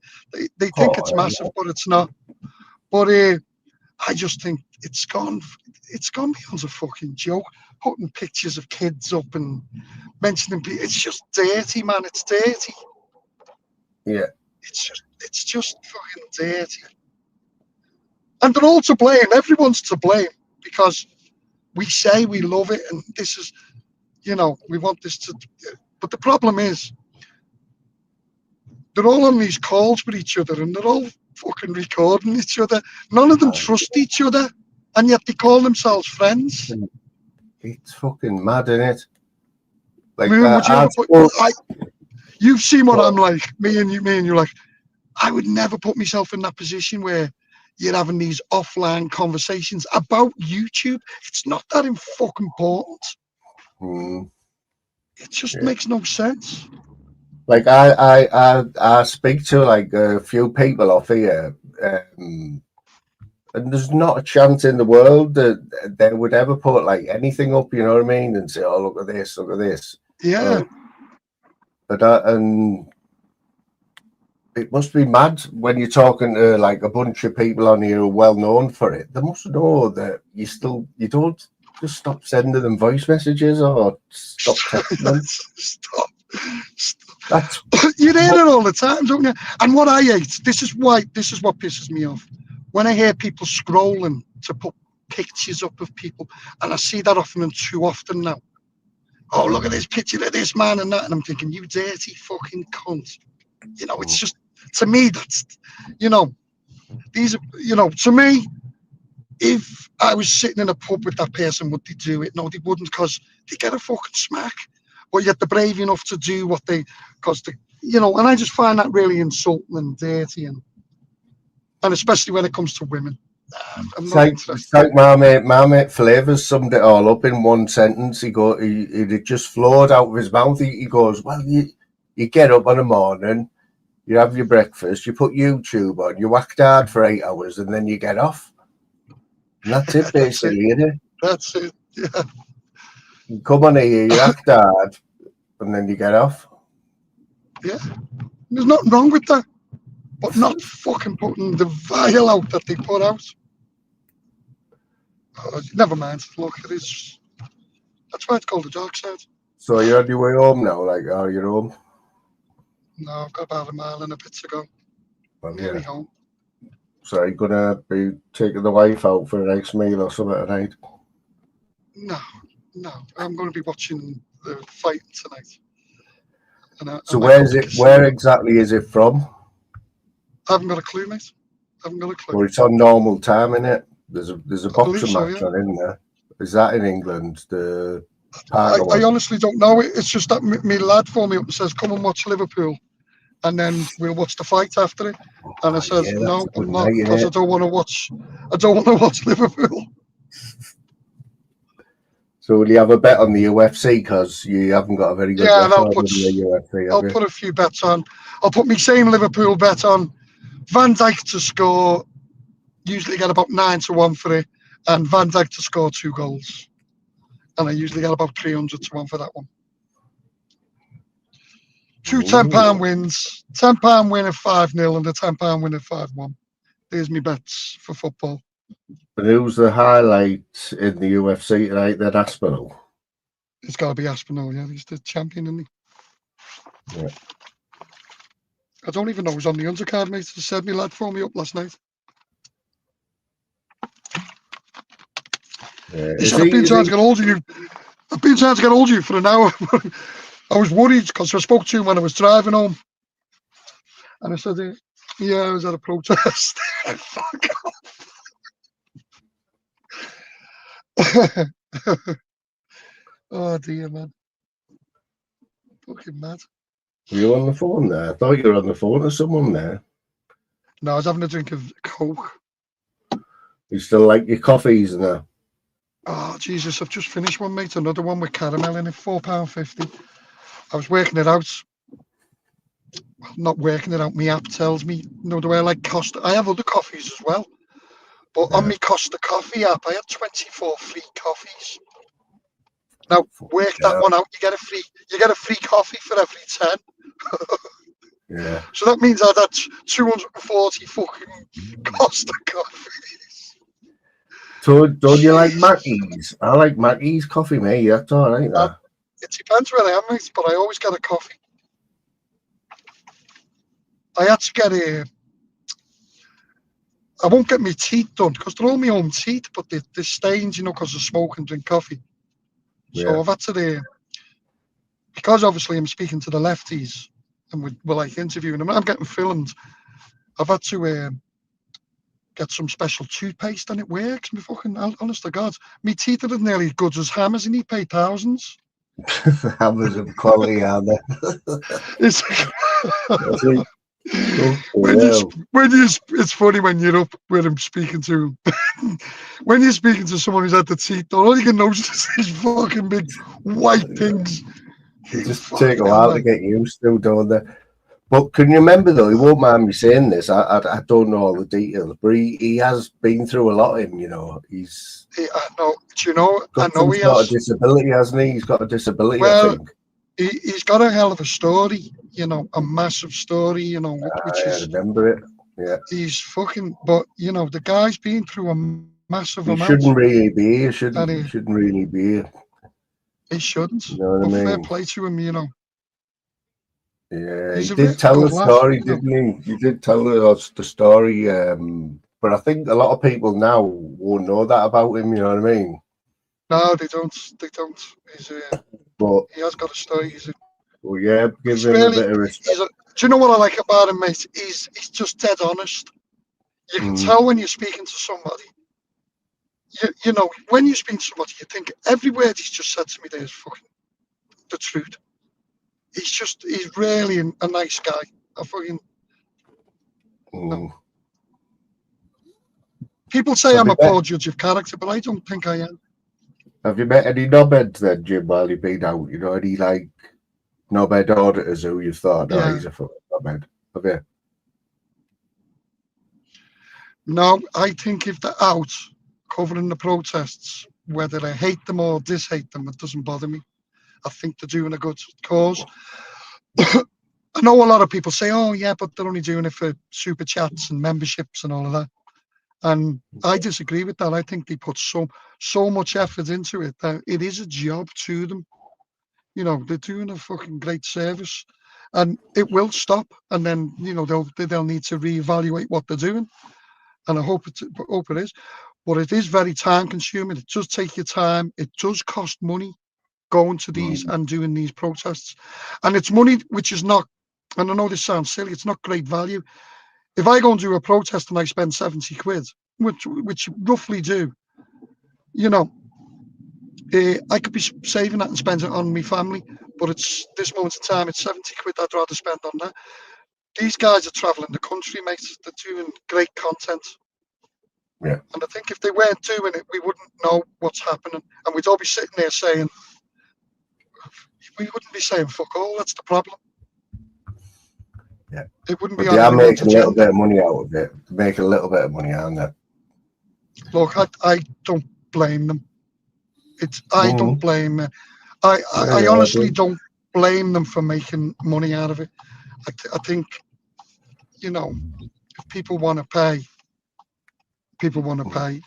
think it's massive, but it's not. But I just think it's gone beyond a fucking joke. Putting pictures of kids up and mentioning people, it's just dirty, man. It's dirty. Yeah. It's just fucking dirty. And they're all to blame. Everyone's to blame because we say we love it, and this is, you know, we want this to. But the problem is, they're all on these calls with each other, and they're all fucking recording each other. None of them trust each other, and yet they call themselves friends. It's fucking mad, isn't it? Like, you've seen what I'm like. Me and you're like, I would never put myself in that position where you're having these offline conversations about YouTube. It's not that fucking important. It just makes no sense. Like I speak to like a few people off here, and there's not a chance in the world that they would ever put like anything up, you know what I mean, and say, "Oh, look at this, look at this." Yeah. And it must be mad when you're talking to like a bunch of people on here who are well known for it. They must know that you don't just stop sending them voice messages or stop texting them. Stop. You hear it all the time, don't you? And what I hate, this is what pisses me off. When I hear people scrolling to put pictures up of people, and I see that often and too often now. Oh, look at this picture of this man and that, and I'm thinking, you dirty fucking cunt. You know, it's just, to me, that's, you know, these are, you know, to me, if I was sitting in a pub with that person, would they do it? No, they wouldn't, because they get a fucking smack. But yet they're brave enough to do what they, because they, you know, and I just find that really insulting and dirty, and especially when it comes to women. It's like my mate Flavors summed it all up in one sentence. He just flowed out of his mouth. He goes, well, you get up in the morning, you have your breakfast, you put YouTube on, you whack hard for 8 hours, and then you get off. And that's it, basically, isn't it? That's it, yeah. You come on here, you act hard, and then you get off. Yeah, there's nothing wrong with that. but not fucking putting the vile out that they put out. Never mind. Look, it is. That's why it's called the dark side. So you're on your way home now, like, are you home? No, I've got about a mile and a bit to go. Well, Nearly yeah. home. So you're gonna be taking the wife out for a nice meal or something tonight? No. I'm going to be watching the fight tonight. And So I might where go is to it? casino. Where exactly is it from? I haven't got a clue, mate. I haven't got a clue. Or it's on normal time, innit? There's a believe boxing so, match yeah. on in there. Is that in England? The I Parker one? honestly don't know. It's just that me lad phoned me up and says, come and watch Liverpool. And then we'll watch the fight after it. And I says, yeah, that's no, a good I'm not, night, because I innit? don't want to watch Liverpool. So will you have a bet on the UFC because you haven't got a very good Yeah, and record in the UFC, I'll have you? put a few bets on. I'll put my same Liverpool bet on. Van Dijk to score, usually get about 9-1 for it. And Van Dijk to score 2 goals. And I usually get about 300-1 for that one. Two £10 wins, £10 win at 5-0 and a £10 win at 5-1. There's my bets for football. But who's the highlight in the UFC tonight then, Aspinall? It's got to be Aspinall, yeah. He's the champion, isn't he? Yeah. I don't even know who's on the undercard, mate. He said me lad phoned me up last night. Yeah. He said, I've been trying to get hold of you. I've been trying to get hold of you for an hour. I was worried because I spoke to him when I was driving home. And I said, yeah, I was at a protest. Fuck off. Oh, dear, man. Fucking mad. Were you on the phone there? I thought you were on the phone to someone there. No, I was having a drink of Coke. You still like your coffees and that? Oh, Jesus, I've just finished one, mate. Another one with caramel in it, £4.50. I was working it out. Well, not working it out. My app tells me, the way I like Costa. I have other coffees as well. But on my Costa Coffee app, I had 24 free coffees. Now, work that one out. You get a free coffee for every 10. Yeah. So that means I'd had 240 fucking Costa coffees. So don't you like Mackey's? I like Mackey's coffee, mate. That's all right. It depends where I am, mate, but I always get a coffee. I had to get I won't get my teeth done because they're all my own teeth, but they're stains, because I smoke and drink coffee. So Yeah. I've had to, because obviously I'm speaking to the lefties and we're like interviewing them, I'm getting filmed. I've had to get some special toothpaste and it works. Me fucking, honest to God, my teeth are nearly as good as Hammers and he paid thousands. Hammers of quality, are they? It's it's funny when you're up where I'm speaking to when you're speaking to someone who's had the teeth done, all you can notice is these fucking big white things. It just take a while to get used to, don't they? But can you remember though? He won't mind me saying this. I don't know all the details, but he has been through a lot. He's. I know. Do you know? Got I know some he sort has. of disability, hasn't he? He's got a disability, Well, I think. He's got a hell of a story. A massive story. Which I is. remember it. Yeah. He's fucking. But the guy's been through a massive He amount. shouldn't really be here, should he? He shouldn't really be here. He shouldn't. You know what I mean? Fair play to him. Yeah, He's he a did really tell good the lad, story, didn't he? He did tell us the story, but I think a lot of people now won't know that about him. You know what I mean? No, they don't. They don't. But he has got a story. Well, yeah, give He's him really, a bit of respect. do you know what I like about him, mate? He's just dead honest. You can tell when you're speaking to somebody. When you speak to somebody, you think every word he's just said to me there is fucking the truth. He's really a nice guy. I fucking. No. People say I'm a poor judge of character, but I don't think I am. Have you met any knobheads then, Jim, while you've been out? Any knobhead auditors who you thought, oh, he's a fucking knobhead? Have you? No, I think if they're out covering the protests, whether I hate them or dishate them, it doesn't bother me. I think they're doing a good cause. I know a lot of people say, oh yeah, but they're only doing it for super chats and memberships and all of that. And I disagree with that. I think they put so much effort into it that it is a job to them. You know, they're doing a fucking great service, and it will stop. And then, you know, they'll need to reevaluate what they're doing. And I hope it is. But it is very time consuming. It does take your time. It does cost money going to these and doing these protests. And it's money which is not, and I know this sounds silly, it's not great value. If I go and do a protest and I spend 70 quid, which roughly do, you know, I could be saving that and spend it on my family, but it's this moment in time, it's 70 quid I'd rather spend on that. These guys are traveling the country, mate. They're doing great content. Yeah. And I think if they weren't doing it, we wouldn't know what's happening. And we'd all be sitting there saying, we wouldn't be saying fuck all, that's the problem. Yeah. It wouldn't But be they on are anyone's making a little agenda. bit of money out of it. Make a little bit of money, aren't they? Look, I don't blame them. I don't blame. I honestly don't blame them for making money out of it. I think, you know, if people want to pay, people want to pay.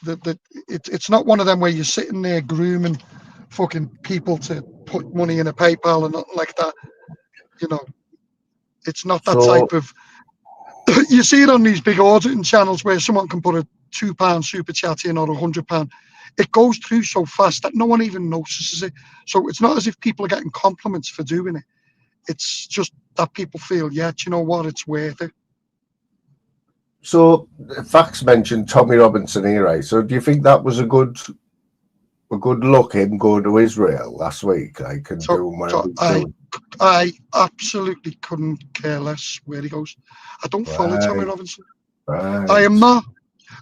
It's not one of them where you're sitting there grooming fucking people to put money in a PayPal or nothing like that. You know, it's not that type of. You see it on these big auditing channels where someone can put a £2 super chat in or £100. It goes through so fast that no one even notices it. So it's not as if people are getting compliments for doing it. It's just that people feel, yeah, do you know what, it's worth it. So Fax mentioned Tommy Robinson here, right? So do you think that was a good look, him going to Israel last week? Like, and doing whatever he's doing? I absolutely couldn't care less where he goes. I don't follow Tommy Robinson. Right. I am not.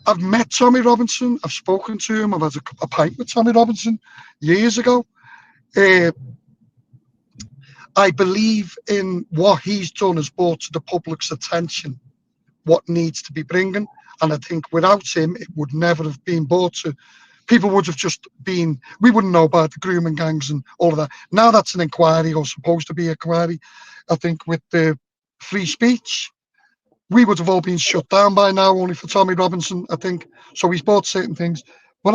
I've met Tommy Robinson. I've spoken to him. I've had a pint with Tommy Robinson years ago. I believe in what he's done has brought to the public's attention what needs to be bringing. And I think without him, it would never have been brought to. People would have just been, we wouldn't know about the grooming gangs and all of that. Now that's an inquiry, or supposed to be an inquiry. I think with the free speech, we would have all been shut down by now, only for Tommy Robinson, I think. So he's bought certain things. But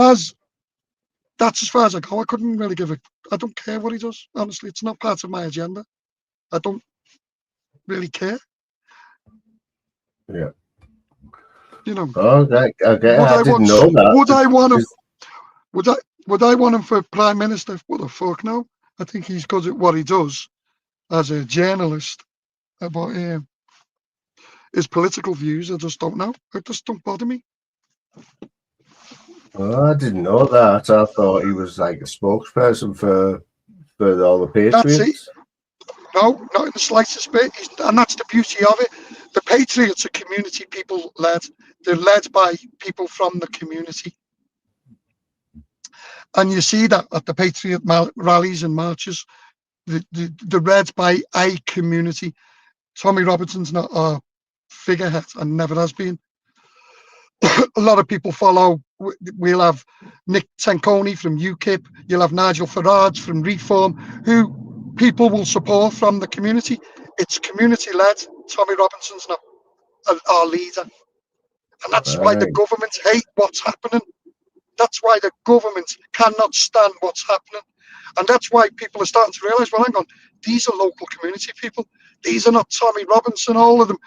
that's as far as I go. I couldn't really I don't care what he does. Honestly, it's not part of my agenda. I don't really care. Yeah. You know. Okay. I didn't know that. Would I want him for Prime Minister? What the fuck, no. I think he's good at what he does as a journalist. But his political views, I just don't know. It just don't bother me. Oh, I didn't know that. I thought he was like a spokesperson for all the Patriots. That's it. No, not in the slightest bit. And that's the beauty of it. The Patriots are community people led. They're led by people from the community. And you see that at the Patriot rallies and marches. They're led by a community. Tommy Robinson's not a figurehead and never has been. A lot of people follow. We'll have Nick Tanconi from UKIP. You'll have Nigel Farage from Reform, who people will support from the community. It's community led. Tommy Robinson's not our leader. And that's why the government hate what's happening. That's why the government cannot stand what's happening. And that's why people are starting to realise, well, hang on, these are local community people. These are not Tommy Robinson, all of them.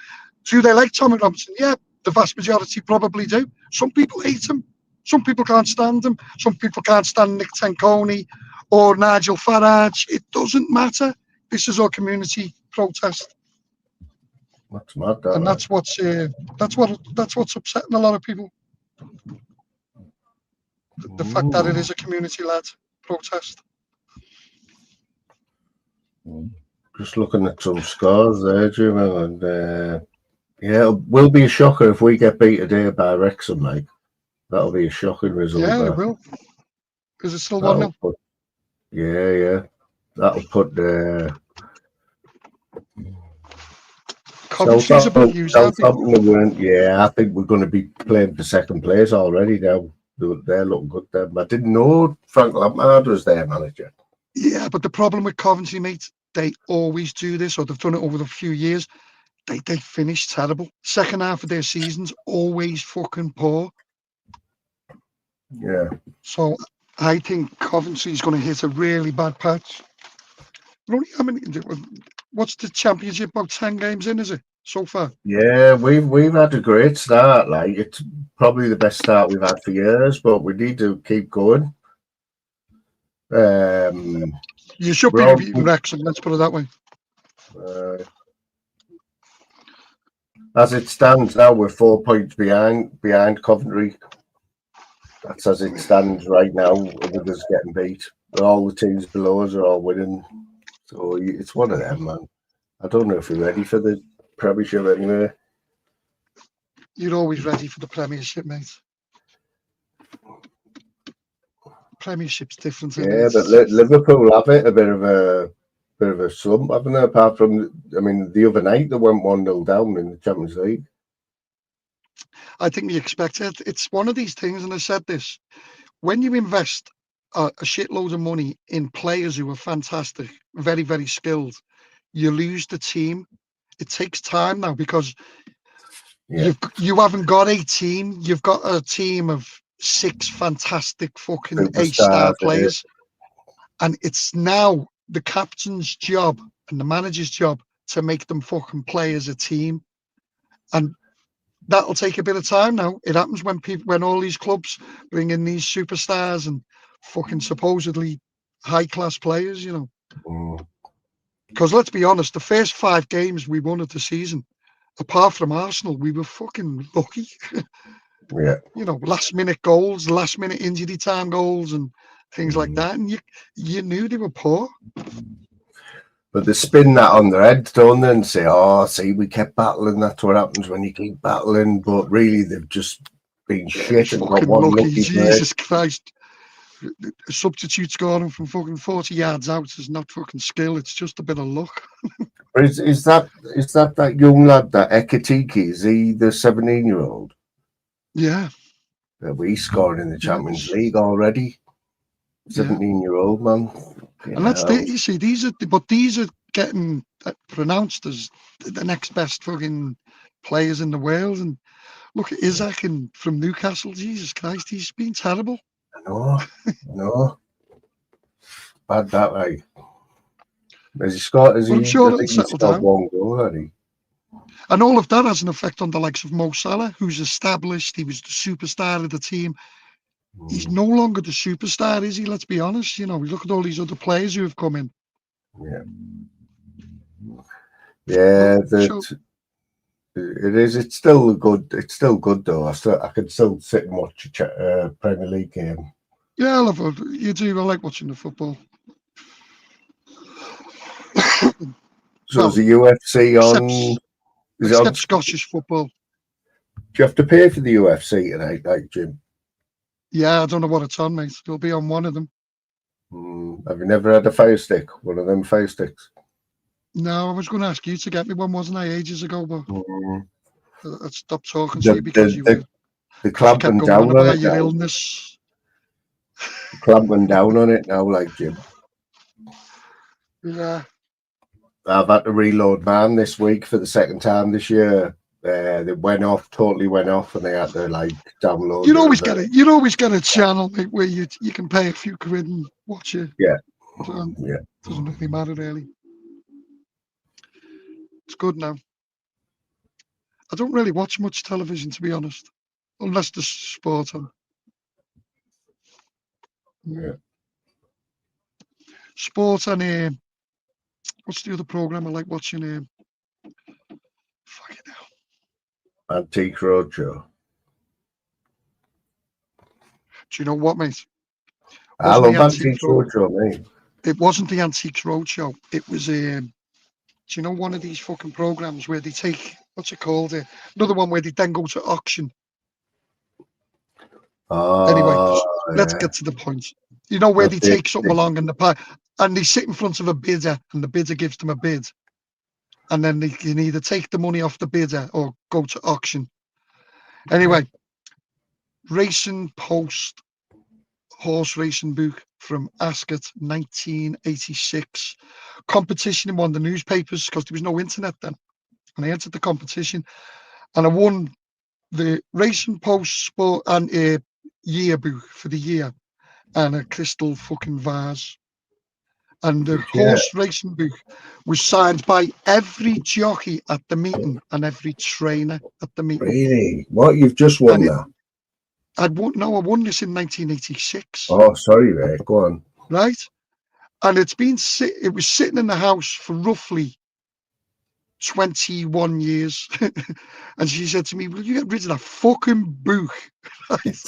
Do they like Tommy Robinson? Yeah, the vast majority probably do. Some people hate him. Some people can't stand him. Some people can't stand Nick Tanconi or Nigel Farage. It doesn't matter. This is our community protest. That's mad, and that's what's upsetting a lot of people. The fact that it is a community-led protest. Just looking at some scores there, Jim, and yeah, it will be a shocker if we get beat today by Wrexham, mate. That'll be a shocking result. Yeah, it will. Is it still 1-0? Yeah. That'll put Coventry's a bit used. Yeah, I think we're going to be playing for second place already now. They're looking good there. I didn't know Frank Lampard was their manager. Yeah, but the problem with Coventry, mate, they always do this, or they've done it over the few years. They finish terrible. Second half of their season's always fucking poor. Yeah. So I think Coventry's going to hit a really bad patch. How many? What's the championship? About 10 games in, is it so far? Yeah, we've had a great start. Like, it's probably the best start we've had for years, but we need to keep going. You should be beating Wrexham, let's put it that way. As it stands now, we're 4 points behind Coventry. That's as it stands right now. With us getting beat, all the teams below us are all winning. So it's one of them, man. I don't know if we're ready for the Premiership anyway. You're always ready for the Premiership, mate. Premiership's different. Yeah, but Liverpool have it a bit of a slump, haven't they? Apart from, I mean, the other night they went 1-0 down in the Champions League. I think we expect it. It's one of these things, and I said this: when you invest a shitload of money in players who are fantastic, very, very skilled, you lose the team. It takes time now because you haven't got a team. You've got a team of 6 fantastic fucking A-star players, and it's now the captain's job and the manager's job to make them fucking play as a team, and that'll take a bit of time now. It happens when all these clubs bring in these superstars and fucking supposedly high-class players, you know. Because let's be honest, the first 5 games we won of the season, apart from Arsenal, we were fucking lucky. Yeah. You know, last-minute goals, last-minute injury time goals and things like that. And you knew they were poor. But they spin that on their head, don't they, and say, oh, see, we kept battling. That's what happens when you keep battling. But really, they've just been shit and got one lucky. lucky Jesus Christ. A substitute scoring from fucking 40 yards out is not fucking skill. It's just a bit of luck. Is that young lad, that Ekatike? Is he the 17-year-old? Yeah. He's scoring in the Champions League already. 17-year-old man. And that's you see, these are getting pronounced as the next best fucking players in the world. And look at Isaac from Newcastle. Jesus Christ, he's been terrible. I know. Bad that way. Has he scored? I'm sure it'll settle down. 1 goal, hasn't he? And all of that has an effect on the likes of Mo Salah, who's established. He was the superstar of the team. He's no longer the superstar, is he? Let's be honest. You know, we look at all these other players who have come in. Yeah. It is. It's still good. It's still good though. I can still sit and watch a Premier League game. Yeah, I love it. You do. I like watching the football. So is the UFC on? Except Scottish football. Do you have to pay for the UFC tonight, like Jim? Yeah, I don't know what it's on, mate. It'll be on one of them. Have you never had a Fire Stick? One of them Fire Sticks? No, I was going to ask you to get me one, wasn't I, ages ago? But I stopped talking to you because you were clamping down on it your now. illness. Clamping down on it now, like Jim. Yeah. I've had to reload mine this week for the second time this year. They totally went off, and they had to like download. You'd always get a channel, mate, where you can pay a few quid and watch it. Yeah. Doesn't really matter really. It's good now. I don't really watch much television, to be honest, unless there's sport on. Yeah. Sport and what's the other program I like watching? Fucking hell. Antique Roadshow. Do you know what, mate? I love Antique Roadshow, mate. It wasn't the Antiques Roadshow. It was do you know one of these fucking programs where they take, what's it called? Another one where they then go to auction. Anyway, let's get to the point. You know where they take something along and they sit in front of a bidder and the bidder gives them a bid. And then they can either take the money off the bidder or go to auction. Anyway, Racing Post horse racing book from Ascot, 1986. competition in one of the newspapers because there was no internet then. And I entered the competition and I won the Racing Post Sport and yearbook for the year and a crystal fucking vase. And the horse racing book was signed by every jockey at the meeting and every trainer at the meeting. Really? What? You've just won that? I won this in 1986. Oh, sorry, mate. Go on. Right? And it was sitting in the house for roughly 21 years. And she said to me, will you get rid of that fucking book? Right?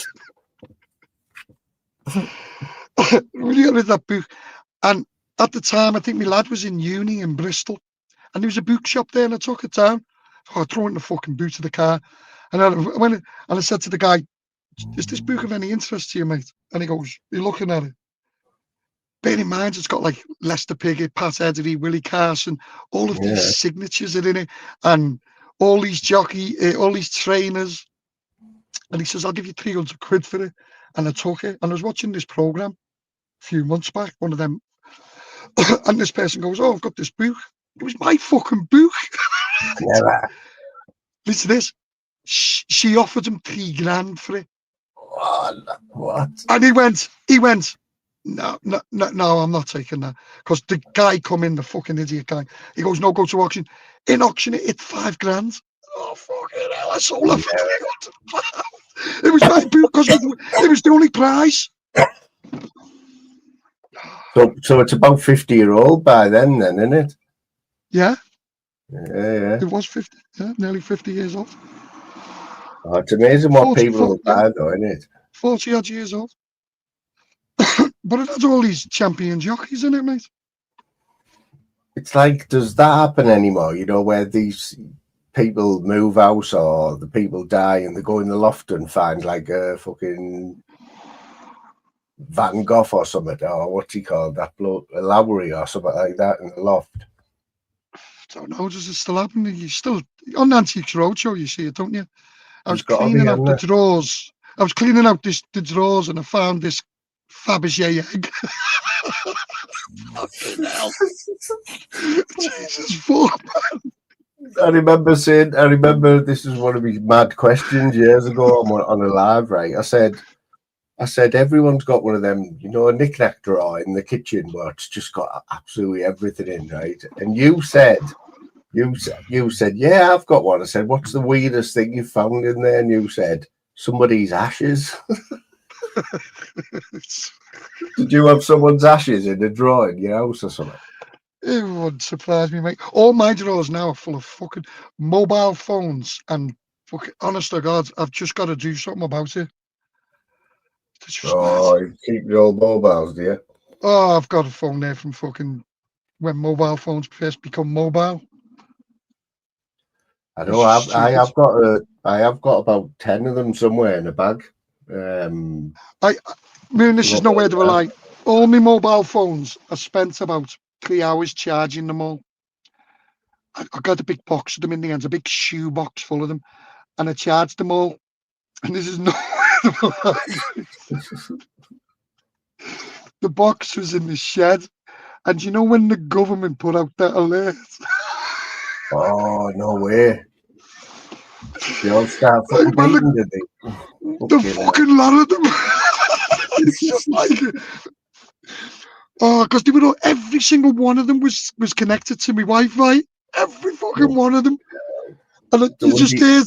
Will you get rid of that book? And at the time, I think my lad was in uni in Bristol, and there was a bookshop there, and I took it down. I threw it in the fucking boot of the car, and I went and I said to the guy, "Is this book of any interest to you, mate?" And he goes, "You're looking at it. Bear in mind, it's got like Lester Piggott, Pat Edery, Willie Carson, all of these signatures are in it, and all these all these trainers." And he says, "I'll give you 300 quid for it." And I took it, and I was watching this program a few months back, one of them. And this person goes, "Oh, I've got this book." It was my fucking book. Never. Listen to this. She offered him $3,000 for it. What? And he went, no, I'm not taking that. Because the guy come in, the fucking idiot guy, he goes, "No, go to auction." In auction, it's $5,000. Oh, fucking hell, I sold it for £300. It was my book because it was the only prize. So it's about 50-year-old by then, isn't it? Yeah. Yeah. It was 50, nearly 50 years old. Oh, it's amazing what people will buy, though, isn't it? 40 odd years old. But it has all these champion jockeys in it, mate. It's like, does that happen anymore? You know, where these people move house or the people die and they go in the loft and find like a fucking Van Gogh or something, or what's he called, that bloke, a Lowry or something like that in the loft. I don't know, does it still happen? You still on Antiques Roadshow, you see it, don't you? I was cleaning out the drawers. I was cleaning out the drawers and I found this Fabergé egg. Fucking hell. Jesus fuck, man. I remember this is one of my mad questions years ago on a live, right? I said, everyone's got one of them, you know, a knick-knack drawer in the kitchen where it's just got absolutely everything in, right? And you said, yeah, I've got one. I said, what's the weirdest thing you found in there? And you said, somebody's ashes. Did you have someone's ashes in a drawer in your house or something? It wouldn't surprise me, mate. All my drawers now are full of fucking mobile phones and fucking, honest to God, I've just got to do something about it. Oh, you keep your old mobiles, do you? Oh, I've got a phone there from fucking when mobile phones first become mobile. I know. I have got about 10 of them somewhere in a bag. This is nowhere to lie. All my mobile phones, I spent about 3 hours charging them all. I got a big box of them in the end, a big shoe box full of them, and I charged them all. And this is nowhere to lie. The box was in the shed, and you know when the government put out that alert? Oh, no way. They all start fucking beating, did they? The fucking lot of them. It's just like, because they were every single one of them was connected to my Wi-Fi. Every fucking one of them. And you just did.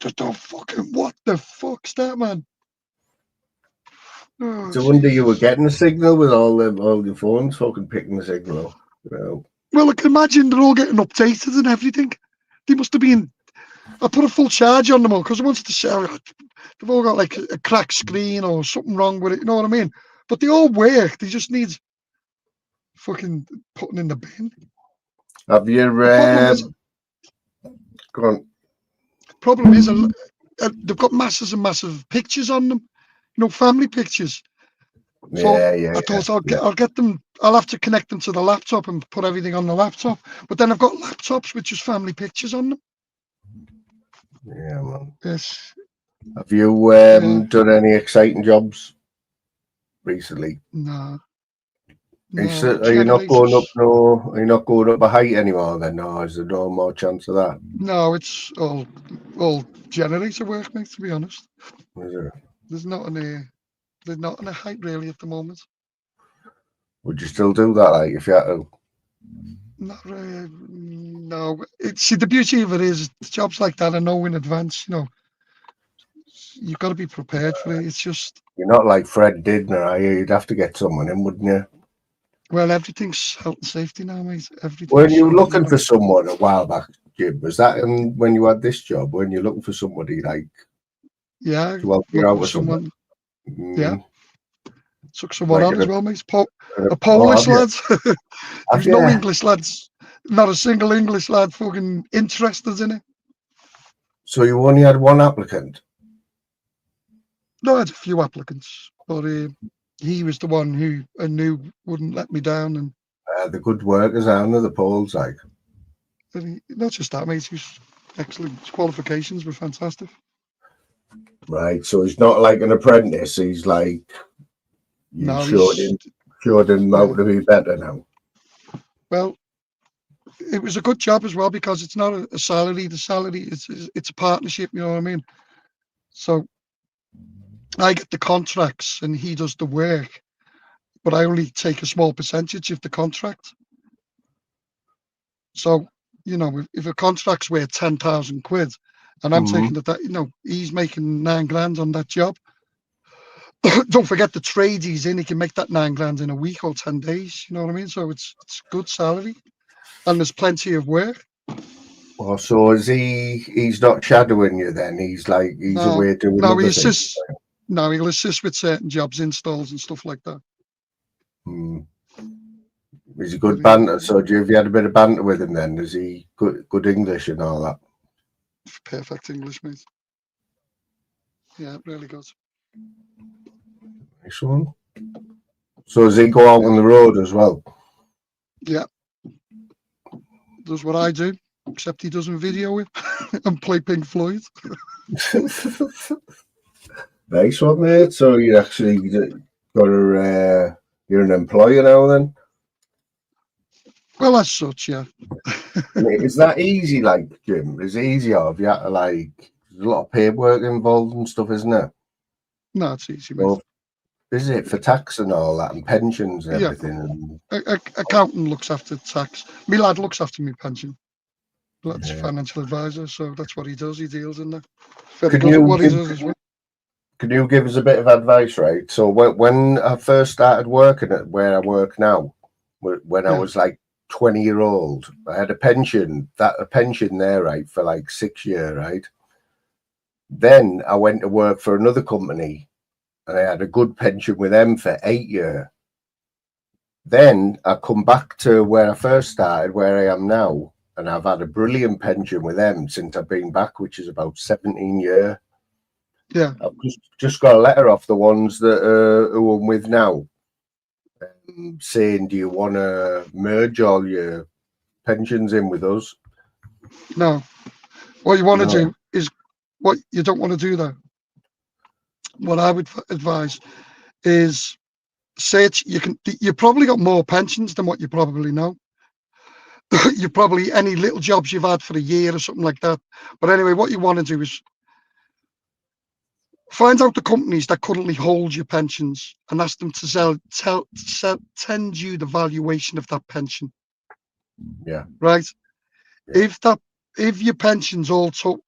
The fucking, what the fuck's that, man? Oh, no wonder you were getting a signal with all your phones fucking picking the signal. Well, I can imagine they're all getting updated and everything. They must have been. I put a full charge on them all because I wanted to show they've all got like a cracked screen or something wrong with it. You know what I mean? But they all work. They just need fucking putting in the bin. Have you go on? Problem is, they've got masses and massive pictures on them. You know, family pictures. So I thought I'll get them. I'll have to connect them to the laptop and put everything on the laptop. But then I've got laptops with just family pictures on them. Yeah, man. Yes. Have you done any exciting jobs recently? No. Are you not going up? No, are you not going up a height anymore? Then, no, is there no more chance of that? No, it's all generator work, mate. To be honest, Is there? there's not a height really at the moment. Would you still do that, like if you had to? Not really. No. See, the beauty of it is jobs like that I know in advance. You know, you've got to be prepared for it. It's just, You're not like Fred Didner, are you? You'd have to get someone in, wouldn't you? well, everything's health and safety now, mate. Everything. When you were looking for someone a while back, Jim, was that when you had this job? When you're looking for somebody like Yeah, to help you out with someone. something? Yeah. Took someone Like on as well, mate. A Oh, Polish have you? lad. There's no English lads. Not a single English lad fucking interested in it. So you only had one applicant? No, I had a few applicants, but he was the one who I knew wouldn't let me down. And The good workers, aren't they? The Poles, like. not just that, mate. He was excellent. His qualifications were fantastic. Right, so he's not like an apprentice. He's like you No, showed him how to be better now. Well, it was a good job as well because it's not a salary. The salary it's a partnership. You know what I mean? So I get the contracts and he does the work, but I only take a small percentage of the contract. So you know, if a contract's worth 10,000 quid, and I'm taking that, you know, he's making 9 grand on that job. Don't forget the trade he's in. He can make that 9 grand in a week or 10 days. You know what I mean? So it's good salary, and there's plenty of work. Well, so is he's not shadowing you then? He's away doing no, other he things. assists. No, he'll assist with certain jobs, installs and stuff like that. Is he good banter? So have you had a bit of banter with him then? Is he good English and all that? Perfect English, mate. Yeah, really good. Nice one. So does he go out on the road as well? Yeah. Does what I do, except he doesn't video it and play Pink Floyd. Nice one, mate. So you actually got you're an employer now then? Well, as such, yeah. Is that easy, like, Jim? Is it easy, or have you had to, like, there's a lot of paperwork involved and stuff, isn't it? No, it's easy, mate. Well, is it for tax and all that and pensions and everything? Accountant looks after tax. My lad looks after my pension. That's financial advisor, so that's what he does. He deals in that. Very good at what he does as well. Can you give us a bit of advice, right? So when I first started working at where I work now, when I was like 20-year-old, I had a pension there, right, for like 6 years, right? Then I went to work for another company and I had a good pension with them for 8 years. Then I come back to where I first started, where I am now, and I've had a brilliant pension with them since I've been back, which is about 17 years. Yeah. I've just got a letter off the ones that who I'm with now, saying, do you want to merge all your pensions in with us? No. What you want to do is, what you don't want to do though, what I would advise is search. You probably got more pensions than what you probably know. You probably, any little jobs you've had for a year or something like that. But anyway, what you want to do is find out the companies that currently hold your pensions and ask them to send you the valuation of that pension. Yeah. Right. Yeah. If your pensions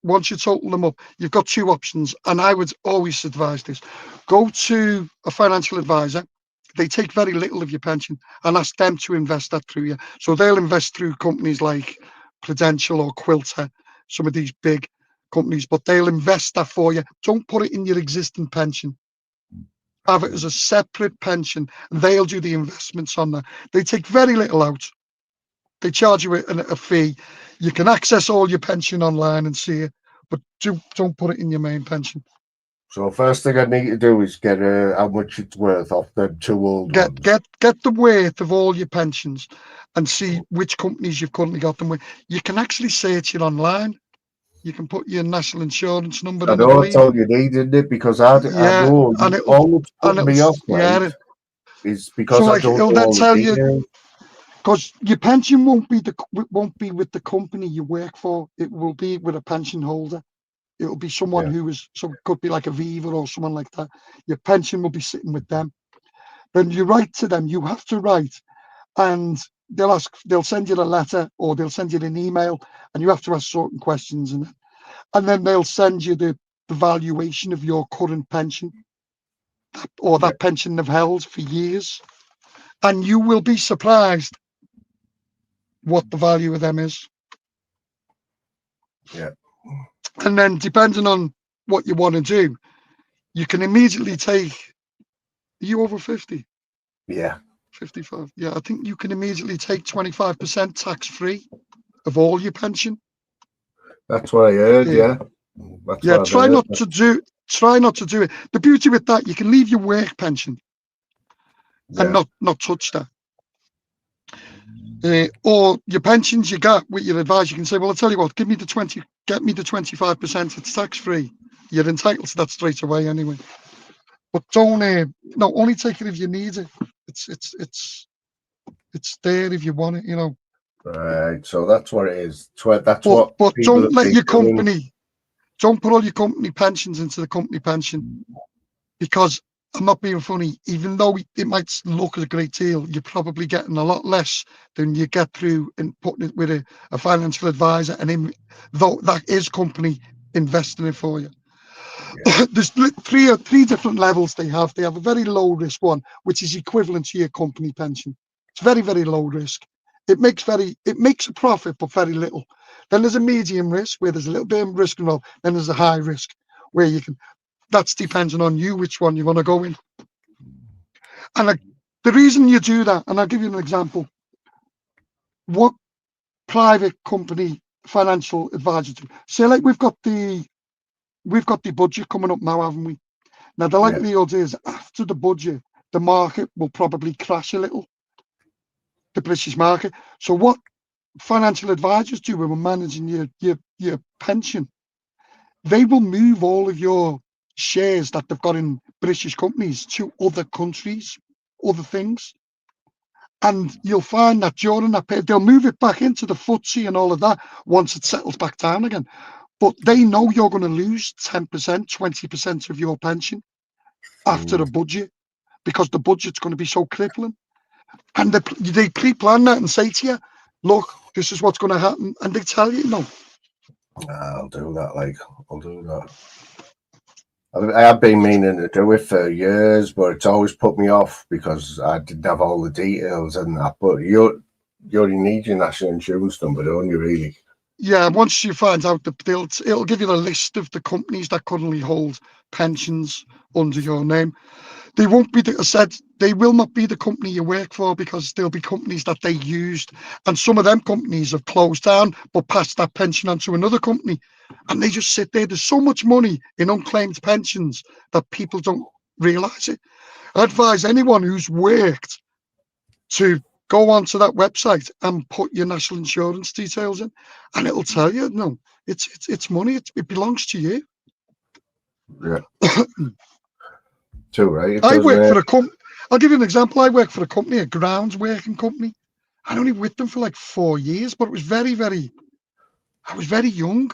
once you total them up, you've got 2 options, and I would always advise this: go to a financial advisor. They take very little of your pension and ask them to invest that through you. So they'll invest through companies like Prudential or Quilter, some of these big companies, but they'll invest that for you. Don't put it in your existing pension. Have it as a separate pension, and they'll do the investments on that. They take very little out. They charge you a fee. You can access all your pension online and see it, but don't put it in your main pension. So first thing I need to do is get how much it's worth off them 2 old ones. Get the worth of all your pensions and see which companies you've currently got them with. You can actually search it online. You can put your national insurance number in. I told you they did it because I know, and it always put me off. Yeah, is because So I like don't it'll know then all the tell you, details. because your pension won't be with the company you work for. It will be with a pension holder. It will be someone Yeah. who is, so it could be like Aviva or someone like that. Your pension will be sitting with them. Then you write to them. You have to write, and they'll send you a letter or they'll send you an email, and you have to ask certain questions, and then they'll send you the valuation of your current pension or that pension they've held for years, and you will be surprised what the value of them is. Yeah. And then depending on what you want to do, you can immediately take, are you over 50? Yeah. 55. Yeah, I think you can immediately take 25% tax free of all your pension. That's what I heard. Yeah. Yeah. That's Yeah, what I've try heard. not to do it. The beauty with that, you can leave your work pension and not touch that. Or your pensions you got with your advisor, you can say, well, I'll tell you what, get me the 25%, it's tax free. You're entitled to that straight away anyway. But don't only take it if you need it. It's there if you want it, you know. Right. So that's what it is. That's But what people don't have let been your doing. company, don't put all your company pensions into the company pension, because I'm not being funny. Even though it might look a great deal, you're probably getting a lot less than you get through and putting it with a financial advisor, and though that is company investing it for you. There's three different levels they have. They have a very low risk one, which is equivalent to your company pension. It's very, very low risk. It makes a profit, but very little. Then there's a medium risk where there's a little bit of risk involved. Then there's a high risk where that's depending on you which one you want to go in. And the reason you do that, and I'll give you an example. What private company financial advisor do? Say like we've got the budget coming up now, haven't we? Now, the likelihood is after the budget, the market will probably crash a little, the British market. So what financial advisors do when we're managing your pension, they will move all of your shares that they've got in British companies to other countries, other things. And you'll find that during that period, they'll move it back into the FTSE and all of that once it settles back down again. But they know you're going to lose 10%, 20% of your pension after a budget, because the budget's going to be so crippling. And they pre-plan that and say to you, look, this is what's going to happen. And they tell you, no. I'll do that. I'll do that. I have been meaning to do it for years, but it's always put me off because I didn't have all the details and that. But you only need your national insurance number, don't you, really? Yeah, once you find out, it'll give you a list of the companies that currently hold pensions under your name. They won't be, they will not be the company you work for, because there'll be companies that they used, and some of them companies have closed down but passed that pension on to another company, and they just sit there. There's so much money in unclaimed pensions that people don't realise it. I advise anyone who's worked to go onto that website and put your national insurance details in, and it'll tell you, no, it's money. It belongs to you. Yeah. Too right. I work for a company. I'll give you an example. I work for a company, a grounds working company. I'm only with them for like 4 years, but it was I was very young,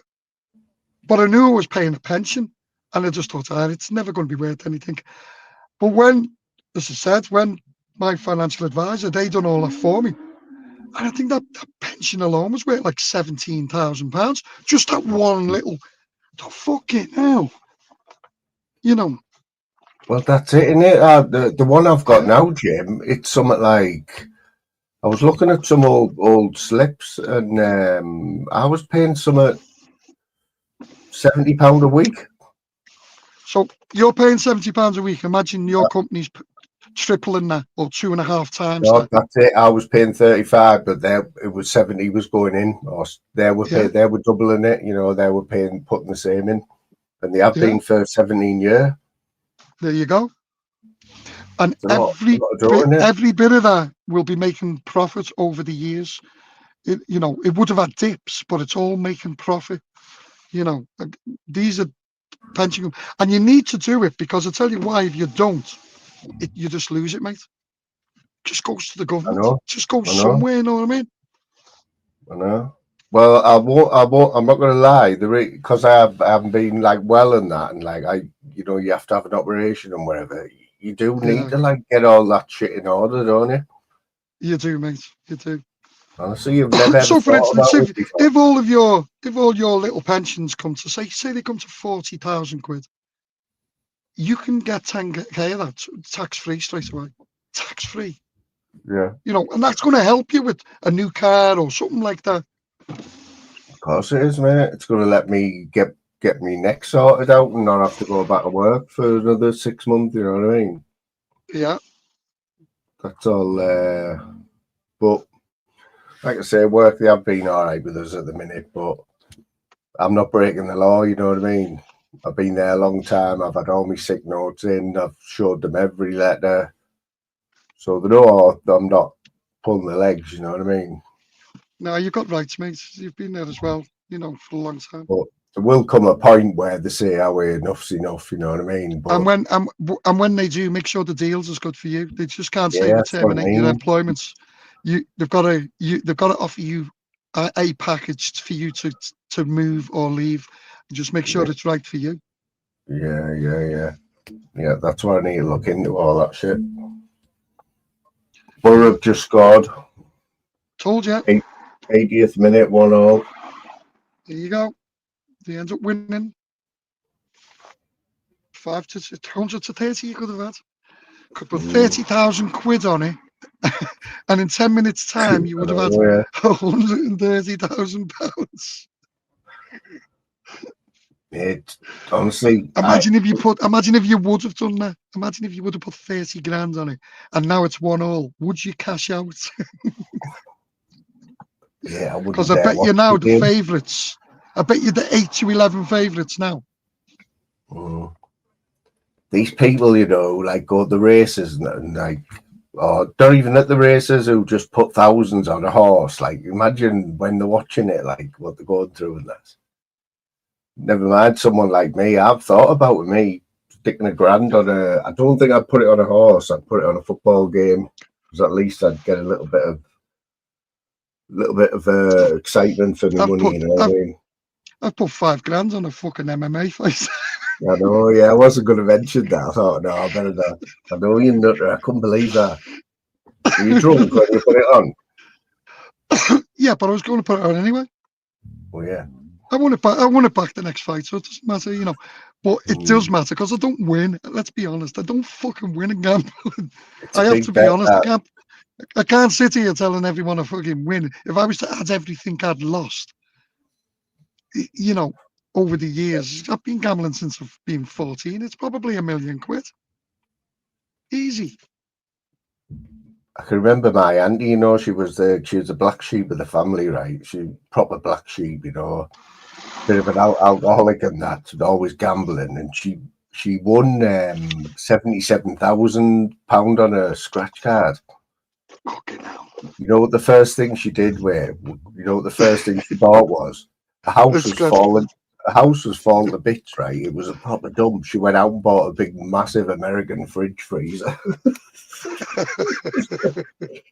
but I knew I was paying a pension, and I just thought, it's never going to be worth anything. But when, as I said, when my financial advisor, they done all that for me, and I think that pension alone was worth like £17,000. Just that one little, the fucking hell, you know. Well, that's it, isn't it? The one I've got now, Jim, it's something like, I was looking at some old slips, and I was paying something £70 a week. So you're paying £70 a week. Imagine your company's tripling that, or 2.5 times No, that. that's it. I was paying 35, but it was 70 was going in, or they were doubling it. You know, they were putting the same in, and they have been for 17 years. There you go. And every bit of that will be making profit over the years. It would have had dips, but it's all making profit. You know, these are pension, and you need to do it, because I tell you why. If you don't, you just lose it, mate. just goes to the government. know, Just goes I know. somewhere, you know what I mean? I know. Well, I'm not going to lie. Because I haven't been like well and that, and like you have to have an operation and whatever. You do need Yeah. to like get all that shit in order, don't you? You do, mate. You do. Honestly, you've never ever So, for thought instance, about it before. if all your little pensions come to say they come to 40,000 quid, you can get 10k of that tax free straight away. Tax free. Yeah, You know, and that's going to help you with a new car or something like that. of course it is, mate. It's going to let me get me neck sorted out and not have to go back to work for another 6 months. You know what I mean? Yeah. That's all. But like I say, work, they have been all right with us at the minute, but I'm not breaking the law, you know what I mean? I've been there a long time. I've had all my sick notes in. I've showed them every letter. So they know I'm not pulling the legs, you know what I mean? No, you've got rights, mate. You've been there as well, you know, for a long time. But there will come a point where they say, oh, enough's enough, you know what I mean? But And when they do, make sure the deals is good for you. They just can't say yeah, we that's what I terminate your mean. employments. They've got to offer you a package for you to move or leave. Just make sure it's right for you. Yeah. Yeah, that's why I need to look into all that shit. Borough have just scored. Told you. 80th minute, 1-0. There you go. They end up winning. 100 to 30 you could have had. Could put 30,000 quid on it. And in 10 minutes' time, you would have had Yeah. 130,000 pounds. Honestly, Imagine if you would have done that. Imagine if you would have put 30 grand on it, and now it's 1-1. Would you cash out? yeah, I wouldn't. Because I bet you now the favourites. I bet you the 8-11 favourites now. These people, you know, like go to the races and like, or not even at the races, who just put thousands on a horse. Like, imagine when they're watching it, like what they're going through and that. Never mind someone like me. I've thought about me sticking a grand on a. I don't think I'd put it on a horse. I'd put it on a football game, because at least I'd get a little bit of excitement for the money. You know what I mean? I've put 5 grand on a fucking MMA fight. I know. Yeah, I wasn't going to mention that. I thought, no, I better not. I know you're nutter. I couldn't believe that. Were you drunk when you put it on? Yeah, but I was going to put it on anyway. Well, yeah. I want it back the next fight, so it doesn't matter, you know. But it does matter because I don't win. Let's be honest, I don't fucking win in gambling. I have to be honest. I can't sit here telling everyone I fucking win. If I was to add everything I'd lost, you know, over the years, I've been gambling since I've been 14. It's probably £1 million. Easy. I can remember my auntie, you know, she was a black sheep of the family, right? She proper black sheep, you know, bit of an alcoholic and that, and always gambling. And she won £77,000 on a scratch card. Fucking hell. You know what the first thing she did the first thing she bought was? A house was falling. A house was falling to bits, right? It was a proper dump. She went out and bought a big, massive American fridge freezer.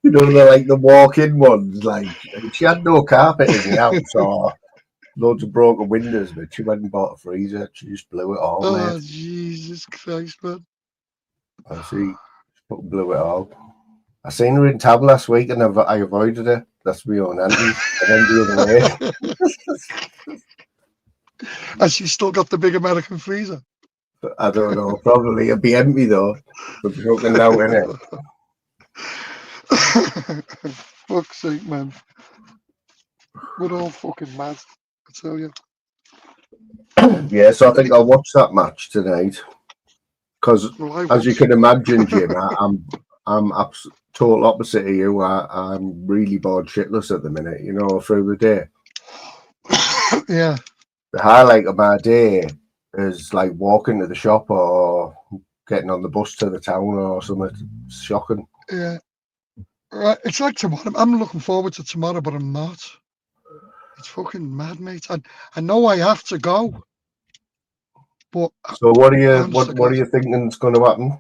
You know, they're like the walk-in ones. Like, she had no carpet in the house or loads of broken windows, but she went and bought a freezer. She just blew it all, Oh, mate. Jesus Christ, man. I see. She blew it all. I seen her in Tab last week and I avoided her. That's my own auntie. I went the other way. And she's still got the big American freezer. I don't know. Probably it'll be empty though. But broken now, innit? Fuck's sake, man. We're all fucking mad, I tell you. Yeah, so I think I'll watch that match tonight. Because as you can imagine, Jim, I'm total opposite of you. I'm really bored shitless at the minute, you know, through the day. Yeah. The highlight of my day is like walking to the shop or getting on the bus to the town or something. It's shocking. Yeah. Right. It's like tomorrow. I'm looking forward to tomorrow, but I'm not. It's fucking mad, mate. I know I have to go. But so what are you thinking is going to happen?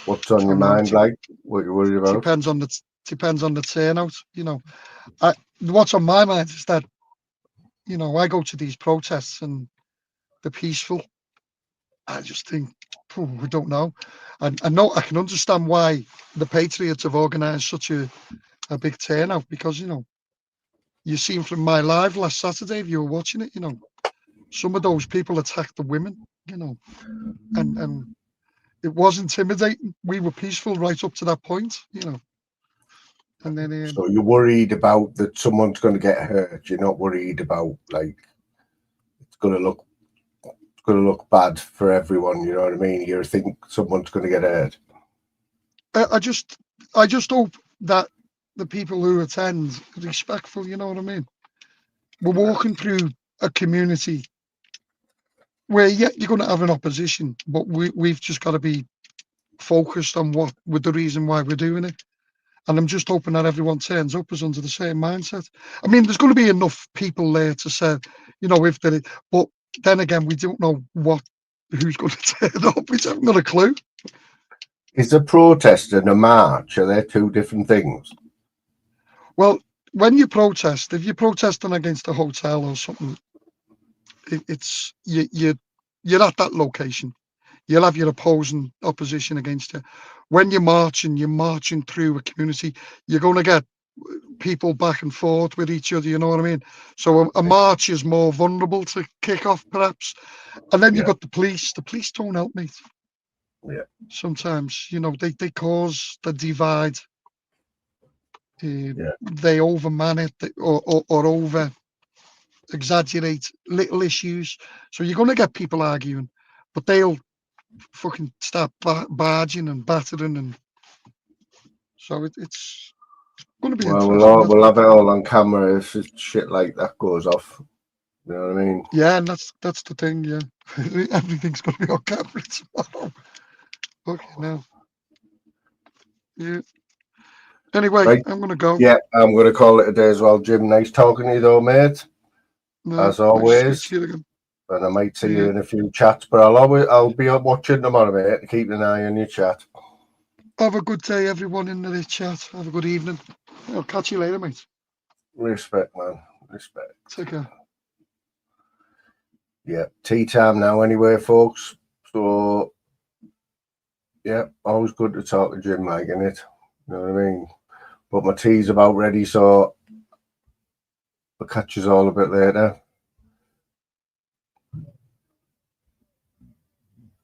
What's on your mind, like? What you worried about? Depends on the turnout. You know, what's on my mind is that, you know, I go to these protests and they're peaceful. I just think, we don't know. And I know I can understand why the Patriots have organised such a big turnout, because, you know, you seen from my live last Saturday, if you were watching it, you know, some of those people attacked the women, you know, and it was intimidating. We were peaceful right up to that point, you know. And then So you're worried about that someone's going to get hurt. You're not worried about, like, it's going to look bad for everyone. You know what I mean? You think someone's going to get hurt. I just hope that the people who attend are respectful. You know what I mean? We're walking through a community where, yeah, you're going to have an opposition, but we've just got to be focused on with the reason why we're doing it. And I'm just hoping that everyone turns up as under the same mindset. I mean, there's going to be enough people there to say, you know, but then again, we don't know who's going to turn up. We haven't got a clue. Is a protest and a march, are they two different things? Well, when you protest, if you're protesting against a hotel or something, it's you're at that location. You'll have your opposition against you. When you're marching through a community, you're going to get people back and forth with each other, you know what I mean? So a march is more vulnerable to kick off, perhaps. And then you've got the police. The police don't help, mate. Yeah. Sometimes, you know, they cause the divide. They overman it or over exaggerate little issues. So you're going to get people arguing, but they'll fucking start barging and battering, and so it's going to be Well, interesting. we'll have it all on camera if shit like that goes off. You know what I mean? Yeah, and that's the thing. Yeah, everything's going to be on camera tomorrow. Okay, now. Yeah. Anyway, Right. I'm going to go. Yeah, I'm going to call it a day as well, Jim. Nice talking to you, though, mate. As always. Nice to see you again. And I might see you in a few chats, but I'll be up watching tomorrow, mate. Keep an eye on your chat. Have a good day, everyone in the chat. Have a good evening. I'll catch you later, mate. Respect, man. Respect. Take care. Yeah, tea time now anyway, folks. So, yeah, always good to talk to Jim, like, innit? You know what I mean? But my tea's about ready, so I'll catch you all a bit later.